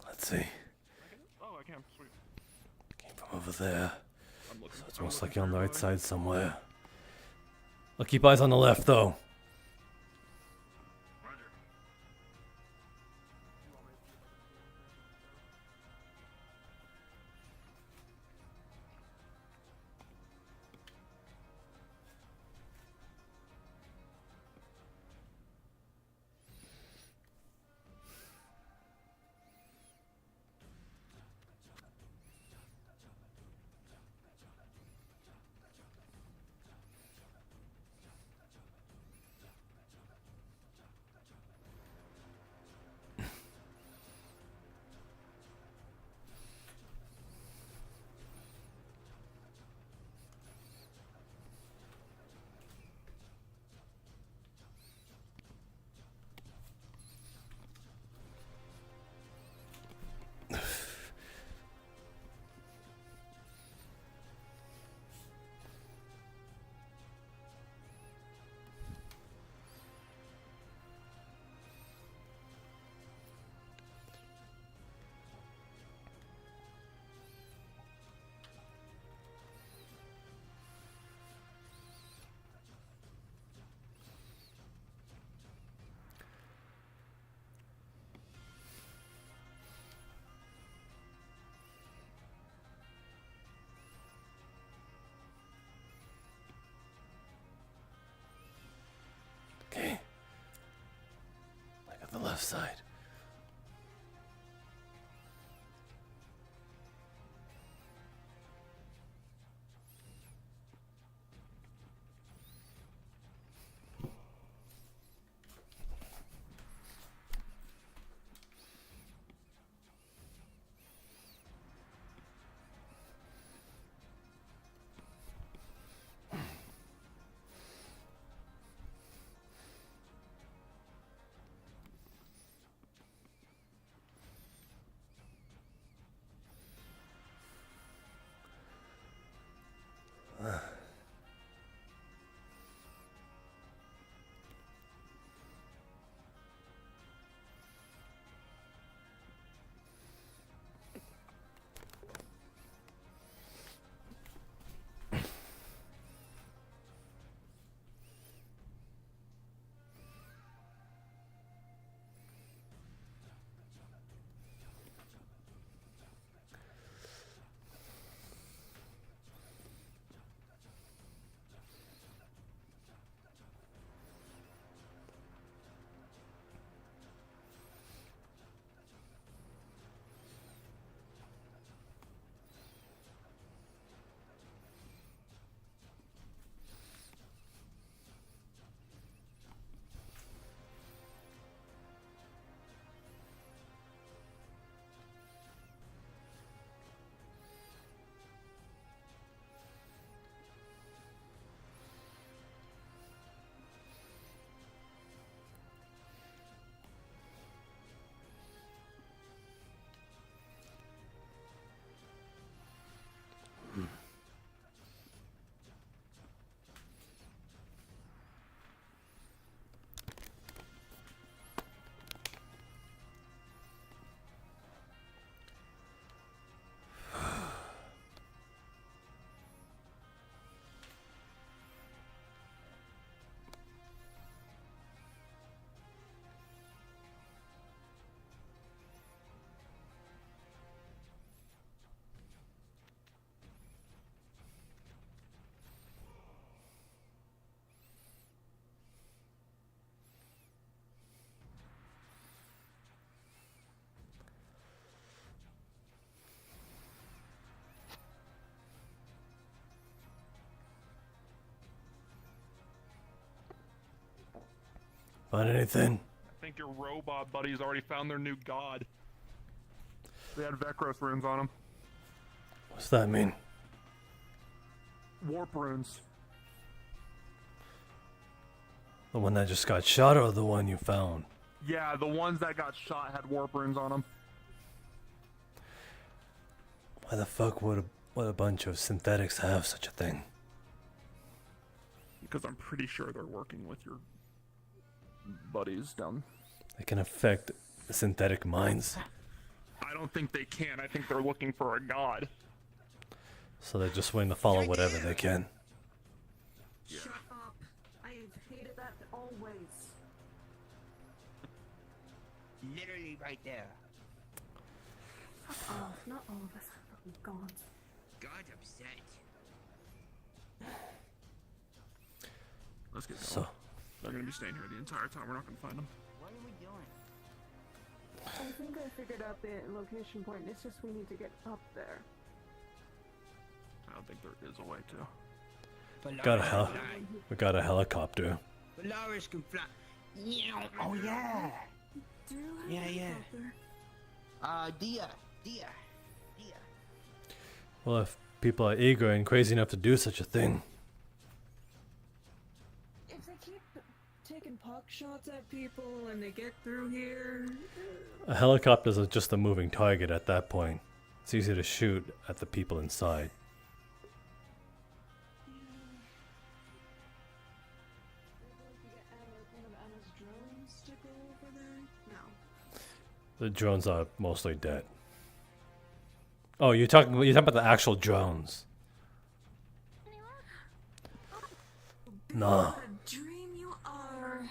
Let's see. Oh, I can. Sweet. Came from over there. I'm looking. So it's most likely on the right side somewhere. I'll keep eyes on the left though. Okay. I got the left side. Find anything? I think your robot buddies already found their new god. They had Vecros runes on them. What's that mean? Warp runes. The one that just got shot or the one you found? Yeah, the ones that got shot had warp runes on them. Why the fuck would a bunch of synthetics have such a thing? Because I'm pretty sure they're working with your buddies down. They can affect synthetic minds. I don't think they can. I think they're looking for a god. So they're just willing to follow whatever they can. Shut up. I have hated that always. Literally right there. Oh, not all of us are fucking gods. God's upset. Let's get going. So They're gonna be staying here the entire time. We're not gonna find them. What are we doing? I think I figured out the location point. It's just we need to get up there. I don't think there is a way to. We got a helicopter. Polaris can fly. Oh yeah. Do you have Yeah, a yeah. helicopter? Dia. Well, if people are eager and crazy enough to do such a thing, If they keep taking puck shots at people and they get through here, a helicopter's just a moving target at that point. It's easy to shoot at the people inside. one of Anna's drones to go over there? No. The drones are mostly dead. Oh, you're talking about the actual drones. Nah. What a dream you are.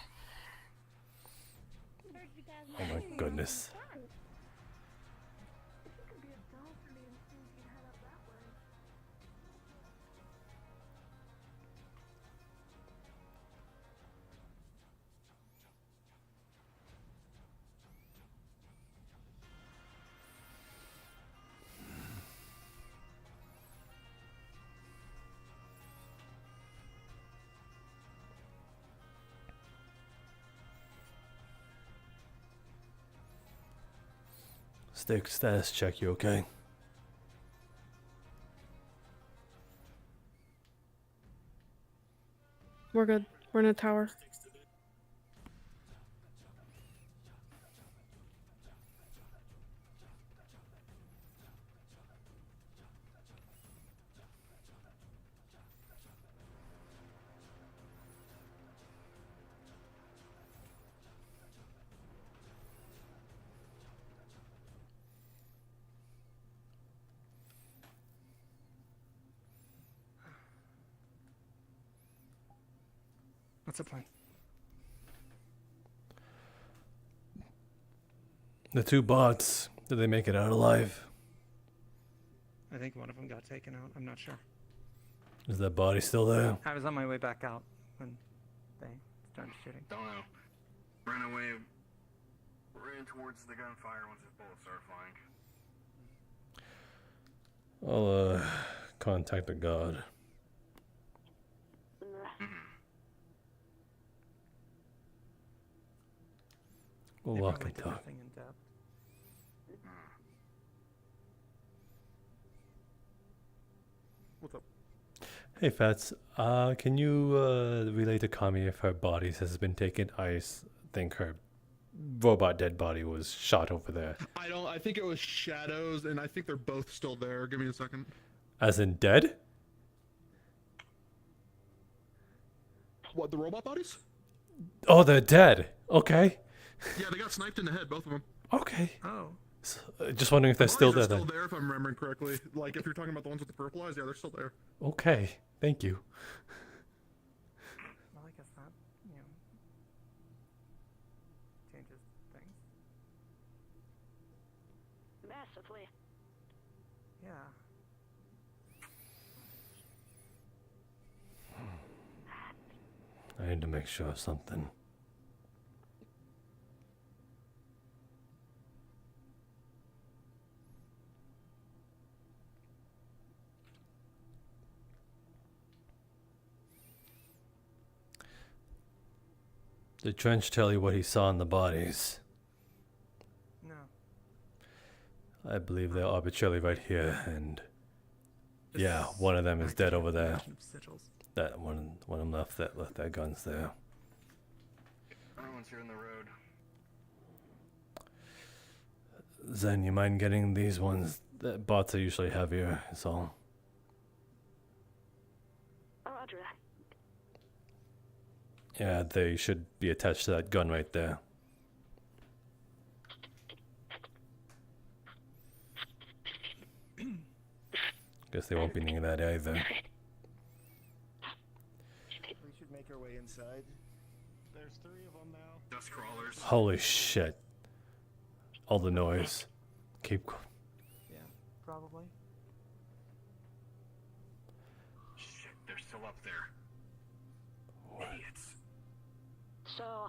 Oh my goodness. Stick status check, you okay? We're good. We're in a tower. What's the plan? The two bots, did they make it out alive? I think one of them got taken out. I'm not sure. Is that body still there? I was on my way back out when they started shooting. Don't know. Ran away. Ran towards the gunfire once his bullets started flying. I'll contact the god. We'll They walk probably and did talk. nothing in depth. What's up? Hey Fats, can you relay to Kami if her body has been taken? Think her robot dead body was shot over there. I think it was shadows, and I think they're both still there. Give me a second. As in dead? What, the robot bodies? Oh, they're dead. Okay. Yeah, they got sniped in the head, both of them. Okay. Oh. So, just wondering if they're still there They're then. still there, if I'm remembering correctly. Like, if you're talking about the ones with the purple eyes, yeah, they're still there. Okay. Thank you. Well, I guess that, changes things. Massively. Yeah. I need to make sure of something. Did Trench tell you what he saw in the bodies? No. I believe they're arbitrarily right here, and yeah, one of them is dead over there. That one of them left their guns there. Everyone's here in the road. Zen, you mind getting these ones? The bots are usually heavier, is all. Roger. Yeah, they should be attached to that gun right there. Guess they won't be needing that either. We should make our way inside. There's 3 of them now. Dust crawlers. Holy shit. All the noise. Keep. Yeah, probably. Shit, they're still up there. Idiots. So,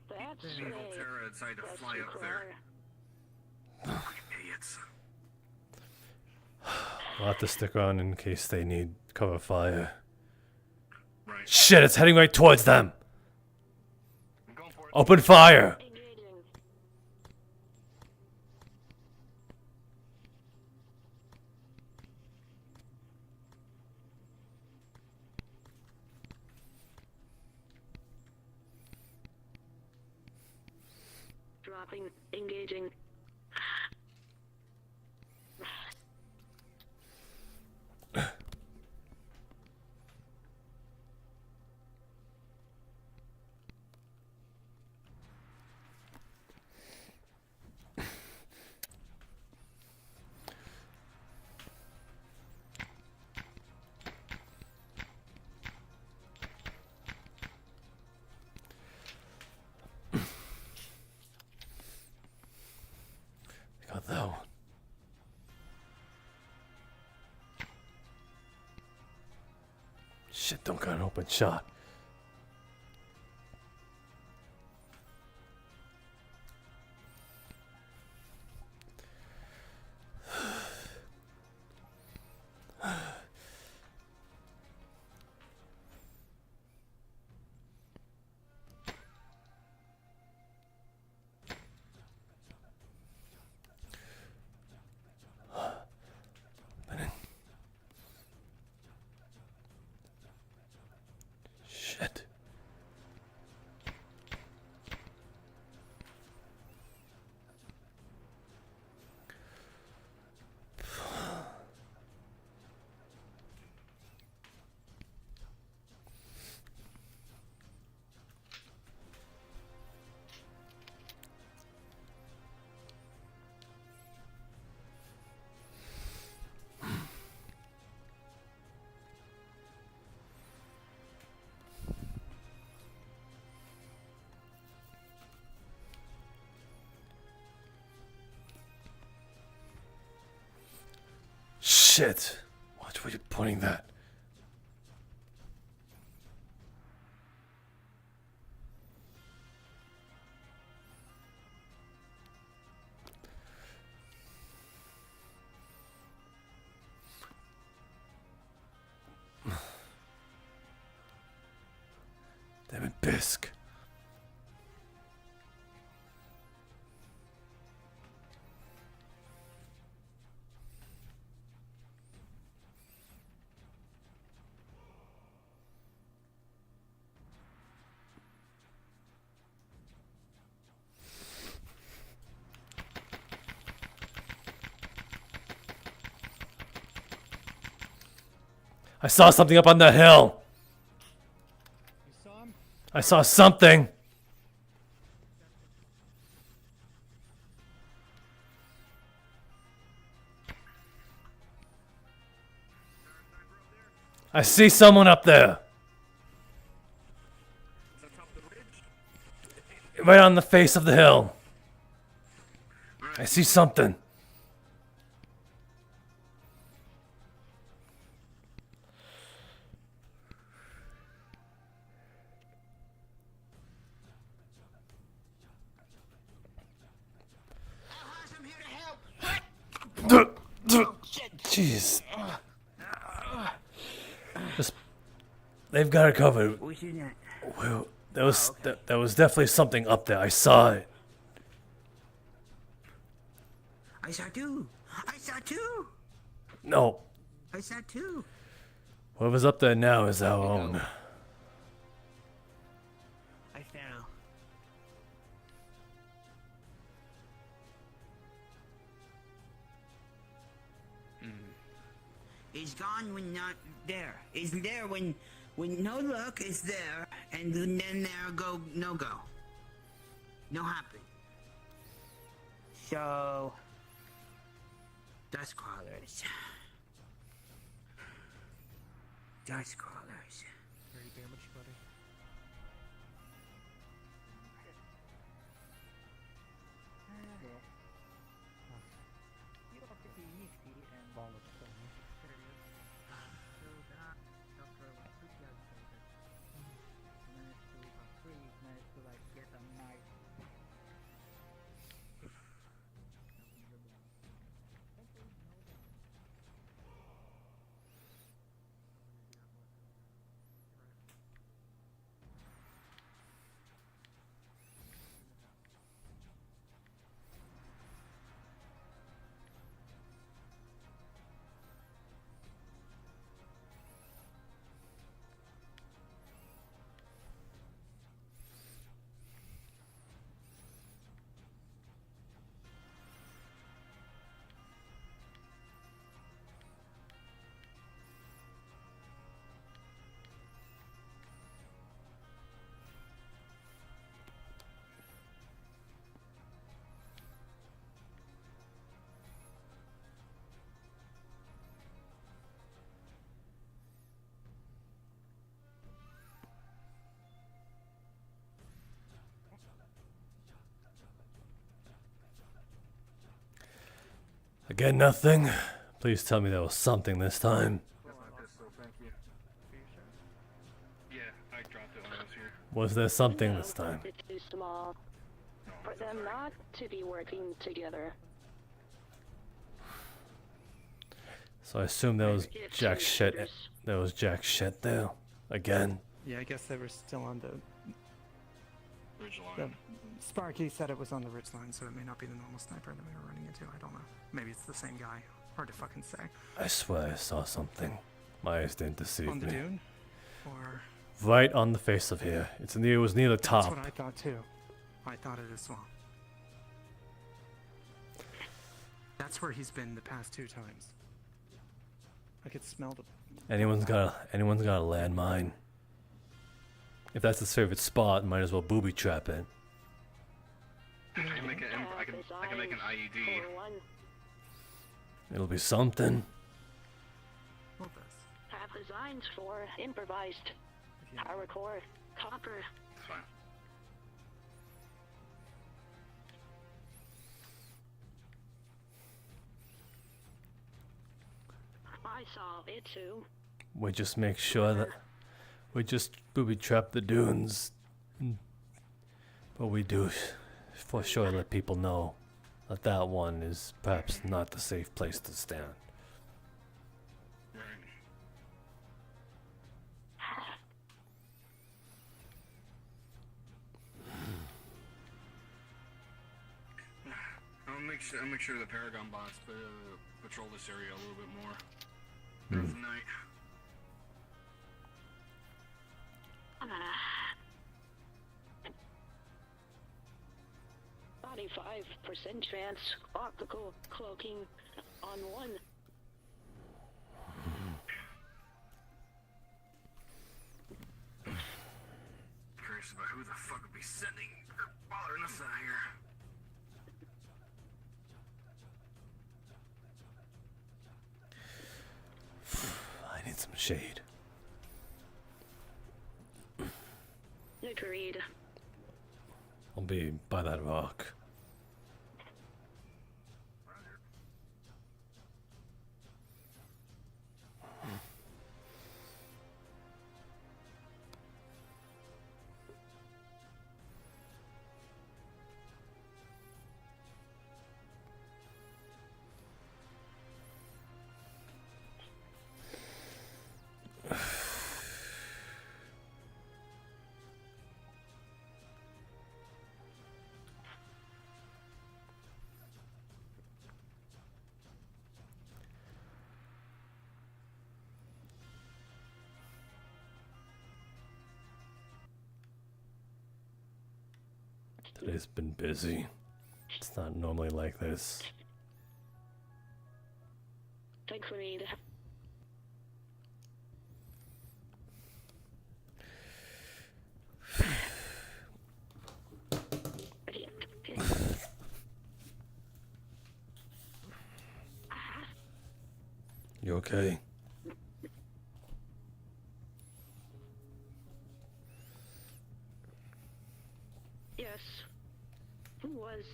that's Evil Terra decided to fly up there. Idiots. We'll have to stick around in case they need cover fire. Right. Shit, it's heading right towards them! Open fire! dropping, engaging. Got that one. Shit, don't got an open shot. Shit. Shit. Watch where you're pointing that. Damn it, Bisque. I saw something up on the hill. You saw him? I saw something. I see someone up there. Right on the face of the hill. I see something. Jeez. Just, they've got it covered. We'll There was there was definitely something up there. I saw it. I saw two. I saw two. No, I saw two. whoever's up there now is our own. I fell. Is gone when not there. Is there when no luck is there, and then there go no go. No happen. So dust crawlers. Dust crawlers. Very damaged, buddy. Again, nothing. Please tell me there was something this time. That's my pistol, thank you. Yeah, I dropped it when I was here. Was there something this time? It's too small for them not to be working together. So I assume there was jack shit. There was jack shit there again. Yeah, I guess they were still on the Ridge The line. Sparky said it was on the ridge line, so it may not be the normal sniper that we were running into. I don't know. Maybe it's the same guy. Hard to fucking say. I swear I saw something. My eyes didn't deceive On the me. dune? Or... Right on the face of here. It was near the top. That's what I thought too. I thought it as well. That's where he's been the past 2 times. I could smell the... Anyone's got a landmine. If that's his favorite spot, might as well booby trap it. I can make an IED. It'll be something. Have designs for improvised power core copper. It's fine. I saw it too. We just make sure that we just booby trap the dunes. But we do for sure let people know that that one is perhaps not the safe place to stand. I'll make sure the Paragon bots patrol this area a little bit more during the night. 95% chance optical cloaking on one. Curious about who the fuck would be sending or bothering us out here. I need some shade. Agreed. I'll be by that rock. Today's been busy. It's not normally like this. Thankfully, You okay? yes, was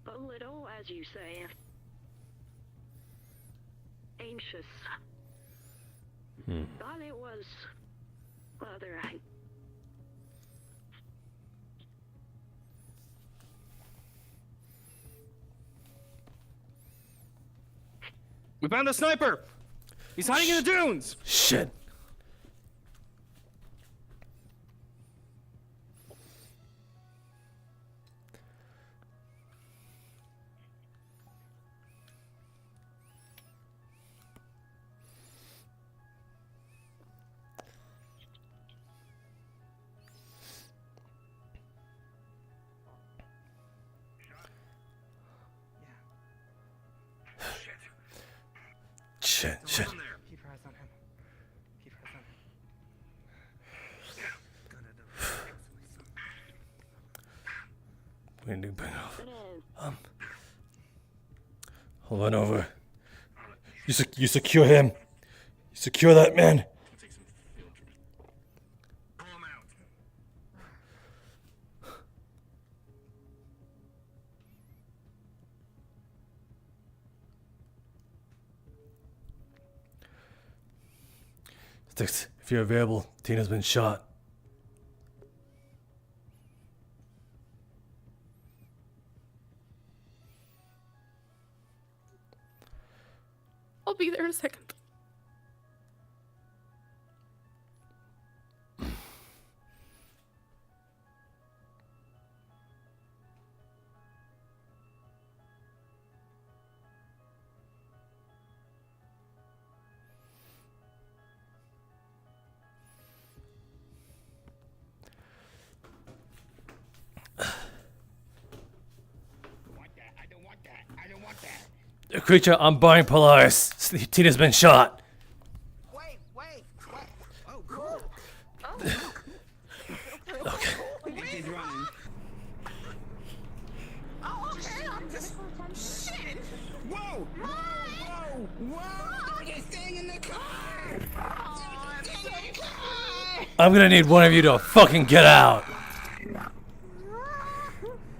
a little, as you say, anxious. Thought it was rather. We found a sniper! He's hiding in the dunes! Shit. Shit. Keep your eyes on him. Keep your eyes on him. We need to bring over. Hold on over. You secure him. You secure that man. Sticks, if you're available, Tina's been shot. I'll be there in a second. Creature, I'm buying Polaris. Tina's been shot. Wait. Oh, cool. Okay. He's running. Oh, okay. I'm just. Shit. Whoa. You're staying in the car. Stay in the car. I'm gonna need one of you to fucking get out.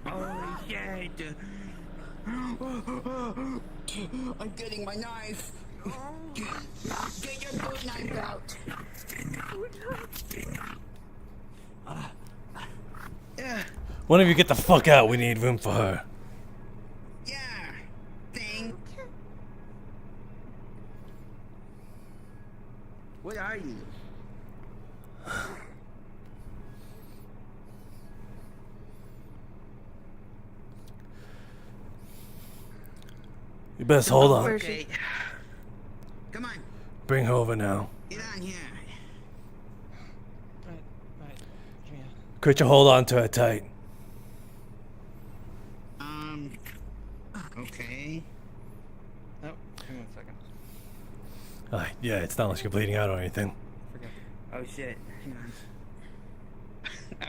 Oh, shit. I'm getting my knife. Get your boot knife out. One of you get the fuck out. We need room for her. Yeah. Thing. What are you? You best hold on. Okay. Come on. Bring her over now. Get on here. Right. Yeah. Creature, hold on to her tight. Okay. Oh, hang on a second. Yeah, it's not like you're bleeding out or anything. Oh shit. Hang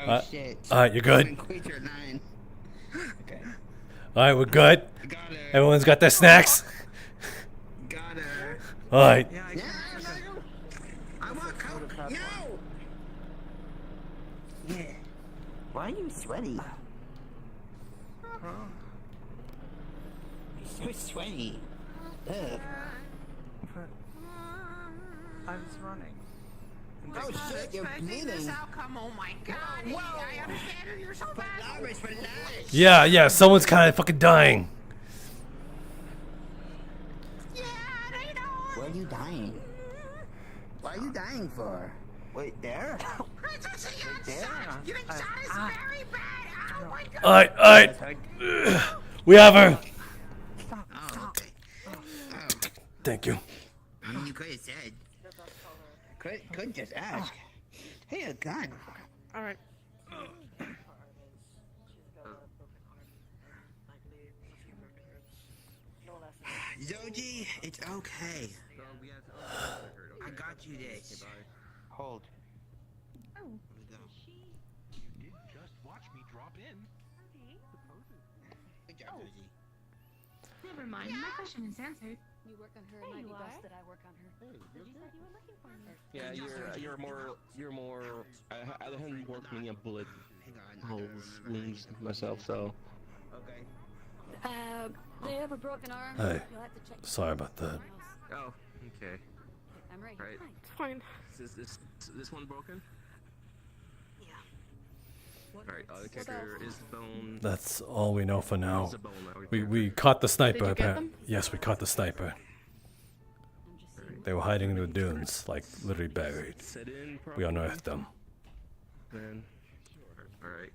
on. Shit. Alright, you're good? Creature 9. Okay. Alright, we're good? Got her. Everyone's got their snacks? Got her. Alright. Yeah, I want coke. No! Yeah. Why are you sweaty? You're so sweaty. Ugh. But I was running. Oh shit, you're bleeding. This outcome, oh my god. Whoa. I understand you're so bad. Yeah, someone's kind of fucking dying. Where are you dying? What are you dying for? Wait, there? Right there? Getting shot is very bad. Oh my god. Alright. We have her. Oh, okay. Thank you. I mean, you could have said. Could just ask. Hey, a gun. Alright. Zoji, it's okay. I got you this. Hold. Oh. You did just watch me drop in. Good job, Zoji. Never mind. My question is answered. You work on her, it might be best that I work on her. Yeah, you're more. I haven't worked many bullet holes, wounds myself, so. Okay. They have a broken arm. Hey, You'll have to check. sorry about that. Oh, okay. I'm right. Right. It's fine. Is this one broken? Yeah. Alright, the kicker is the bone. That's all we know for now. It's a bone now. We caught the sniper. Did you get apparently. them? Yes, we caught the sniper. They were hiding in the dunes, like literally buried. Set in We properly. unearthed them. Then, alright.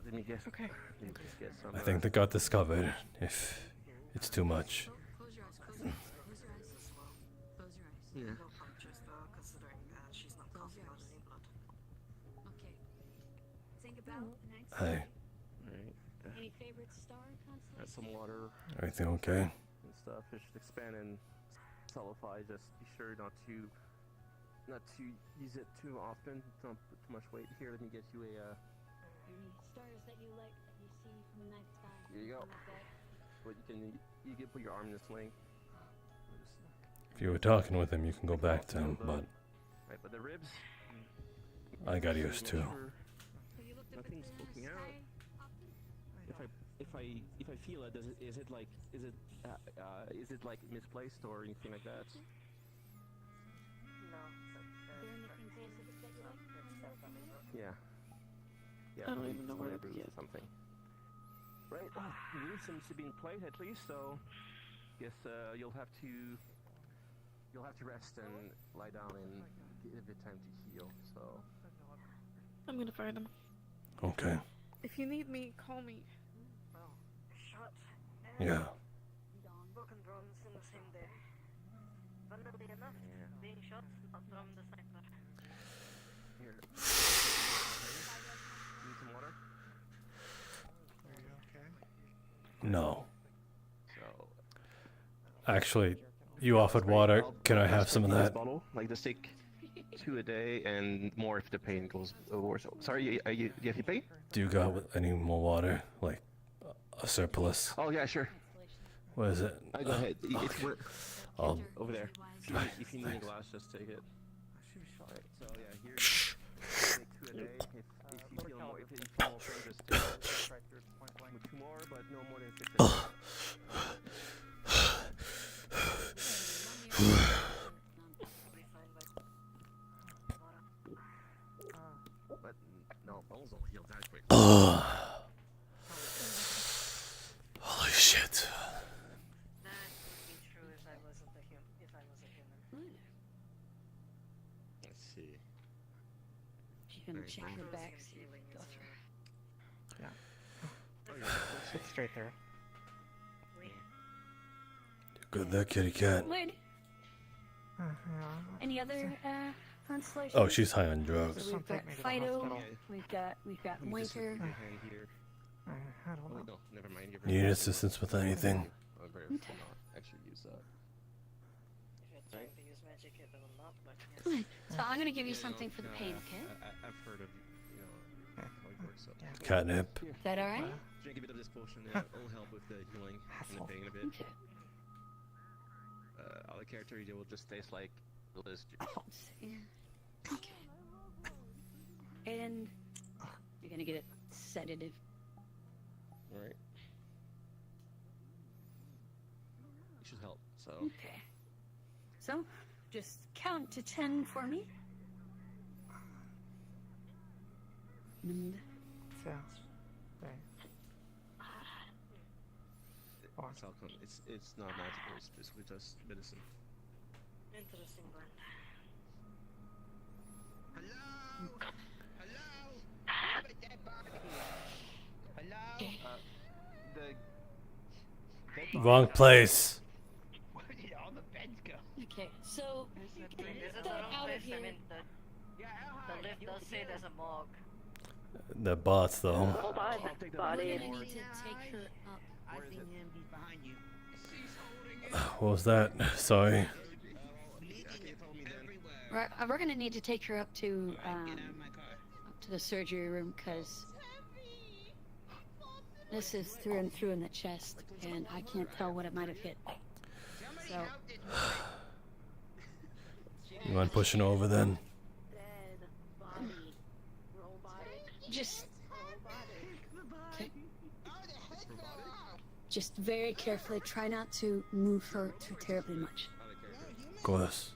Let me guess. Okay. Let me just get some. I think they got this covered. If it's too much. Close your eyes. Close your eyes. Close your eyes as well. Close your eyes. Yeah. No punctures though, considering she's not coughing out any blood. Okay. Think about the next. Hey, Alright. Any favorite star constellation? Got some water everything okay? and stuff. It should expand and solidify. Just be sure not to use it too often. Don't put too much weight. Here, let me get you a. Any stars that you like that you see from the night sky? Here you go. Like that? But you can put your arm in the sling. If you were talking with him, you can go back to him, but Right, but the ribs. I got yours too. Nothing's poking out. If I feel it, is it like misplaced or anything like that? No. Anything specific that you like? Yeah. I don't even know where to bruise begin. something. Right. Well, the wound seems to be in place at least, so guess you'll have to rest and lie down and give it time to heal. So. I'm gonna find him. okay. If you need me, call me. Well, shot. Yeah. Broken bones in the same day. Funnily enough, being shot not from the sniper. Here. Need some water? Are you okay? No. So. Actually, you offered water. Can I have some of that? Bottle, like just take 2 a day and more if the pain goes worse. Sorry, do you have any pain? Do you got any more water? Like a surplus? Oh yeah, sure. What is it? Go ahead. It's I'll over there. If you need a glass, just take it. Right, so yeah, here you go. Take 2 a day. If you feel more, if you feel more pain, just with 2 more, but no more than 6 a day. But no, bones don't heal that quick. Holy shit. That would be true if I wasn't a human. Let's see. She's gonna Very check fine. her back. See if go through. Sit straight there. Good there, kitty cat. Lid. Any other constellations? Oh, she's high on drugs. So we've got Fido. We've got Winter. I don't know. No, never mind. You're Need assistance with anything? I'm very not actually use that. Right? Good. So I'm gonna give you something for the pain, okay? I've heard of how it works. So. Catnip. Is that all right? Drink a bit of this potion. It'll help with the healing and the pain a bit. Okay. All the character you will just taste like Liz juice. Oh, yeah. Okay. And you're gonna get a sedative. Right. It should help. So. Okay. So, just count to 10 for me. And It's alcohol. It's not magical. It's basically just medicine. Interesting blend. Wrong place. Where did all the beds go? Okay, so get that out of here. The lift does say there's a morgue. The bots, though. Hold on, body. We're gonna need to take her up. I think him. He's behind you. What was that? Sorry. We're gonna need to take her up to the surgery room because this is through and through in the chest, and I can't tell what it might have hit. So. You mind pushing over then? Just. Okay. Just very carefully. Try not to move her too terribly much. Of course.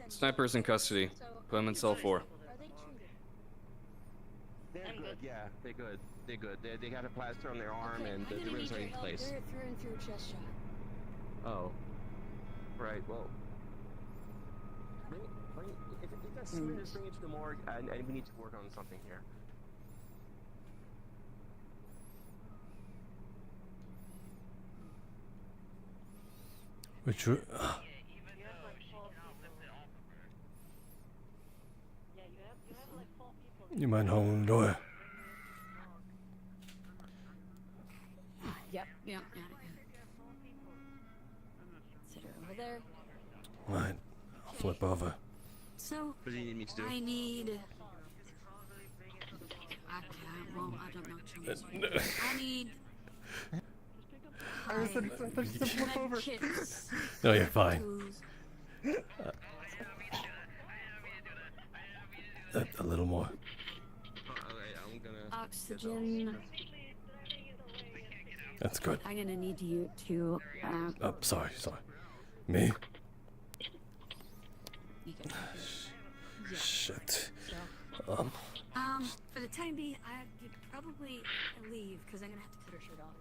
Sniper's in custody. Put him in cell 4. They're good, yeah, they're good. They're good. They got a plaster on their arm and the ribs are in place. They're through and through chest shot. Oh. Right, well. If that's serious, bring it to the morgue and we need to work on something here. Which you mind holding the door? Yep, yeah. Sit her over there. Right, I'll flip over. So, what do you need me to do? I need... I don't know too much. I need... I said flip over. No, you're fine. A little more. Oxygen. That's good. I'm gonna need you to. Oh, sorry. Me? Shit. For the time being, you could probably leave because I'm gonna have to cut her shirt off.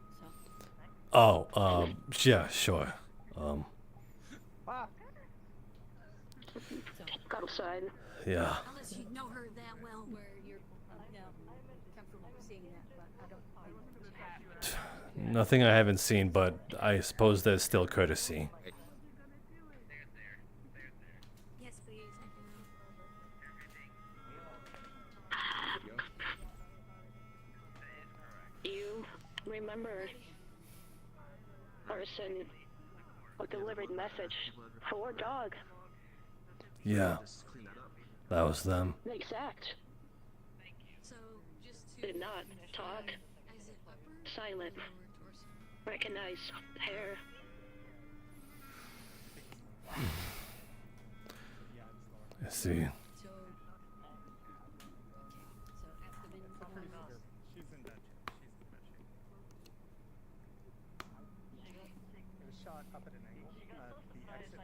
So. Oh, yeah, sure. Go outside. Yeah. Unless you know her that well, where you're, comfortable seeing that, but I don't. Nothing I haven't seen, but I suppose there's still courtesy. Yes, please. You remember person who delivered message for dog. Yeah. That was them. Exact. Did not talk. Silent. Recognize hair. I see. Shot up at an angle. The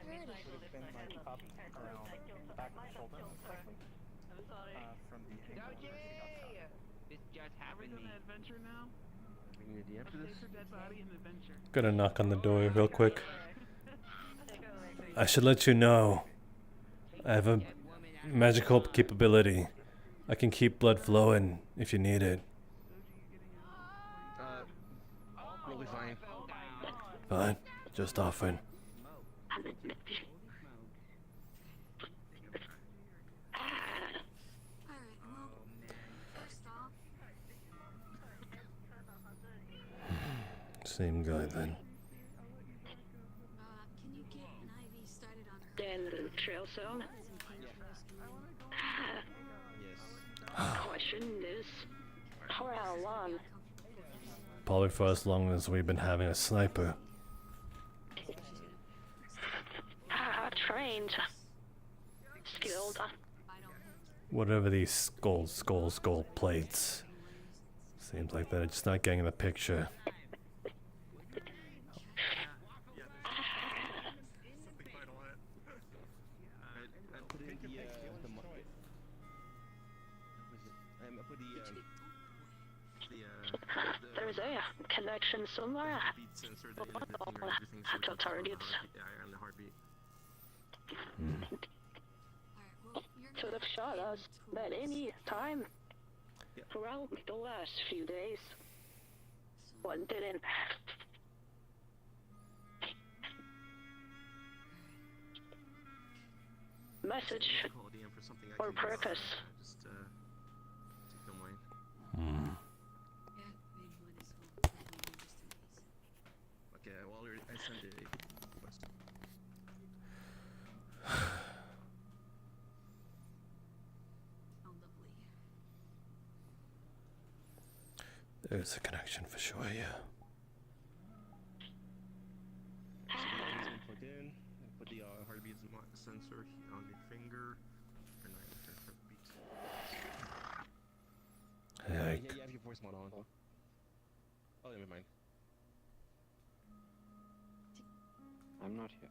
exit would have been like up around the back of the shoulder, most likely. From the angle where she got shot. This just happened to me. Adventure now? We need a DM for this? Gonna knock on the door real quick. I should let you know. I have a magical capability. I can keep blood flowing if you need it. We'll be fine. Fine. Just offering. Same guy then. Can you get an IV started on her? Then the trail cell. Question is, for how long? Probably for as long as we've been having a sniper. Trained. Skilled. Whatever these skull plates. Seems like they're just not getting the picture. There's a connection somewhere. To targets. Could have shot us at any time throughout the last few days. One didn't. message Call DM for something I or can do. purpose. Just if you don't mind. Okay, well, I sent it. There's a connection for sure, yeah. Plugged in. Put the heartbeat sensor on your finger. And I hear heartbeat. Yeah, you have your voice mod on. Oh, never mind. I'm not here.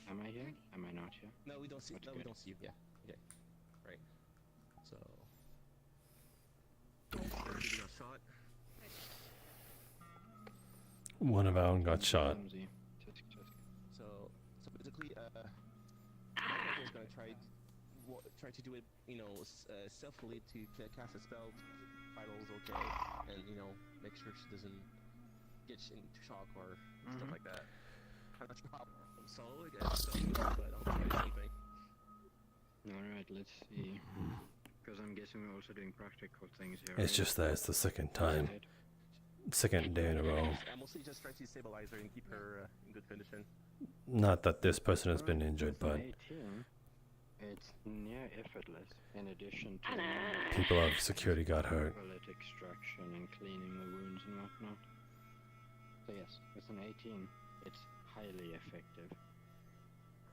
Am I here? Am I not here? No, we don't see. No, we don't see you. Yeah. Okay. Right. So. You got shot. One of our own got shot. So basically, I was gonna try to do it, stealthily to cast a spell. Vitals okay, and make sure she doesn't get into shock or stuff like that. I'm not sure how solo it gets, but I'll try something. Alright, let's see. Because I'm guessing we're also doing practical things here. It's just that it's the second time. Second day in a row. I mostly just try to stabilize her and keep her in good condition. Not that this person has been injured, but it's near effortless. In addition to people of security got hurt. bullet extraction and cleaning the wounds and whatnot. So yes, with an 18, it's highly effective.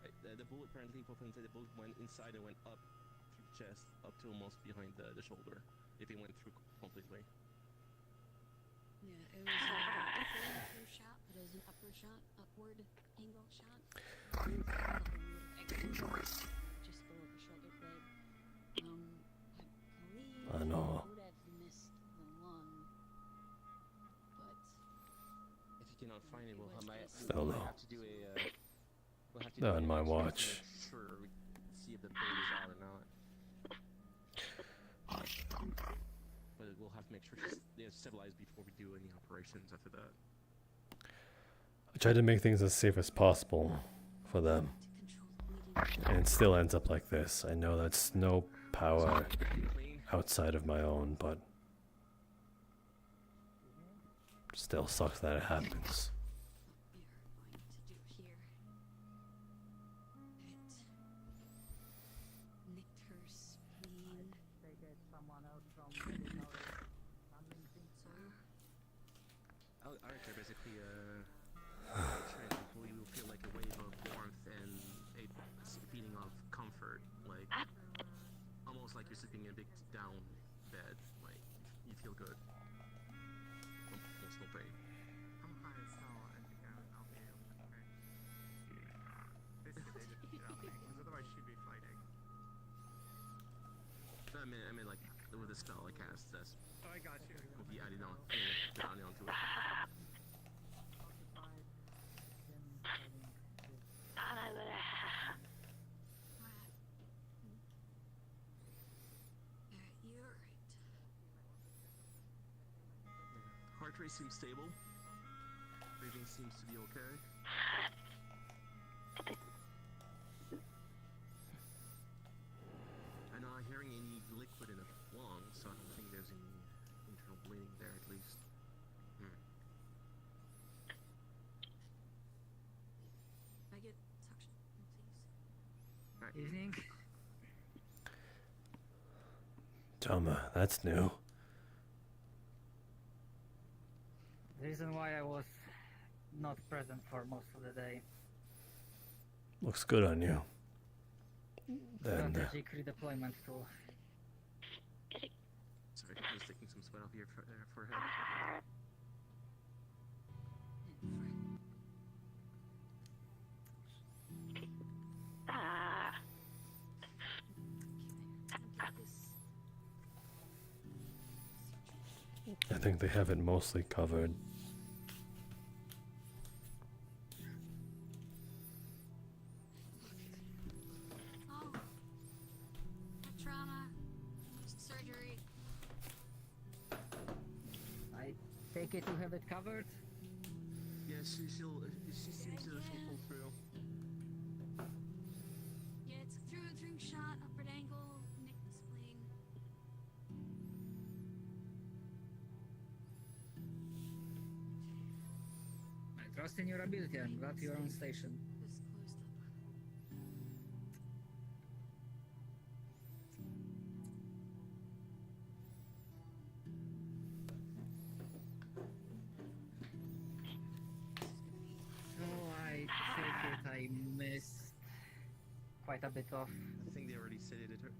Right, the bullet apparently the bullet went inside and went up through the chest, up to almost behind the shoulder. If it went through completely. Yeah, it was like an upward shot, but it was an upward shot, upward angle shot. Just below the shoulder blade. I believe I know. would have missed the lung, but if you cannot find it, we'll Still though. have to do a. We'll have to Not do on a my check to watch. make sure we see if the blade is out or not. But we'll have to make sure they're civilized before we do any operations after that. I try to make things as safe as possible for them. And it still ends up like this. I know that's no power outside of my own, but still sucks that it happens. Alright, they're basically hopefully will feel like a wave of warmth and a feeling of comfort, like almost like you're sleeping in a big down bed, like you feel good. Almost no pain. I'm high as hell. I think I'll be able to make. Basically, they just get out of me, because otherwise she'd be fighting. I mean like with the spell I cast, that's. Oh, I got you. Will be added on, added onto it. Heart rate seems stable. Breathing seems to be okay. I'm not hearing any liquid in the lungs, so I don't think there's any internal bleeding there at least. I get suction, please. Right. Evening. Tama, that's new. Reason why I was not present for most of the day. Looks good on you. Then, Strategic redeployment tool. Sorry, I'm just taking some sweat off your forehead. I think they have it mostly covered. Oh, trauma, surgery. I take it you have it covered? Yes, she seems to pull through. Yeah, it's through and through shot, upward angle, nick the spleen. I trust in your ability. I'm glad you're on station. This closed up. So I take it I missed quite a bit of I think they already sedated her.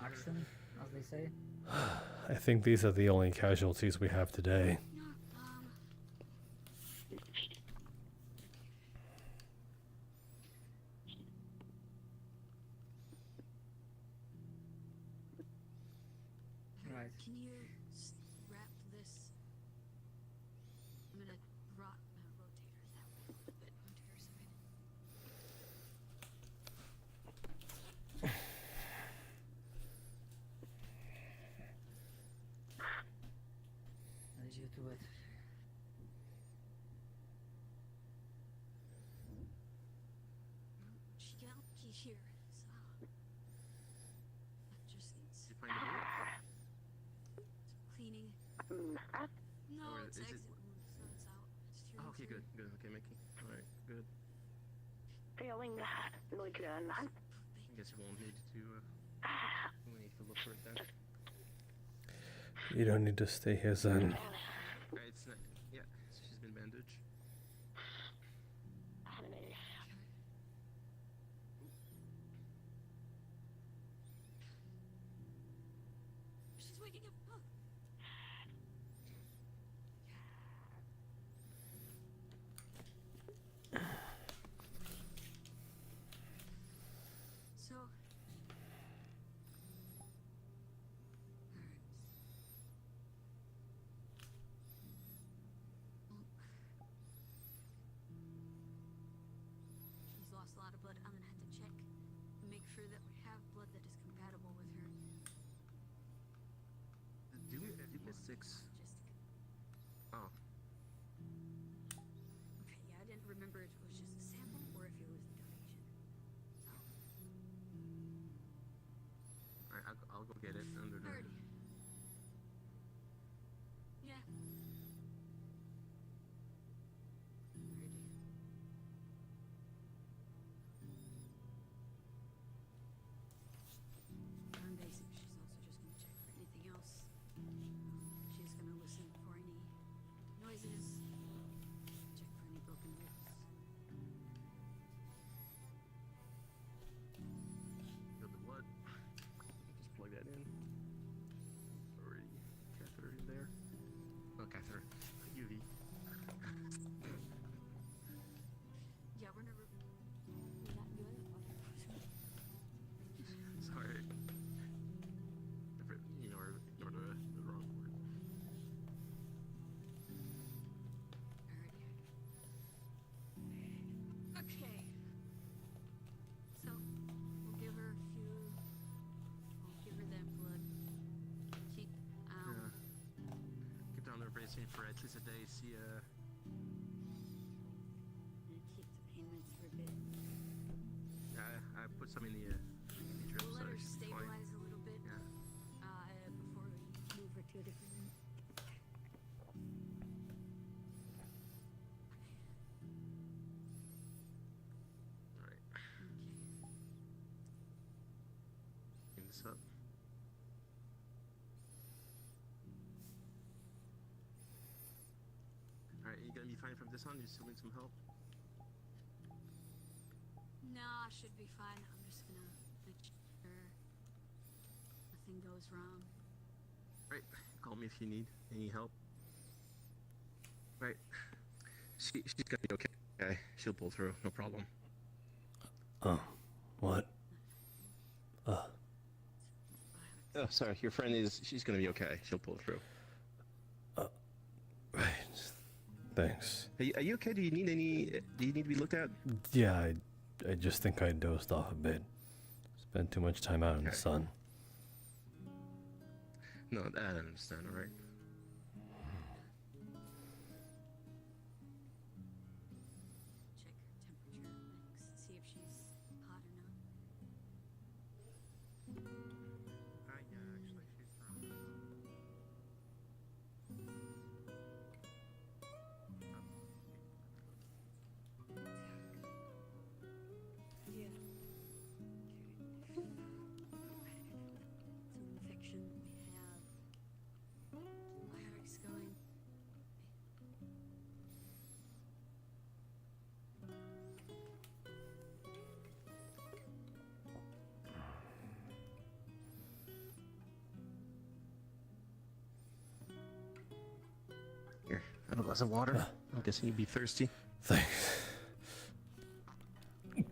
action, as they say. I think these are the only casualties we have today. Right. Can you wrap this? I'm gonna rotate her that way a little bit onto her side. How did you do it? She got lucky here, so that just needs Did you find a bullet? cleaning. No, Or it's is exit it- wound, so it's out. It's Oh, through okay, and good, good. Okay, Mickey. All right, good. Failing Nordland. I guess you won't need to. We need to look for it then. You don't need to stay here, Zen. Alright, it's not. Yeah, she's been bandaged. She's waking up. Oh. So. Alright. She's lost a lot of blood. I'm gonna have to check and make sure that we have blood that is compatible with her. Do we get 6? Oh. Okay, yeah, I didn't remember if it was just a sample or if it was a donation. Alright, I'll go get it under the. Alrighty. Yeah. Non-invasive. She's also just gonna check for anything else. She's gonna listen for any noises. Check for any broken ribs. Feel the blood. Just plug that in. Already. Catheter in there. Oh, catheter. UV. Yeah, we're not doing it. Sorry. You know, or the wrong word. Okay. So, we'll give her a few. We'll give her that blood. Keep Keep down there bracing for at least a day. See, keep the pain meds for a bit. I put some in the drip, We'll so let her she's fine. stabilize a little bit. Yeah. Before we move her to a different room. Alright. Clean this up. Alright, you gonna be fine from this on? You still need some help? Nah, should be fine. I'm just gonna make sure nothing goes wrong. Right, call me if you need any help. Right, she's gonna be okay. Okay, she'll pull through, no problem. What? Oh, sorry, your friend she's gonna be okay. She'll pull through. Thanks. Are you okay? Do you need to be looked at? Yeah, I just think I dozed off a bit. Spent too much time out in the sun. No, I understand, alright. Check her temperature next. See if she's hot enough. Have a glass of water. I'm guessing you'd be thirsty. Thanks. Keep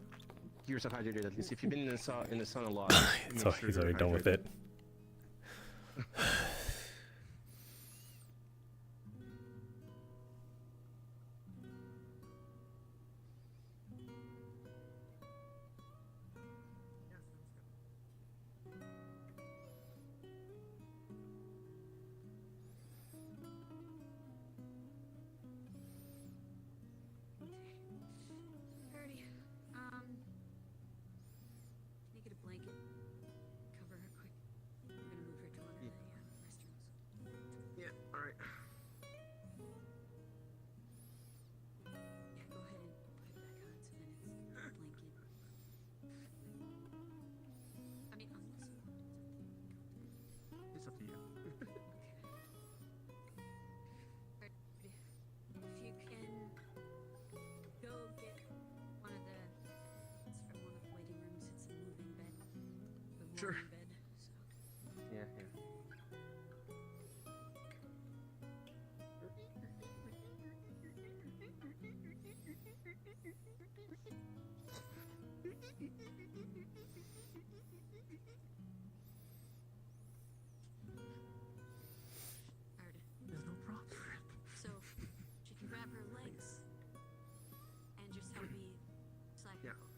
yourself hydrated at least. If you've been in the sun a lot, He's already done with it. Alrighty. Can you get a blanket? Cover her quick. We're gonna move her to one of the restrooms. Yeah, alright. Yeah, go ahead and put it back on so then it's a blanket. I mean, unless you want it. It's up to you. If you can go get one of the, it's from one of the waiting rooms, it's a moving bed. The Sure. moving bed, so. Yeah. There's no problem. So, she can grab her legs and just help me slide her Yeah. over.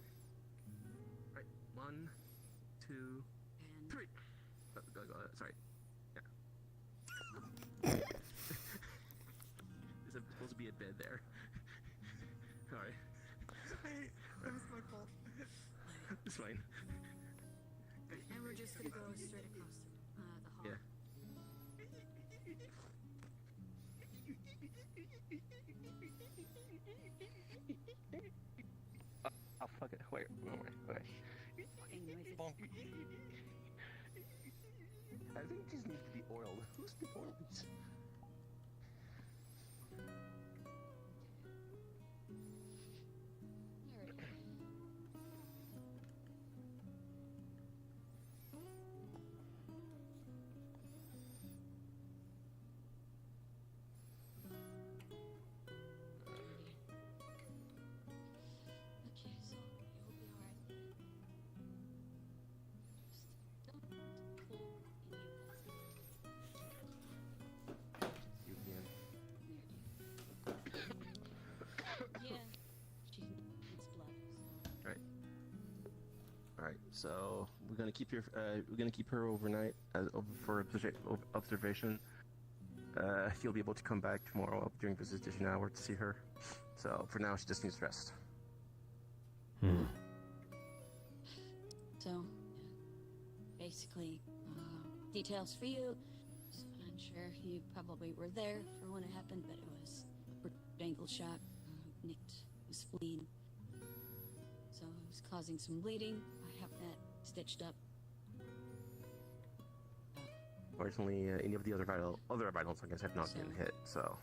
Right. 1, 2, And 3. Sorry. Yeah. There's supposed to be a bed there. Alright. Sorry. That was my fault. It's fine. and we're just gonna go straight across the hall. Yeah. Oh, fuck it. Wait. Fucking noises. I think these need to be oiled. Who's been oiled these? Okay, so you'll be alright. Just don't pull any of that stuff. You again. Yeah, it's blood. Right. Alright, so we're gonna keep her overnight for observation. He'll be able to come back tomorrow during visitation hour to see her. So for now, she just needs rest. So, basically, details for you. So I'm sure you probably were there for when it happened, but it was a angle shot, nicked his spleen. So it was causing some bleeding. I have that stitched up. Fortunately, any of the other vitals, I guess, have not been hit. So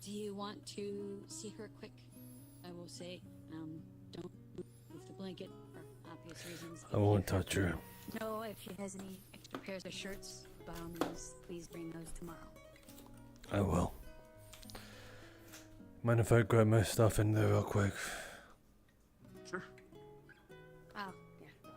Do you want to see her quick? I will say, don't move the blanket for obvious reasons. I won't touch her. No, if she has any extra pairs of shirts, by all means, please bring those tomorrow. I will. Mind if I grab my stuff in there real quick? Sure. Oh, yeah, go ahead.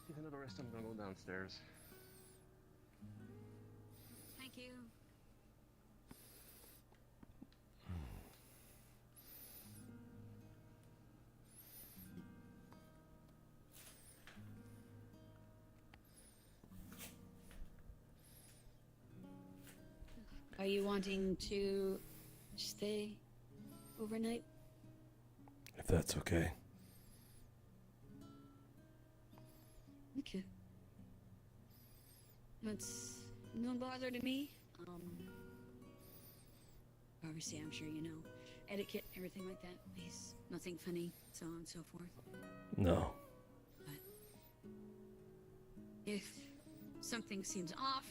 Even though the rest, I'm gonna go downstairs. Thank you. Are you wanting to stay overnight? If that's okay. Okay. That's no bother to me. Obviously, I'm sure you know etiquette, everything like that. Please, nothing funny, so on and so forth. No. But If something seems off,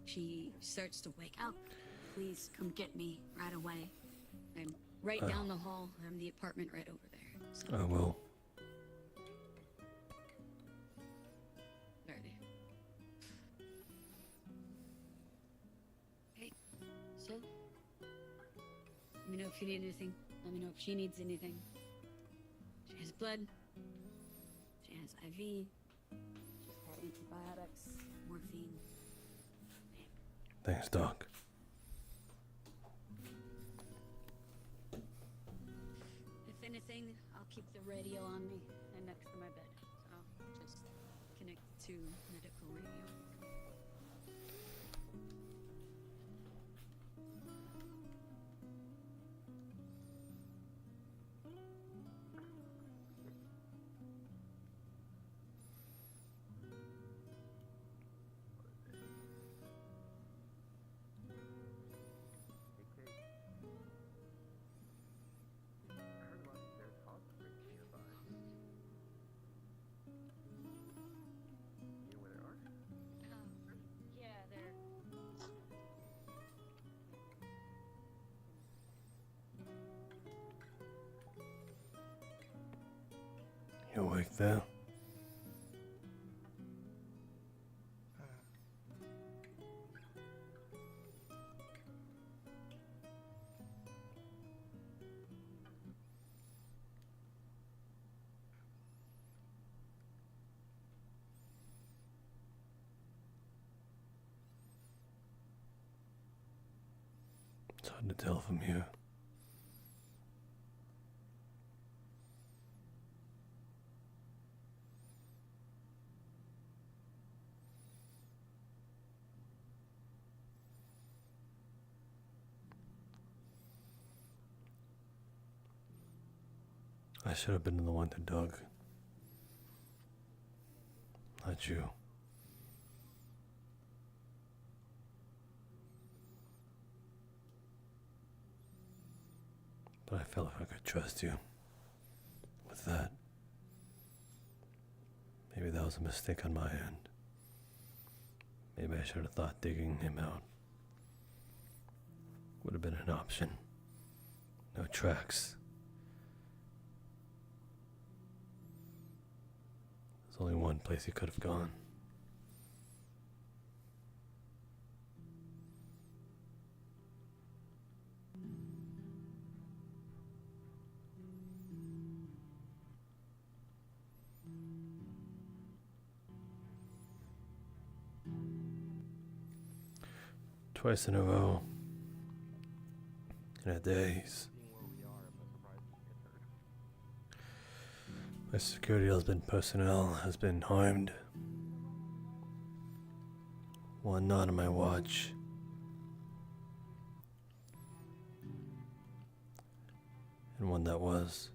she starts to wake up, please come get me right away. I'm right down the hall from the apartment right over there. So. I will. Alrighty. Okay, so let me know if you need anything. Let me know if she needs anything. She has blood. She has IV. She's had antibiotics, morphine. Thanks, Doc. If anything, I'll keep the radio on me and next to my bed. So I'll just connect to medical radio. Yeah, they're. You awake there? It's hard to tell from here. I should have been the one to Doug. Not you. But I felt like I could trust you with that. Maybe that was a mistake on my end. Maybe I should have thought digging him out would have been an option. No tracks. There's only one place he could have gone. Twice in a row. In a daze. My security husband personnel has been harmed. One not on my watch. And one that was.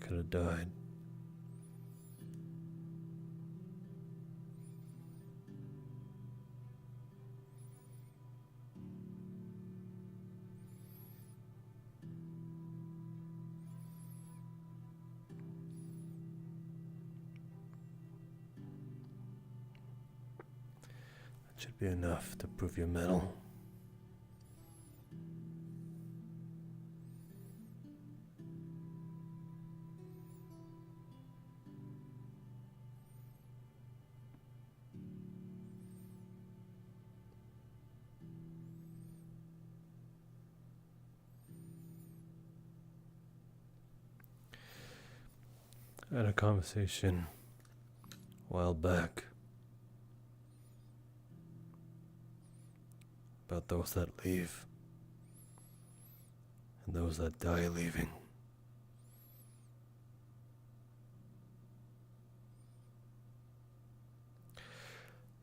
Could have died. That should be enough to prove your mettle. I had a conversation a while back about those that leave and those that die leaving.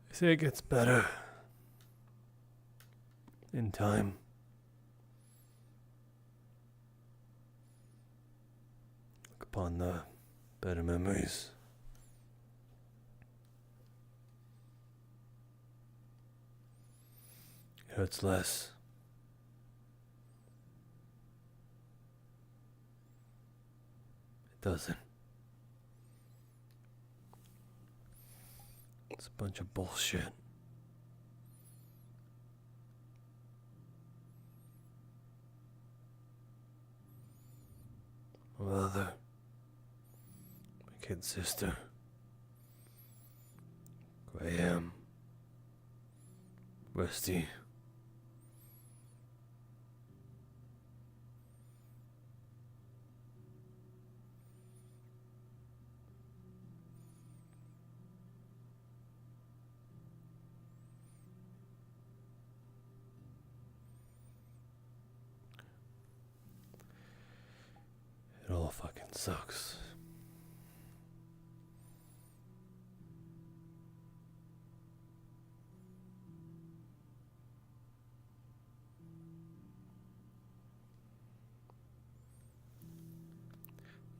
They say it gets better in time. Look upon the better memories It hurts less. It doesn't. It's a bunch of bullshit. My mother, my kid sister, Graham, Rusty. It all fucking sucks.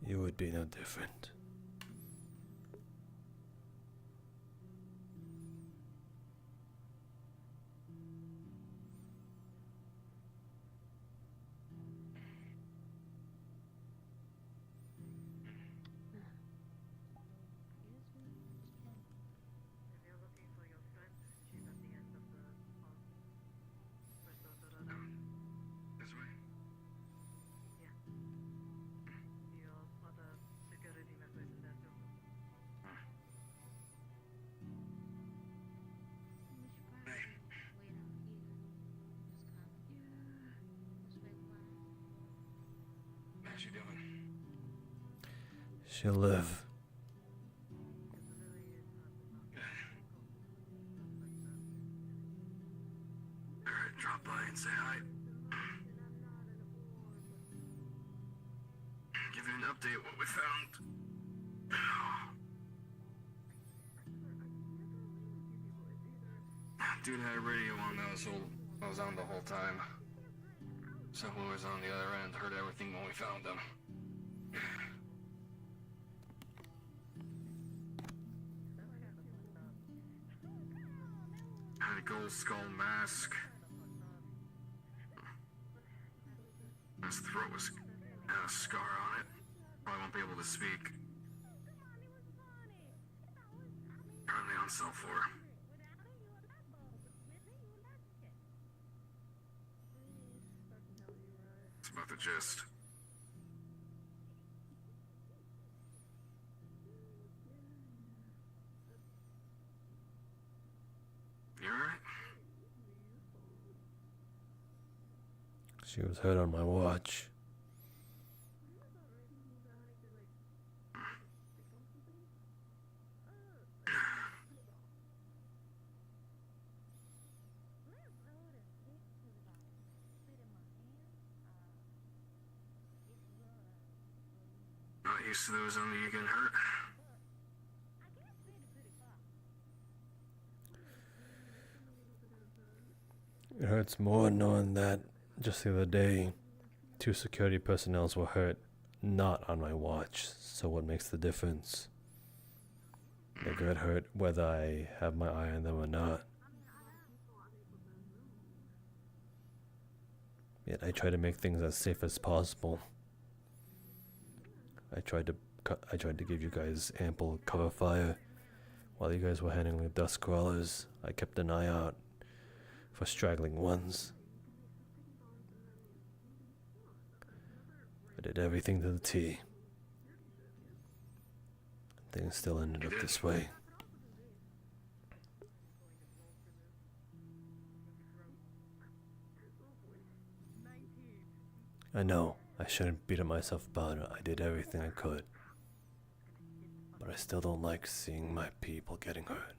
You would be no different. This way. How's she doing? She'll live. Alright, drop by and say hi. Give you an update what we found. Dude had a radio on that was on the whole time. Someone was on the other end, heard everything when we found them. Had a gold skull mask. His throat was had a scar on it. Probably won't be able to speak. Currently on cell 4. That's about the gist. You alright? She was hurt on my watch. Not used to those only you getting hurt. It hurts more knowing that just the other day, 2 security personnel were hurt, not on my watch. So what makes the difference? They get hurt whether I have my eye on them or not. Yet I try to make things as safe as possible. I tried to give you guys ample cover fire while you guys were handling the dust crawlers. I kept an eye out for straggling ones. I did everything to the T. Things still ended up this way. I know, I shouldn't beat myself about it. I did everything I could. But I still don't like seeing my people getting hurt.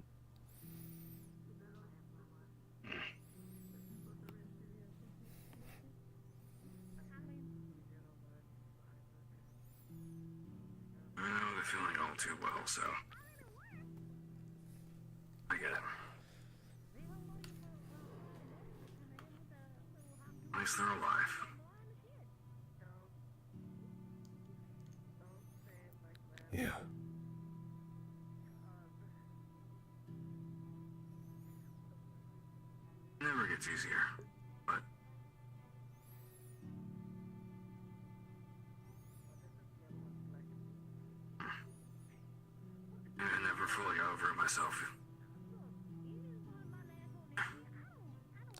I know the feeling all too well, so I get it. At least they're alive. Yeah. Never get gets easier, but I never fully got over it myself.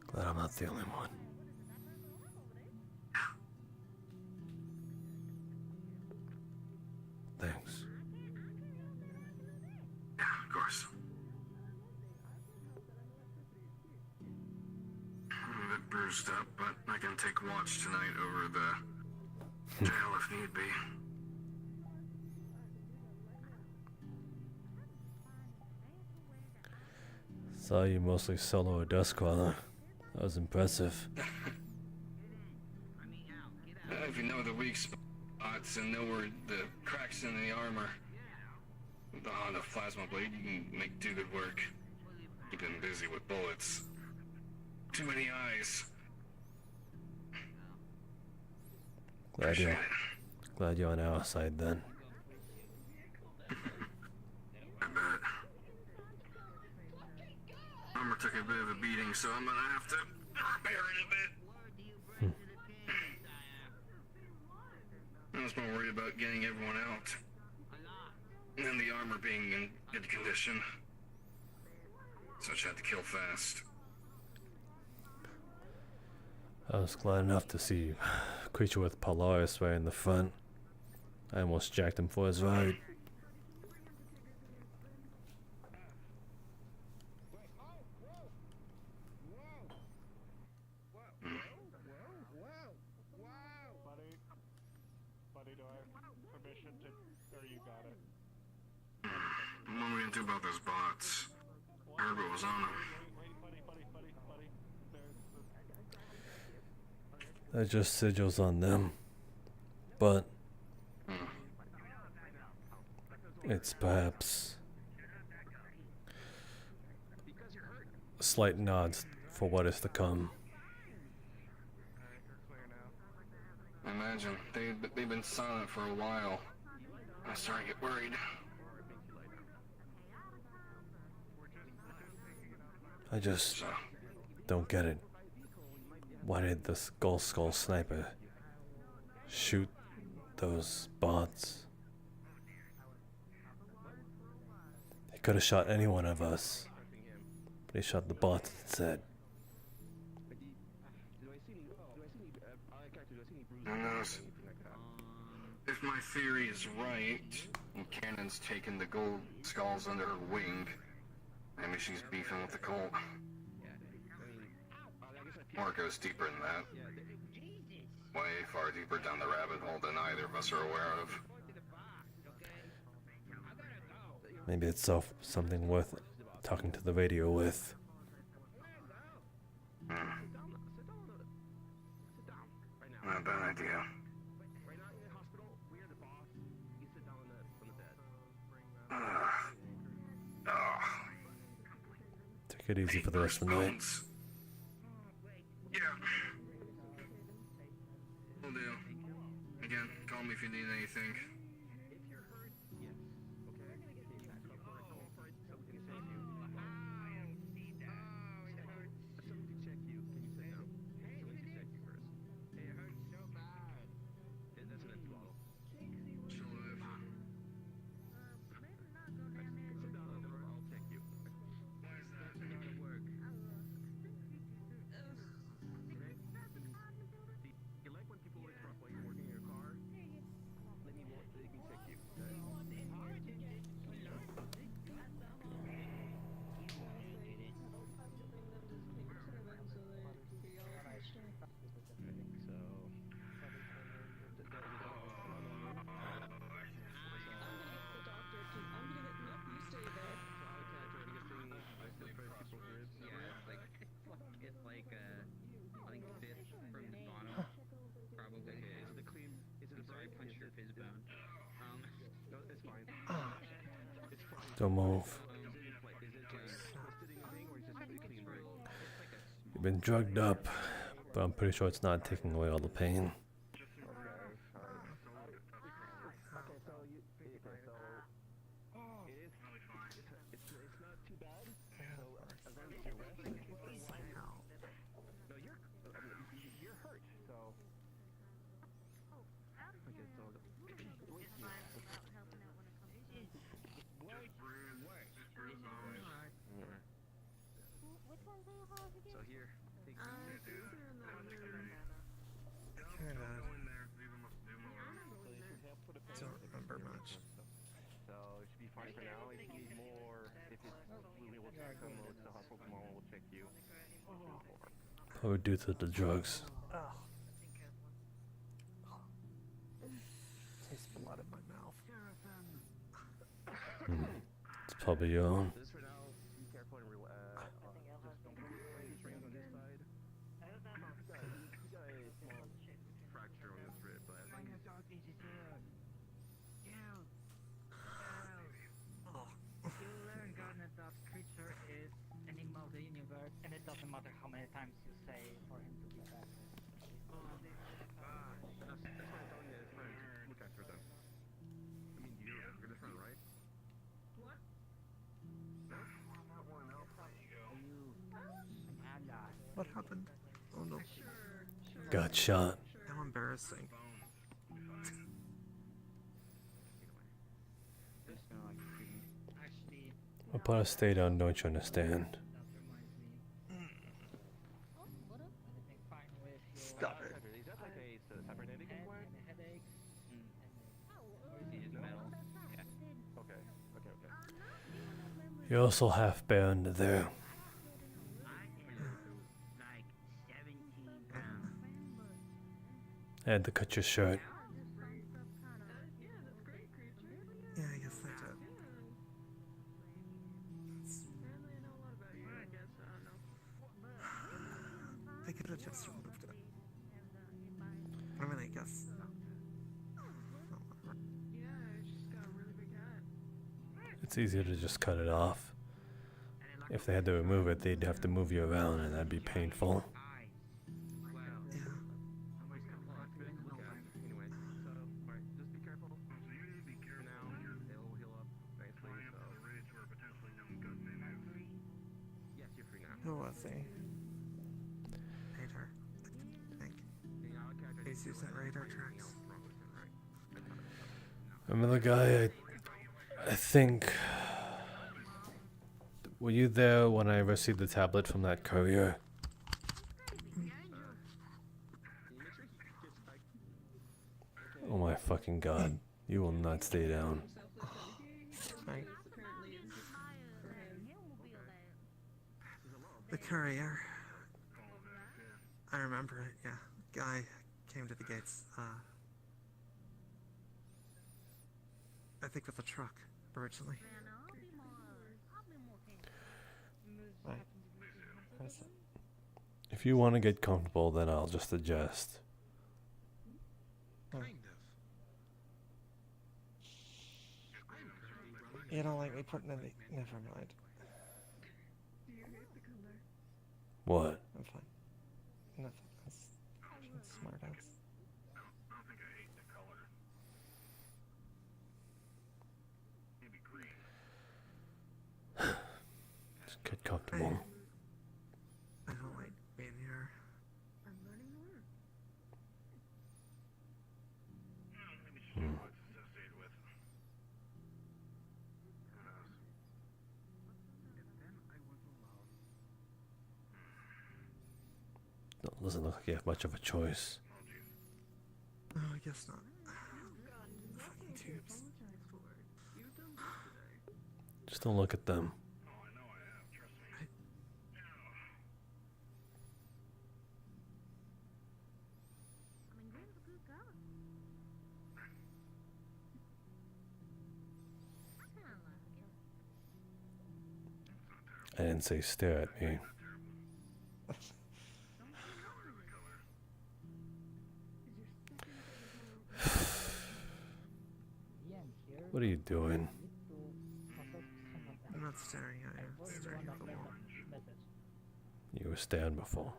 Glad I'm not the only one. Thanks. Yeah, of course. I'm a bit bruised up, but I can take watch tonight over the jail if need be. Saw you mostly solo a dust crawler. That was impressive. If you know the weak spots and know where the cracks in the armor, on the plasma blade, you can make do good work. Keep him busy with bullets. Too many eyes. Glad you're on our side then. I bet. Armor took a bit of a beating, so I'm gonna have to repair it a bit. I was more worried about getting everyone out, and the armor being in good condition. So I had to kill fast. I was glad enough to see Creature with Polaris right in the front. I almost jacked him for his ride. Buddy, do I have permission to, or you got it? What are we gonna do about those bots? I heard what was on them. They're just sigils on them. But it's perhaps slight nods for what is to come. I imagine they've been silent for a while. I'm starting to get worried. I just don't get it. Why did the Skull sniper shoot those bots? He could have shot any one of us, but he shot the bots instead. Who knows? If my theory is right, and Cannon's taken the gold skulls under her wing, maybe she's beefing with the cult. Or it goes deeper than that. Way far deeper down the rabbit hole than either of us are aware of. Maybe it's something worth talking to the radio with. Not a bad idea. Take it easy for the rest of the night. Yeah. Will do. Again, call me if you need anything. Don't move. You've been drugged up, but I'm pretty sure it's not taking away all the pain. So here, take Don't remember much. So it should be fine for now. If you need more, if it's really will check them, or the hospital tomorrow will check you. Probably due to the drugs. Oh. Tastes blood in my mouth. It's probably your own. Just for now, be careful and just don't be around on this side. He got a small fracture on his rib, but as long as You learn, Garnet, that creature is enigma of the universe, and it doesn't matter how many times you say for him to be back. that's what I told you. It's fine. Just look after them. I mean, you're gonna run, right? What? What happened? Oh no. Got shot. How embarrassing. What part of stay down don't you understand? Stop it. Is that like a cybernetic implant? Or is it metal? Yeah. Okay. You're also half burned there. And to cut your shirt. Yeah, I guess that did. They could have just removed it. I mean, I guess. It's easier to just cut it off. If they had to remove it, they'd have to move you around, and that'd be painful. Who was he? Radar. I think. He's using radar tracks. Remember the guy, I think... Were you there when I received the tablet from that courier? Oh my fucking god. You will not stay down. The courier. I remember it, yeah. Guy came to the gates, I think with a truck, originally. Right. What is it? If you want to get comfortable, then I'll just adjust. You don't like me putting in the... Never mind. What? I'm fine. Nothing. That's smart ass. Just get comfortable. I don't like being here. Doesn't look like you have much of a choice. Oh, I guess not. Fucking tubes. Just don't look at them. I didn't say stare at me. What are you doing? I'm not staring at you. I'm staring at the wall. You were staring before.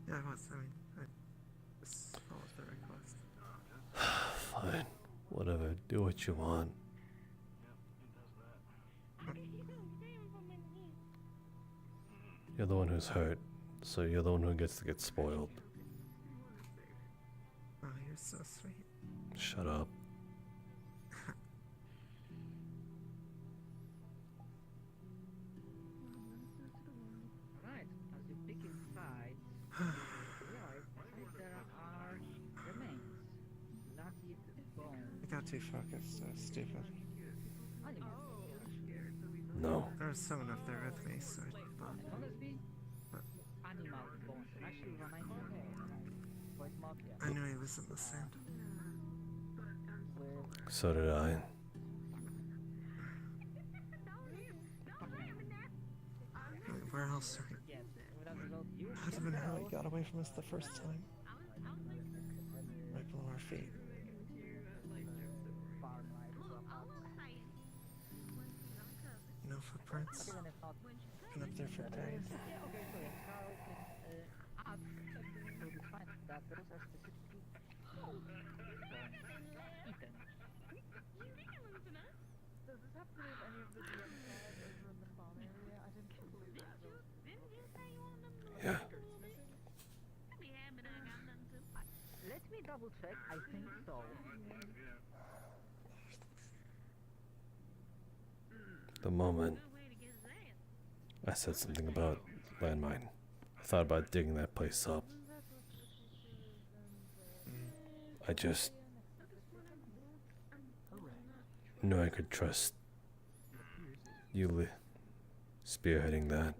Yeah, I was. I mean, I just followed the request. Fine. Whatever. Do what you want. You're the one who's hurt, so you're the one who gets to get spoiled. Oh, you're so sweet. Shut up. too focused. I was stupid. No. There was someone up there with me, so I thought. But I knew he was in the sand. So did I. Where else are we? Had to been how he got away from us the first time. Right below our feet. No footprints. Been up there for days. Yeah. Let me double check. I think so. The moment I said something about landmine, I thought about digging that place up. I just knew I could trust you spearheading that.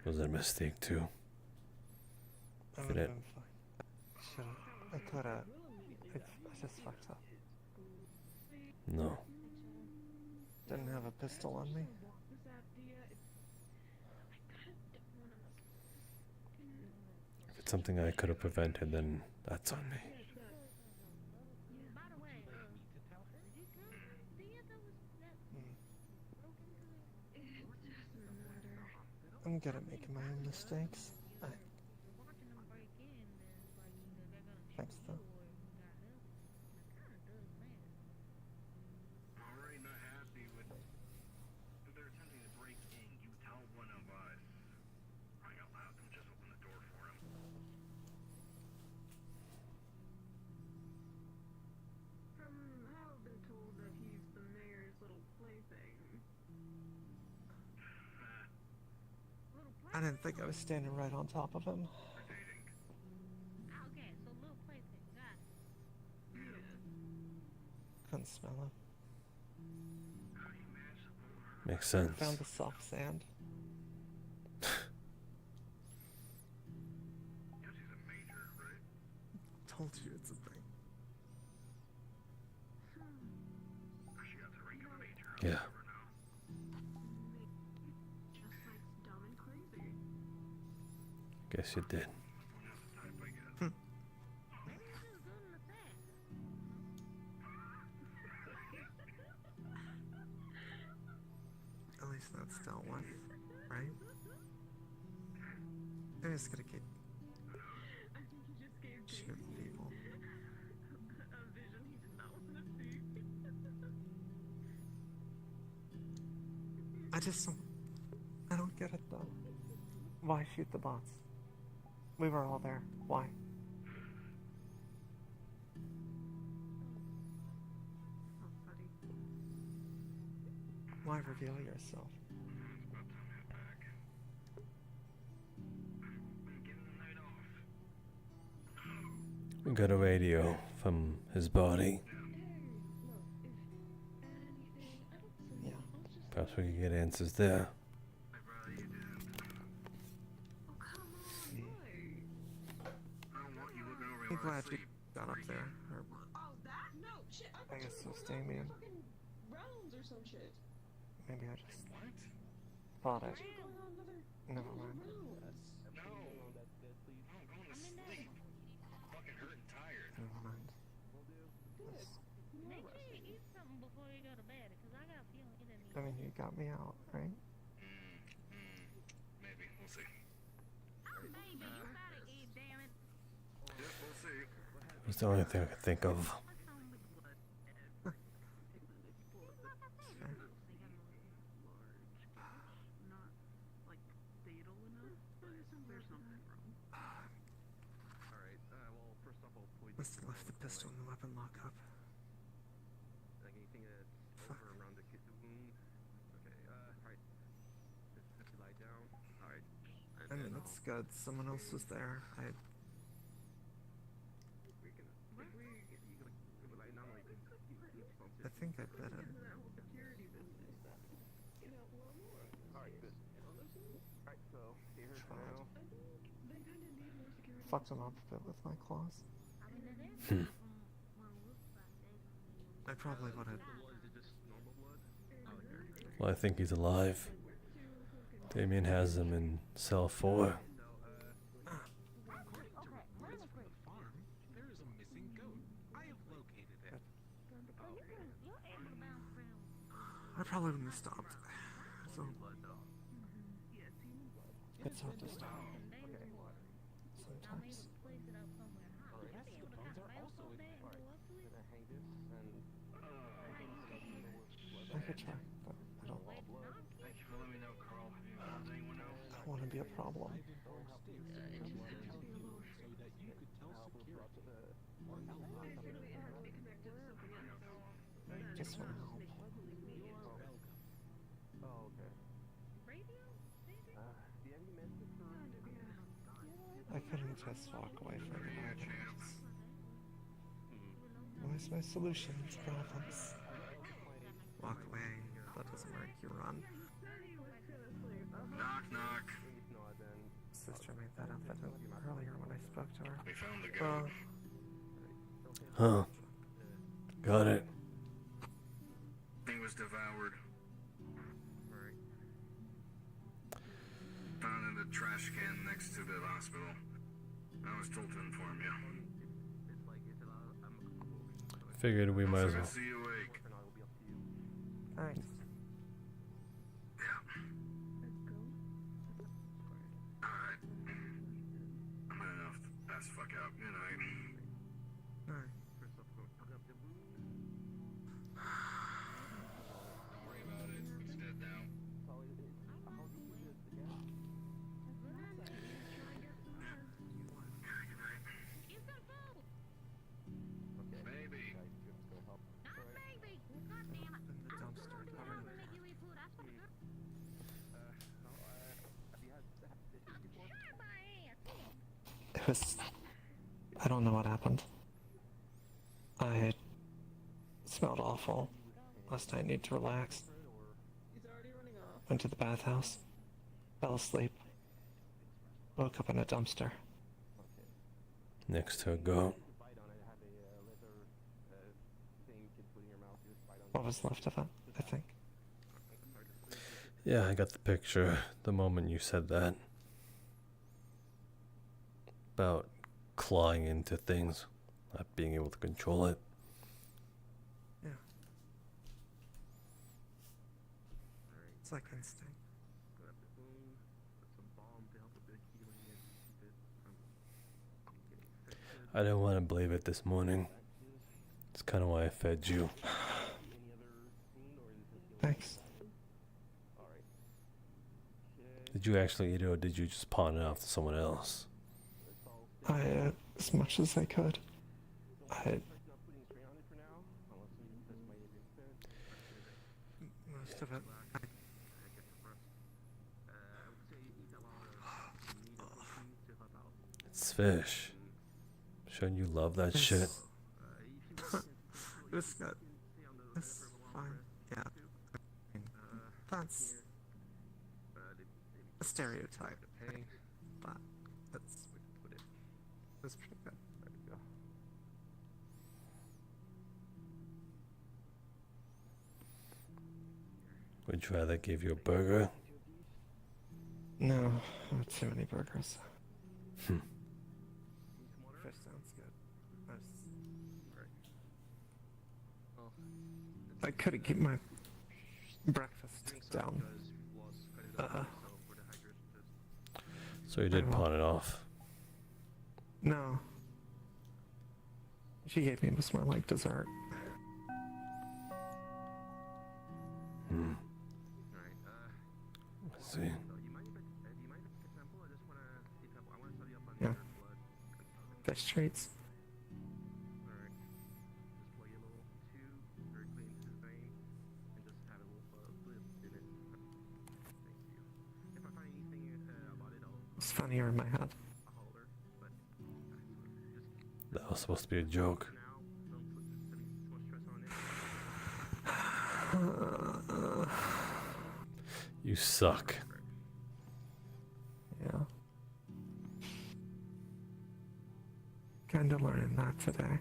Was that a mistake too? I If would it have had- been fine. Should've. I could've. I just fucked up. No. Didn't have a pistol on me. If it's something I could have prevented, then that's on me. I'm good at making my own mistakes. Thanks, though. Already not happy with. If they're attempting to break in, you tell one of us. Crying out loud, don't just open the door for him. I've been told that he's the mayor's little plaything. I didn't think I was standing right on top of him. Okay, so little plaything, got it. Couldn't smell him. Makes sense. Found the soft sand. Told you it's a thing. Yeah. Guess you did. At least that's dealt with, right? I'm just gonna keep shooting people. I don't get it though. Why shoot the bots? We were all there. Why? Why reveal yourself? We got a radio from his body. Yeah. Perhaps we could get answers there. I'm glad you got up there. Or, I guess it was Damien. Maybe I just thought it. Never mind. Never mind. Make sure you eat something before you go to bed, because I got a feeling you didn't eat. I mean, you got me out, right? Maybe. We'll see. Baby, you gotta eat, damn it. Yep, we'll see. It's the only thing I could think of. Must have left the pistol in the weapon lockup. Like anything over around the wound. Okay, alright. Just lie down. Alright. I mean, it's good. Someone else was there. I think I bit it. Fucked him up a bit with my claws. I probably would have. Well, I think he's alive. Damien has him in cell 4. I probably wouldn't have stopped. So it's hard to stop. Sometimes. I could try, but I don't. I want to be a problem. Just want to help. I couldn't just walk away from the arguments. What's my solution to problems? Walk away. That doesn't work. You run. Knock, knock. Sister made that up earlier when I spoke to her. We found the goat. Huh. Got it. Thing was devoured. Found in the trash can next to the hospital. I was told to inform you. Figured we might as well. See you awake. Thanks. Alright. I'm good enough to pass the fuck out. Good night. Alright. Don't worry about it. He's dead now. Maybe. It was. I don't know what happened. I smelled awful. Last night, need to relax. Went to the bathhouse. Fell asleep. Woke up in a dumpster. Next to a goat. What was left of it, I think. Yeah, I got the picture the moment you said that. About clawing into things, not being able to control it. Yeah. It's like instinct. I didn't want to believe it this morning. It's kind of why I fed you. Thanks. Did you actually eat it, or did you just pawn it off to someone else? I ate as much as I could. Most of it. It's fish. Shouldn't you love that shit? It's good. It's fine. Yeah. That's a stereotype. But that's pretty good. Would you rather give you a burger? No, not too many burgers. Hmm. Fish sounds good. I couldn't keep my breakfast down. So you did pawn it off. No. She gave me was more like dessert. Hmm. I see. Yeah. Fish treats. It's funnier in my head. That was supposed to be a joke. You suck. Yeah. Kinda learning that today.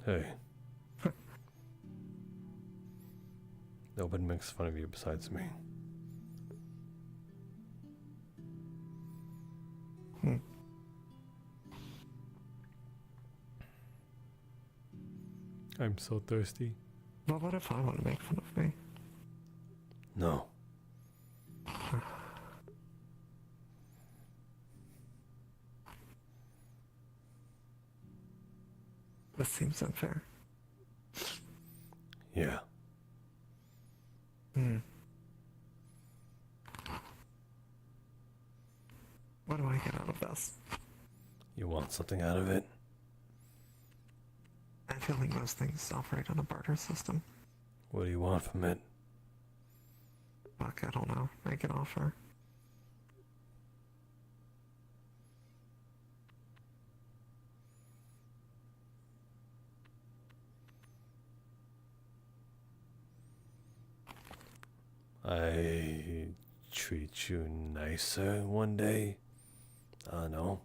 Hey. Nobody makes fun of you besides me. I'm so thirsty. Well, what if I want to make fun of me? No. This seems unfair. Yeah. What do I get out of this? You want something out of it? I feel like most things operate on a barter system. What do you want from it? Fuck, I don't know. Make an offer. I treat you nicer one day? I don't know.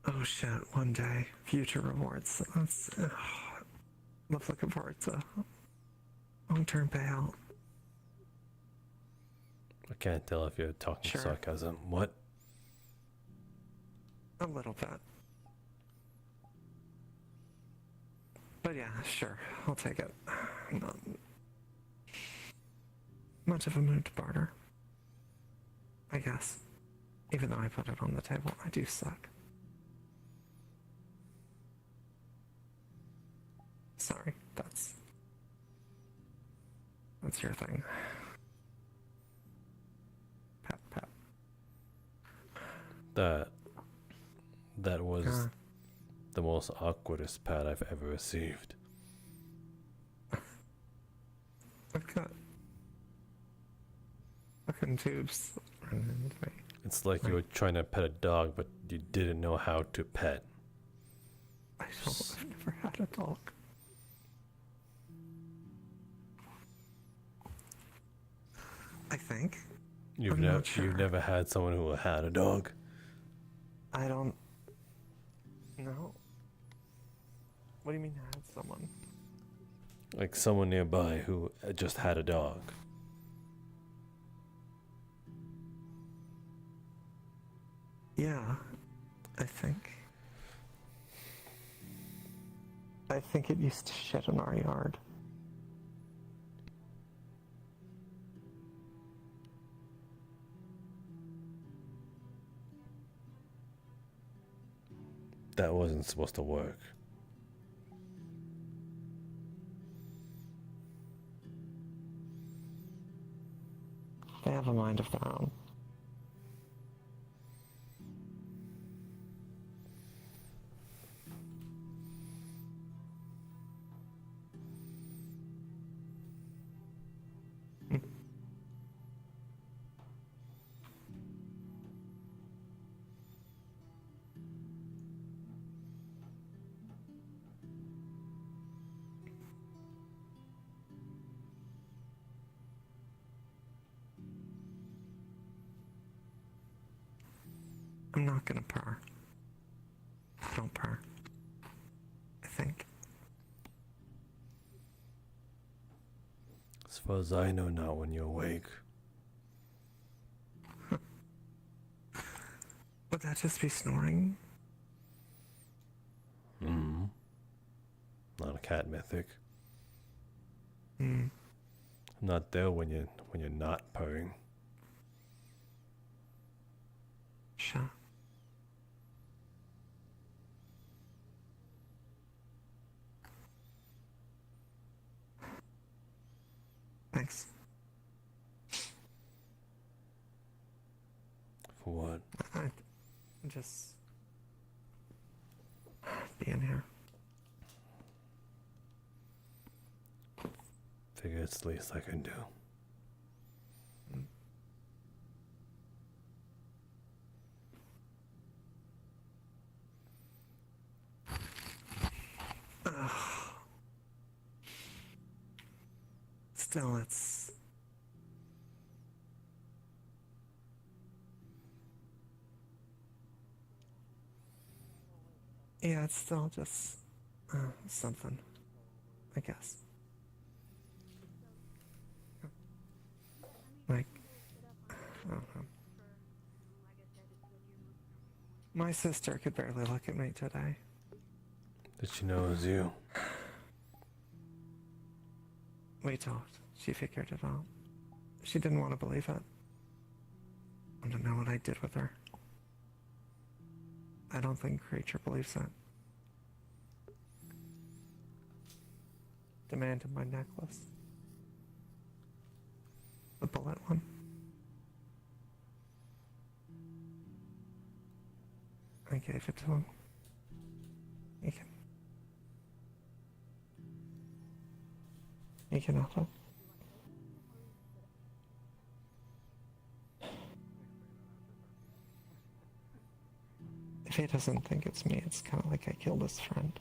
Oh shit, one day. Future rewards. That's, love looking forward to long-term payout. I can't tell if you're talking Sure. sarcasm. What? A little bit. But yeah, sure. I'll take it. I'm not much of a mood to barter. I guess. Even though I put it on the table, I do suck. Sorry, that's your thing. Pat, pat. That was the most awkwardest pat I've ever received. I've got fucking tubes running into me. It's like you were trying to pet a dog, but you didn't know how to pet. I've never had a dog. I think. You've I'm not sure. You've never had someone who had a dog? I don't know. What do you mean had someone? Like someone nearby who just had a dog. Yeah, I think. I think it used to shit in our yard. That wasn't supposed to work. They have a mind of their own. I'm not gonna purr. Don't purr. I think. As far as I know, not when you're awake. Would that just be snoring? Not a cat mythic. Hmm. I'm not there when you're not purring. Sure. Thanks. For what? Just being here. Figure it's the least I can do. Still, it's... Yeah, it's still just something, I guess. Like, I don't know. My sister could barely look at me today. Did she know it was you? We talked. She figured it out. She didn't want to believe it. I don't know what I did with her. I don't think Creature believes it. Demanded my necklace. The bullet one. I gave it to him. You can have it. If he doesn't think it's me, it's kind of like I killed his friend.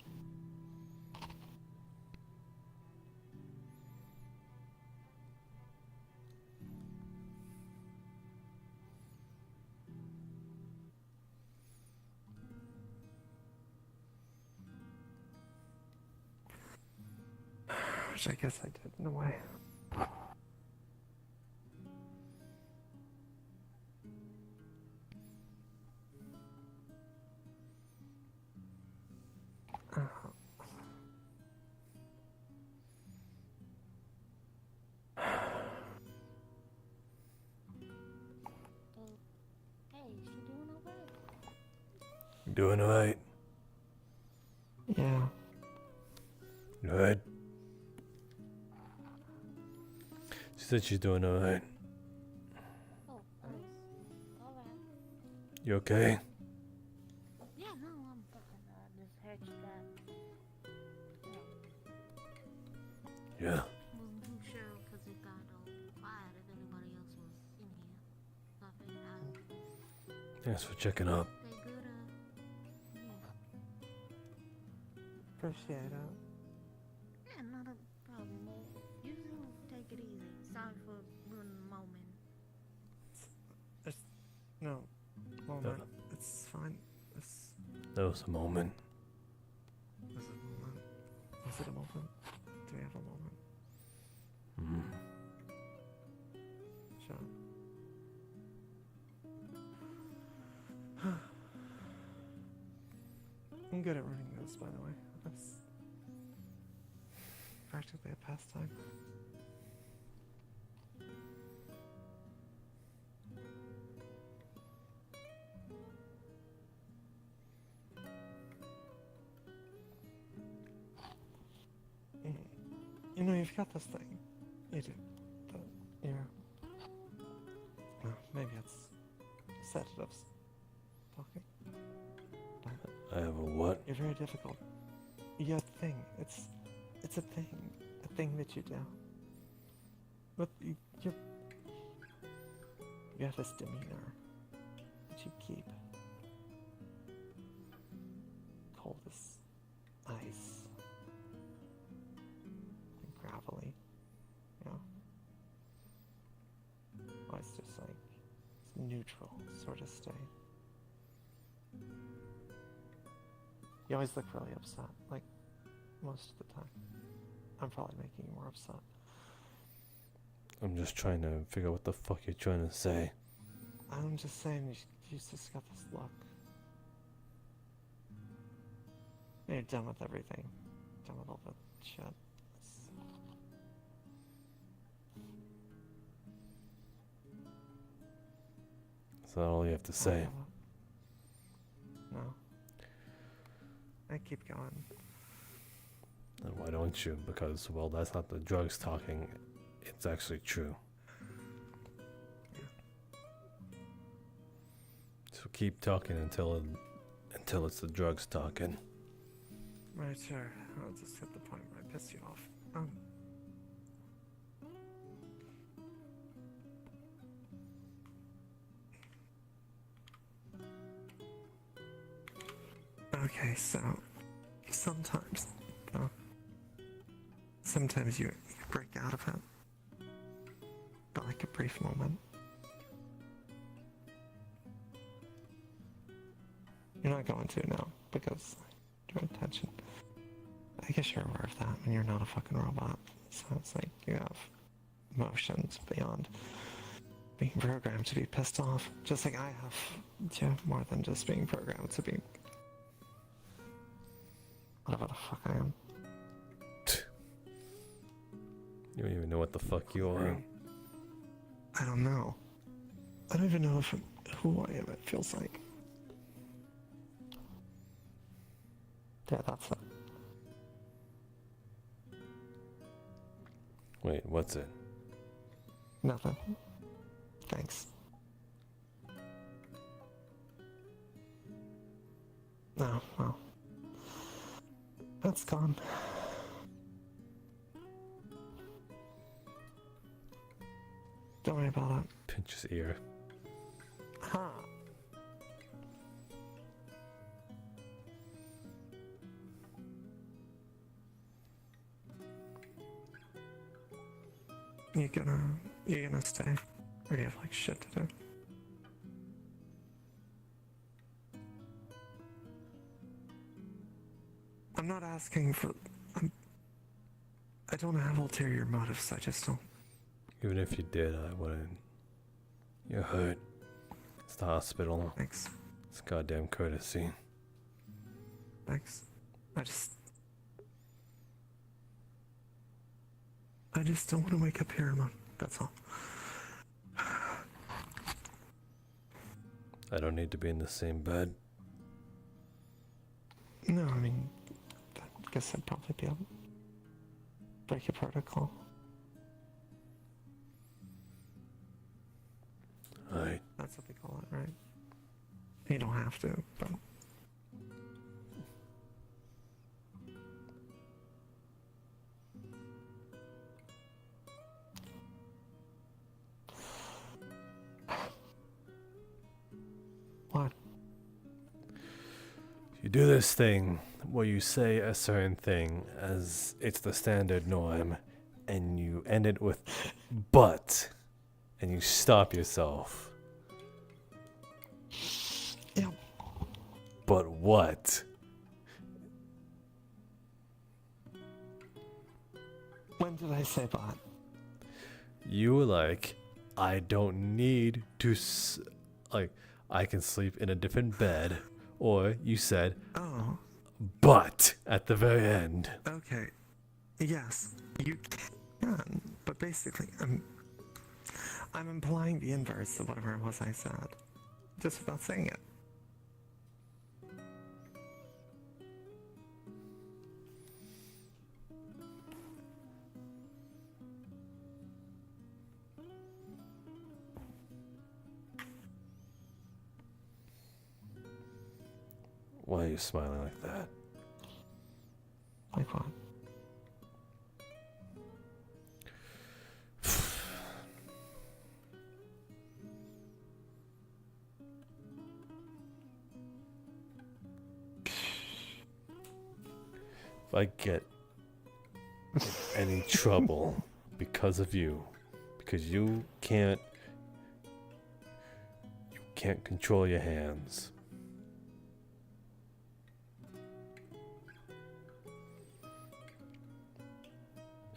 Which I guess I did in a way. Hey, she doing alright? Doing alright. Yeah. Good. She said she's doing alright. Oh, nice. Alright. You okay? Yeah, no, I'm fucking, just heard you got, Yeah. wasn't too sure because it got all quiet if anybody else was in here. So I figured out. Thanks for checking up. They good, yeah. Appreciate it. Yeah, not a problem, man. You two take it easy. Sorry for ruining the moment. No. Moment. It's fine. That was a moment. Was it a moment? Was it a moment? Do we have a moment? Sure. I'm good at running this, by the way. That's practically a pastime. You know, you've got this thing. You do. Well, maybe it's sedatives talking. I have a what? You're very difficult. You have a thing. It's a thing. A thing that you do. But you have this demeanor that you keep. Cold as ice. And gravelly. You know? Well, it's just like this neutral sort of state. You always look really upset, like most of the time. I'm probably making you more upset. I'm just trying to figure out what the fuck you're trying to say. I'm just saying, you just got this look. You're done with everything. Done with all the shit. Is that all you have to say? No. I keep going. Then why don't you? Because, well, that's not the drugs talking. It's actually true. So keep talking until it's the drugs talking. Right, sure. I'll just hit the point where I piss you off. Okay, so sometimes, sometimes you break out of it, but like a brief moment. You're not going to now because your intention. I guess you're aware of that when you're not a fucking robot. So it's like you have emotions beyond being programmed to be pissed off. Just like I have, yeah, more than just being programmed to be whatever the fuck I am. You don't even know what the fuck you are. I don't know. I don't even know who I am, it feels like. Yeah, that's it. Wait, what's it? Nothing. Thanks. Oh, well. That's gone. Don't worry about it. Pinch his ear. Huh. You gonna stay? Or do you have like shit to do? I'm not asking for... I don't have ulterior motives, I just don't... Even if you did, I wouldn't. You're hurt. It's the hospital. Thanks. It's goddamn courtesy. Thanks. I just don't want to wake up here alone. That's all. I don't need to be in the same bed. No, I mean, I guess I'd probably be able to break your protocol. Alright. That's what they call it, right? You don't have to, but... What? You do this thing where you say a certain thing as it's the standard norm, and you end it with but, and you stop yourself. Yeah. But what? When did I say but? You were like, I don't need to, like, I can sleep in a different bed. Or you said, oh, but at the very end. Okay. Yes, you can, but basically, I'm implying the inverse of whatever it was I said, just without saying it. Why are you smiling like that? Like what? If I get in any trouble because of you, because you can't control your hands.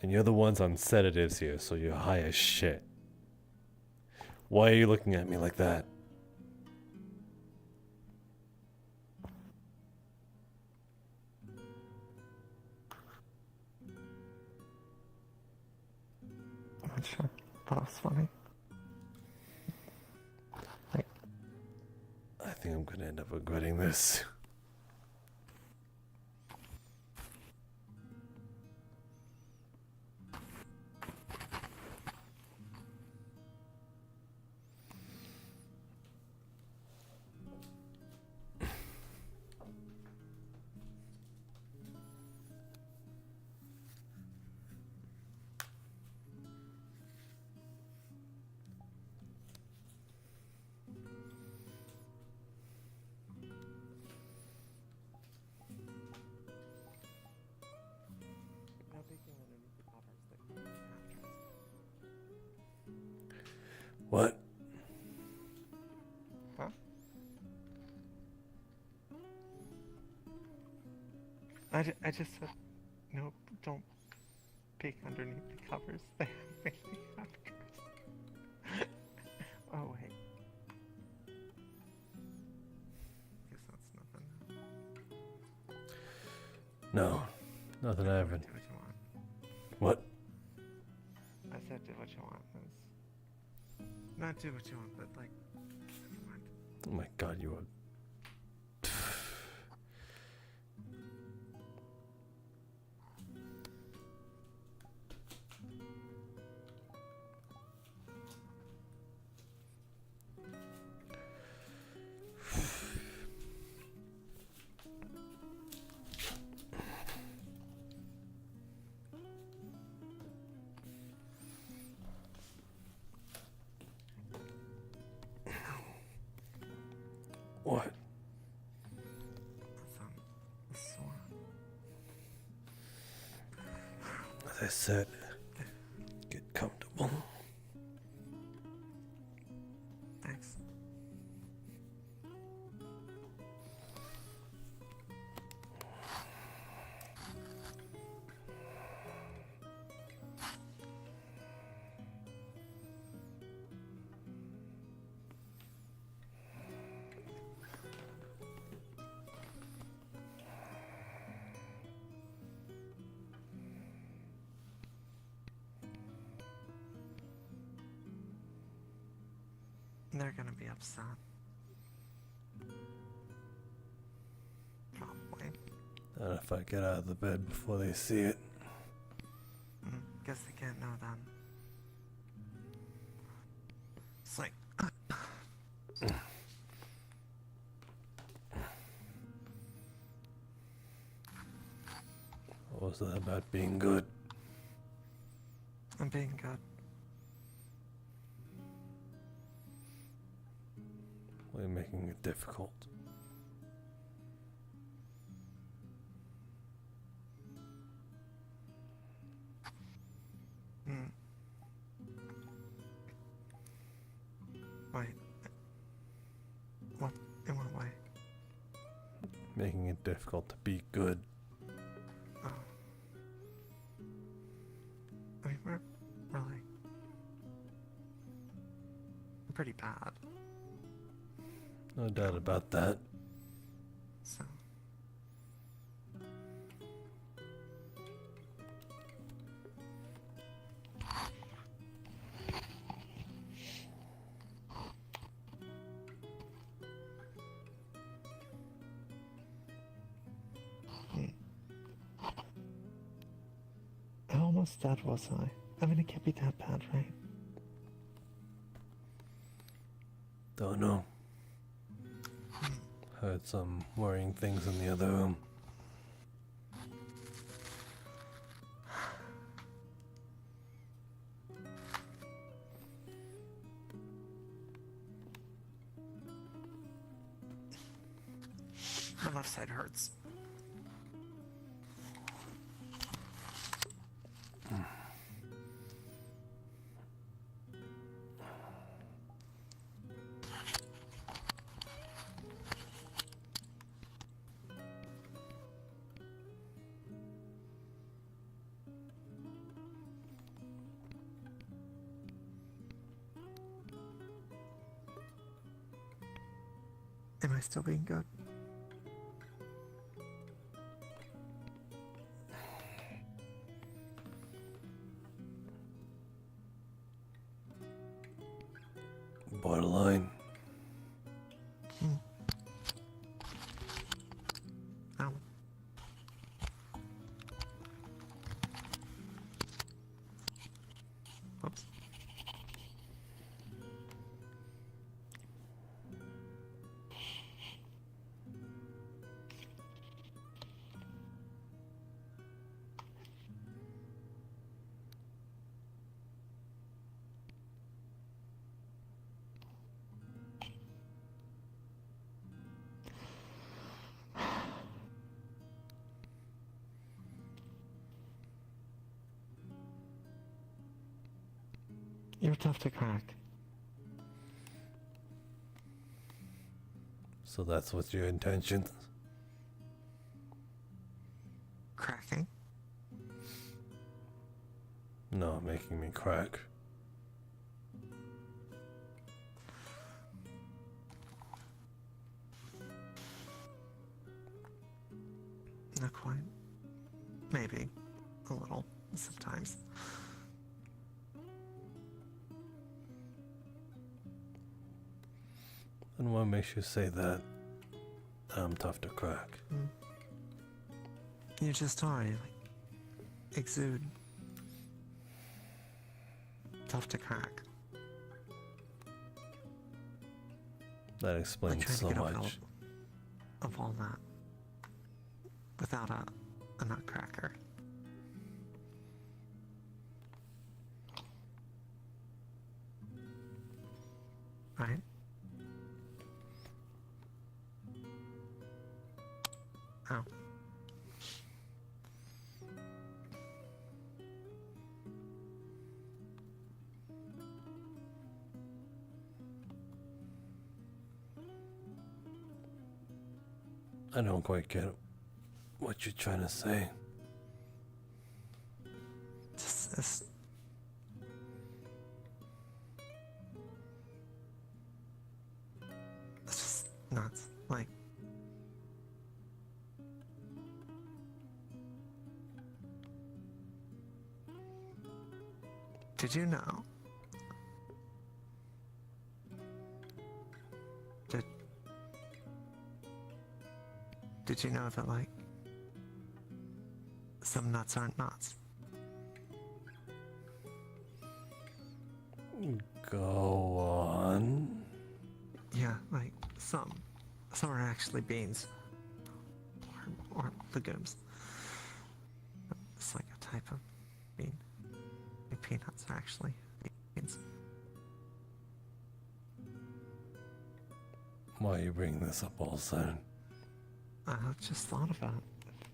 And you're the ones on sedatives here, so you're high as shit. Why are you looking at me like that? I'm not sure. That was funny. I think I'm gonna end up regretting this. What? Huh? I just said, no, don't peek underneath the covers. They make me happy. Oh, wait. Guess that's nothing. No, nothing happened. Do what you want. What? I said do what you want. Not do what you want, but like, never mind. Oh my god, you are. What? As I said, get comfortable. Thanks. They're gonna be upset. Probably. Not if I get out of the bed before they see it. Guess they can't know then. It's like. What was that about being good? I'm being good. We're making it difficult. Wait. What? In what way? Making it difficult to be good. Oh. I mean, we're really pretty bad. No doubt about that. So. How almost dead was I? I mean, it can't be that bad, right? Don't know. Heard some worrying things in the other room. My left side hurts. Am I still being good? Borderline. Ow. Oops. You're tough to crack. So that's what's your intention? Cracking? No, making me crack. Not quite. Maybe. A little. Sometimes. And what makes you say that I'm tough to crack? You just are. You exude. Tough to crack. That explains trying to so get up much. Of all that. Without a nutcracker. Right? Oh. I don't quite get what you're trying to say. Just it's just nuts. Like, did you know? Did you know that, like, some nuts aren't nuts? Go on. Yeah, like, some are actually beans. Or legumes. It's like a type of bean. Like peanuts are actually beans. Why are you bringing this up all of a sudden? I just thought about it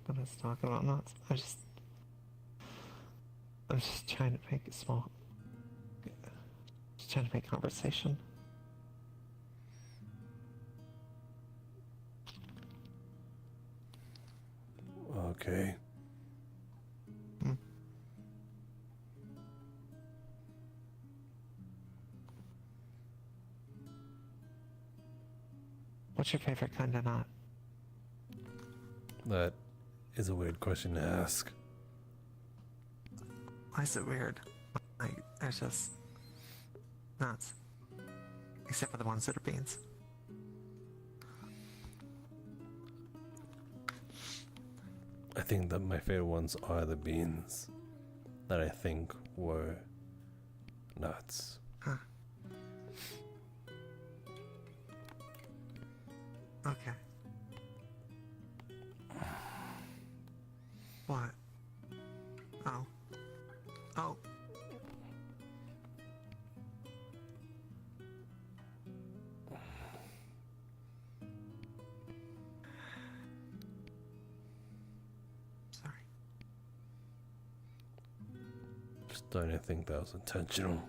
when I was talking about nuts. I'm just trying to make it small. Just trying to make conversation. Okay. What's your favorite kind of nut? That is a weird question to ask. Why is it weird? Like, it's just nuts. Except for the ones that are beans. I think that my favorite ones are the beans that I think were nuts. Huh. Okay. What? Oh. Oh. Sorry. Just don't think that was intentional.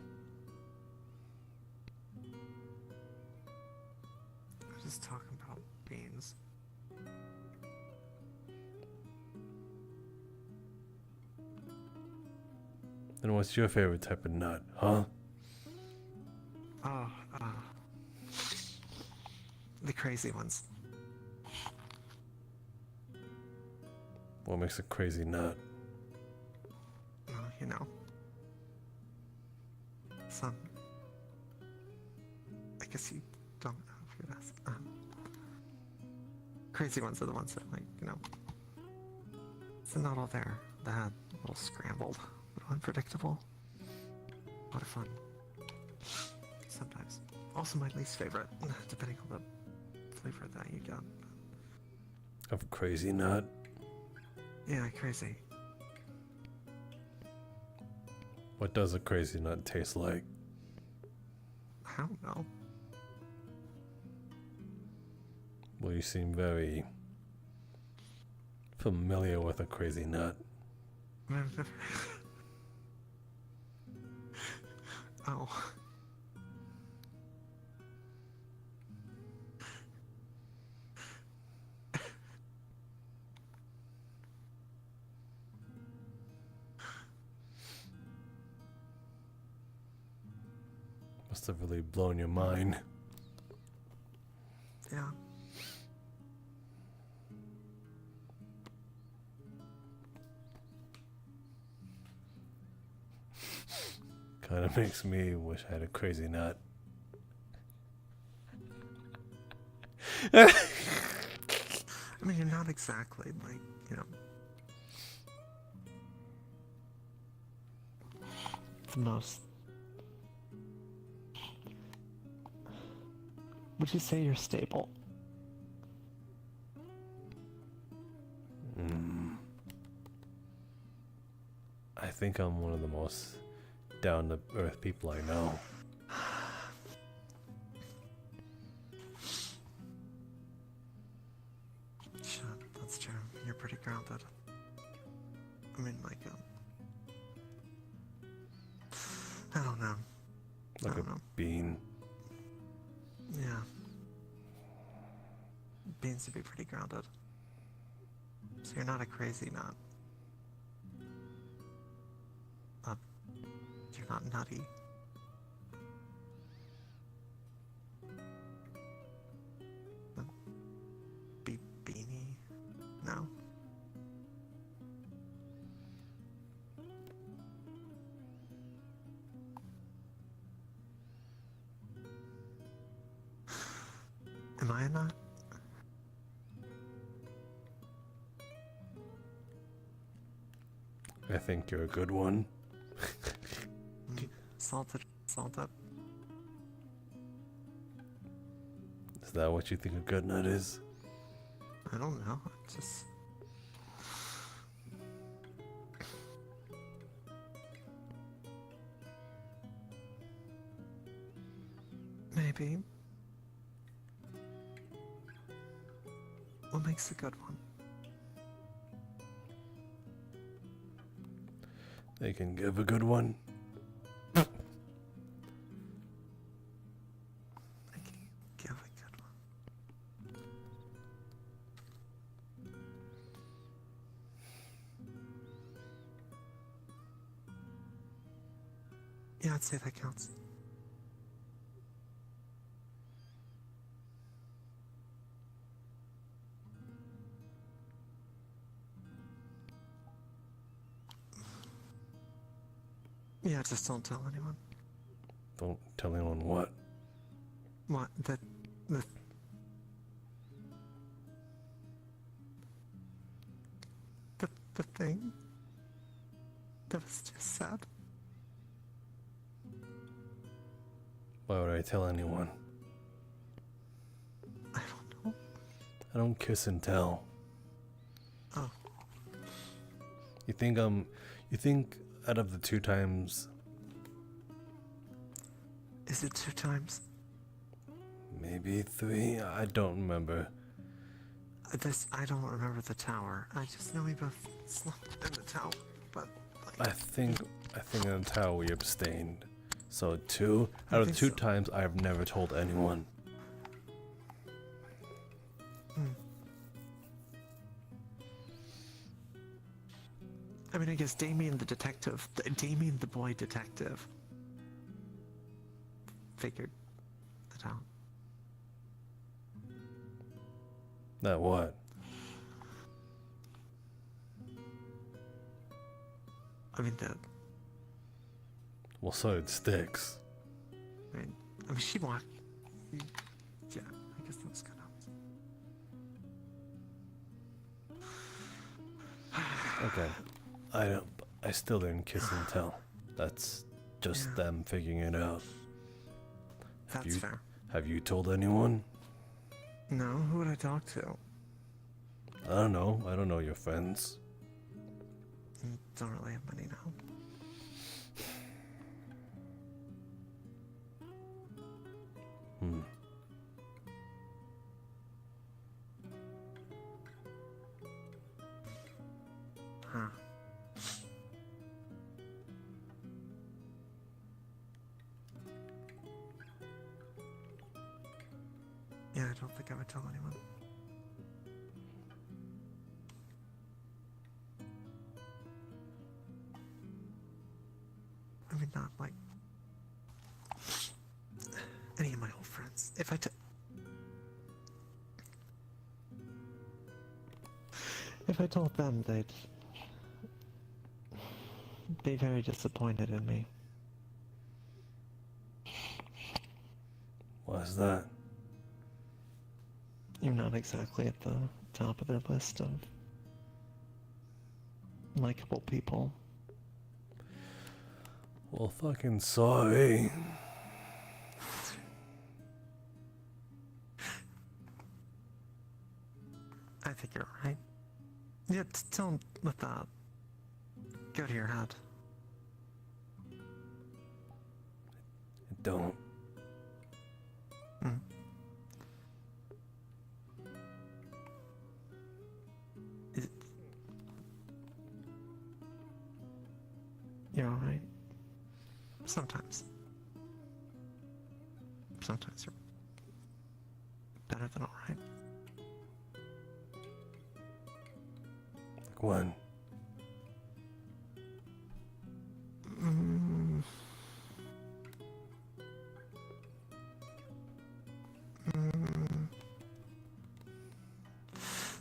I'm just talking about beans. Then what's your favorite type of nut, huh? Oh, the crazy ones. What makes a crazy nut? Well, you know. Some. I guess you don't know if you'd ask. Crazy ones are the ones that, like, you know. It's not all there. That a little scrambled, a little unpredictable. A lot of fun. Sometimes. Also my least favorite, depending on the flavor that you get. Of crazy nut? Yeah, crazy. What does a crazy nut taste like? I don't know. Well, you seem very familiar with a crazy nut. Oh. Must have really blown your mind. Yeah. Kind of makes me wish I had a crazy nut. I mean, you're not exactly like, you know, the most. Would you say you're stable? I think I'm one of the most down-to-earth people I know. Shit, that's true. You're pretty grounded. I mean, like, I don't know. Like a bean. Yeah. Beans to be pretty grounded. So you're not a crazy nut. You're not nutty. Beanie? No. Am I a nut? I think you're a good one. Salted. Is that what you think a good nut is? I don't know. Just. Maybe. What makes a good one? They can give a good one. Give a good one. Yeah, I'd say that counts. Yeah, just don't tell anyone. Don't tell anyone what? What? The thing that was just said. Why would I tell anyone? I don't know. I don't kiss and tell. Oh. You think out of the 2 times... Is it 2 times? Maybe 3? I don't remember. I don't remember the tower. I just know we both slept in the tower, but like, I think in the tower we abstained. So 2 out of the 2 times I've never told anyone. I mean, I guess Damien the boy detective, figured that out. That what? I mean, Well, so did Styx. I mean, she walked. Yeah, I guess that was good. Okay. I still didn't kiss and tell. That's just them figuring it out. That's fair. Have you told anyone? No, who would I talk to? I don't know. I don't know your friends. Don't really have many now. Huh. Yeah, I don't think I would tell anyone. I mean, not like if I told them, they'd be very disappointed in me. Why's that? You're not exactly at the top of their list of likable people. Well, fucking sorry. I think you're right. Yeah, don't let that go to your head. Don't. Mm. You're alright. Sometimes. Sometimes you're better than alright. Like when?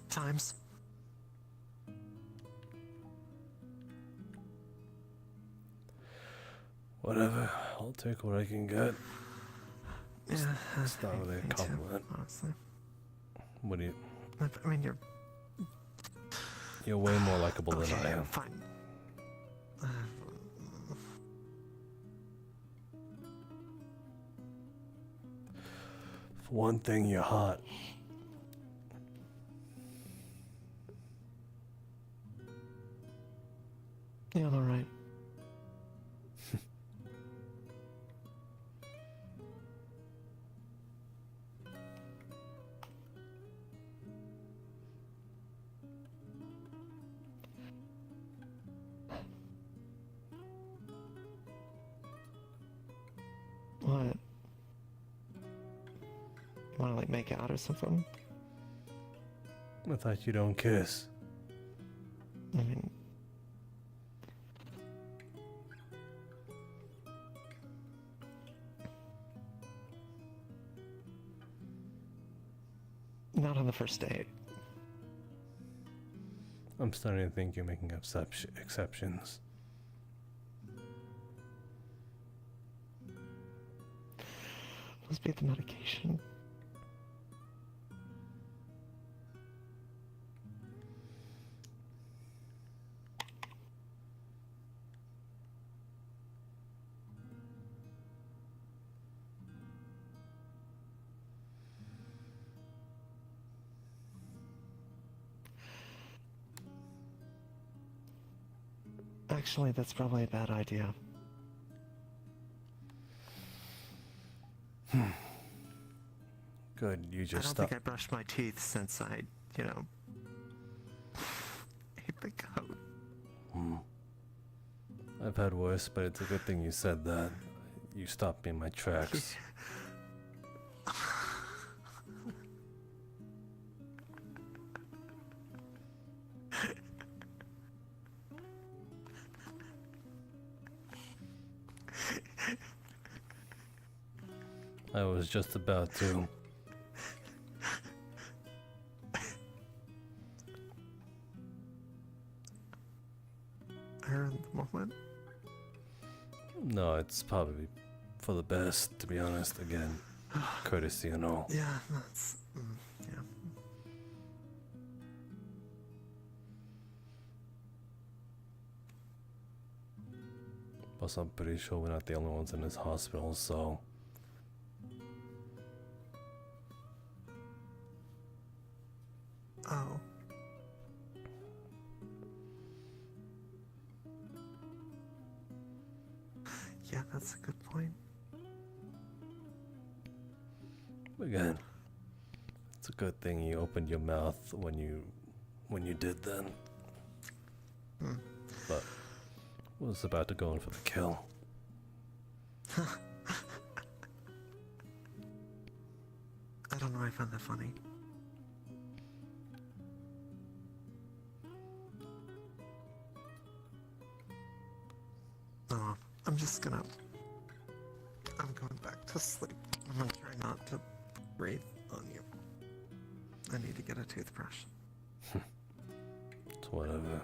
Times. Whatever. I'll take what I can get. Yeah, It's not really a me too, compliment. honestly. What do you? I mean, You're way more likable than I am. Fine. For one thing, you're hot. Yeah, alright. What? Wanna like make out or something? I thought you don't kiss. I mean, not on the first date. I'm starting to think you're making exceptions. Must be the medication. Actually, that's probably a bad idea. Good, you I just don't stop. think I brushed my teeth since I, ate the goat. I've had worse, but it's a good thing you said that. You stopped me in my tracks. I was just about to. In the moment. No, it's probably for the best, to be honest. Again, courtesy and all. Yeah, that's. Yeah. Plus, I'm pretty sure we're not the only ones in this hospital, so. Oh. Yeah, that's a good point. Again, it's a good thing you opened your mouth when you did then. But I was about to go in for the kill. I don't know, I found that funny. Oh, I'm going back to sleep. I'm gonna try not to breathe on you. I need to get a toothbrush. It's whatever.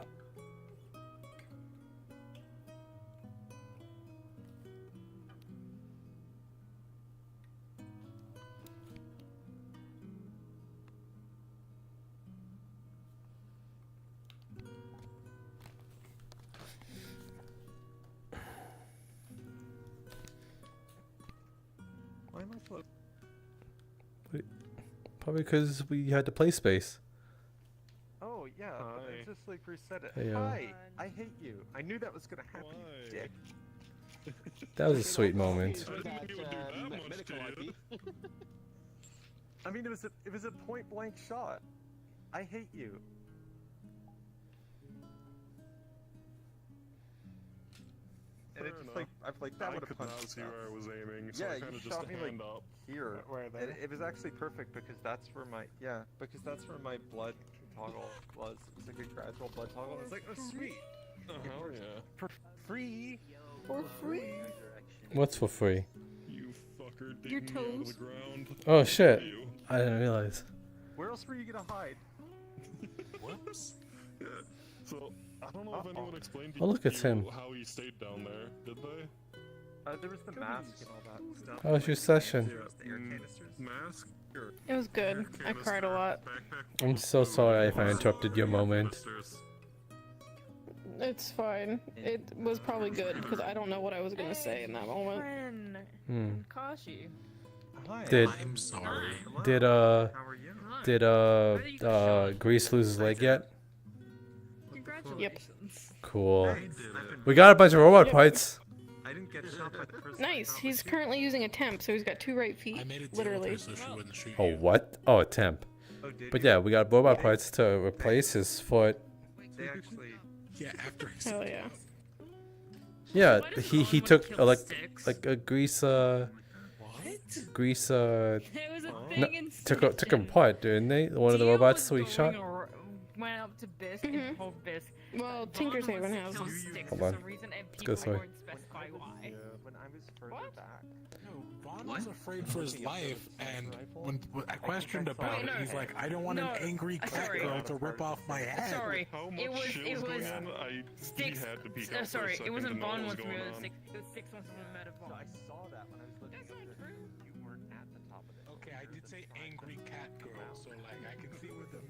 Why am I floating? Probably because we had to play space. Oh yeah, but it's just like reset it. Hey, Hi, I hate you. I knew that was gonna happen, you dick. That was a sweet moment. I mean, it was a point blank shot. I hate you. And it's just like that would have punched. I could not see where I was aiming, so yeah, I kind you of just shot me hand like up. here. And it was actually perfect because that's where my my blood toggle was. It's like a gradual blood toggle. It's like, oh sweet. Oh yeah. For free. For free. What's for free? You fucker Your digging me out of toes. the ground. Oh shit! You. I didn't realize. Where else were you gonna hide? Whoops. Yeah. So I don't know if anyone explained to Oh, look, it's him. how he stayed down there. Did they? There was the mask and all that stuff. How was your session? Mask. It was good. I cried a lot. I'm so sorry if I interrupted your moment. It's fine. It was probably good because I don't know what I was gonna say in that moment. Friend. Hmm. Kashi. Hi. I'm sorry. Did Grease lose his leg yet? Congratulations. Cool. We got a bunch of robot parts. I didn't get shot by the person. Nice. He's currently using a temp, so he's got 2 right feet. Literally. Oh, what? Oh, a temp. But yeah, we got robot parts to replace his foot. They actually. Yeah, after. Hell yeah. Yeah, he took like a grease grease no, took him apart, didn't they? One of the robots we shot. Went up to Bisk and told Bisk. Well, Tinker's Haven has. Hold on. Let's go this way. Specify why. When I was further back. Vaughn was afraid for his life, and when I questioned about it, he's like, "I don't want an angry cat girl to rip off my head." Sorry, How much it was shit was going on? Sticks. He had to peek out for a Sorry, it second wasn't to know what Vaughn was once we going were on. six. It was 6 months when we met at Vaughn. I saw that when I was living up there. You weren't at the top of it. Okay, I did say angry cat girl, so like I can see where the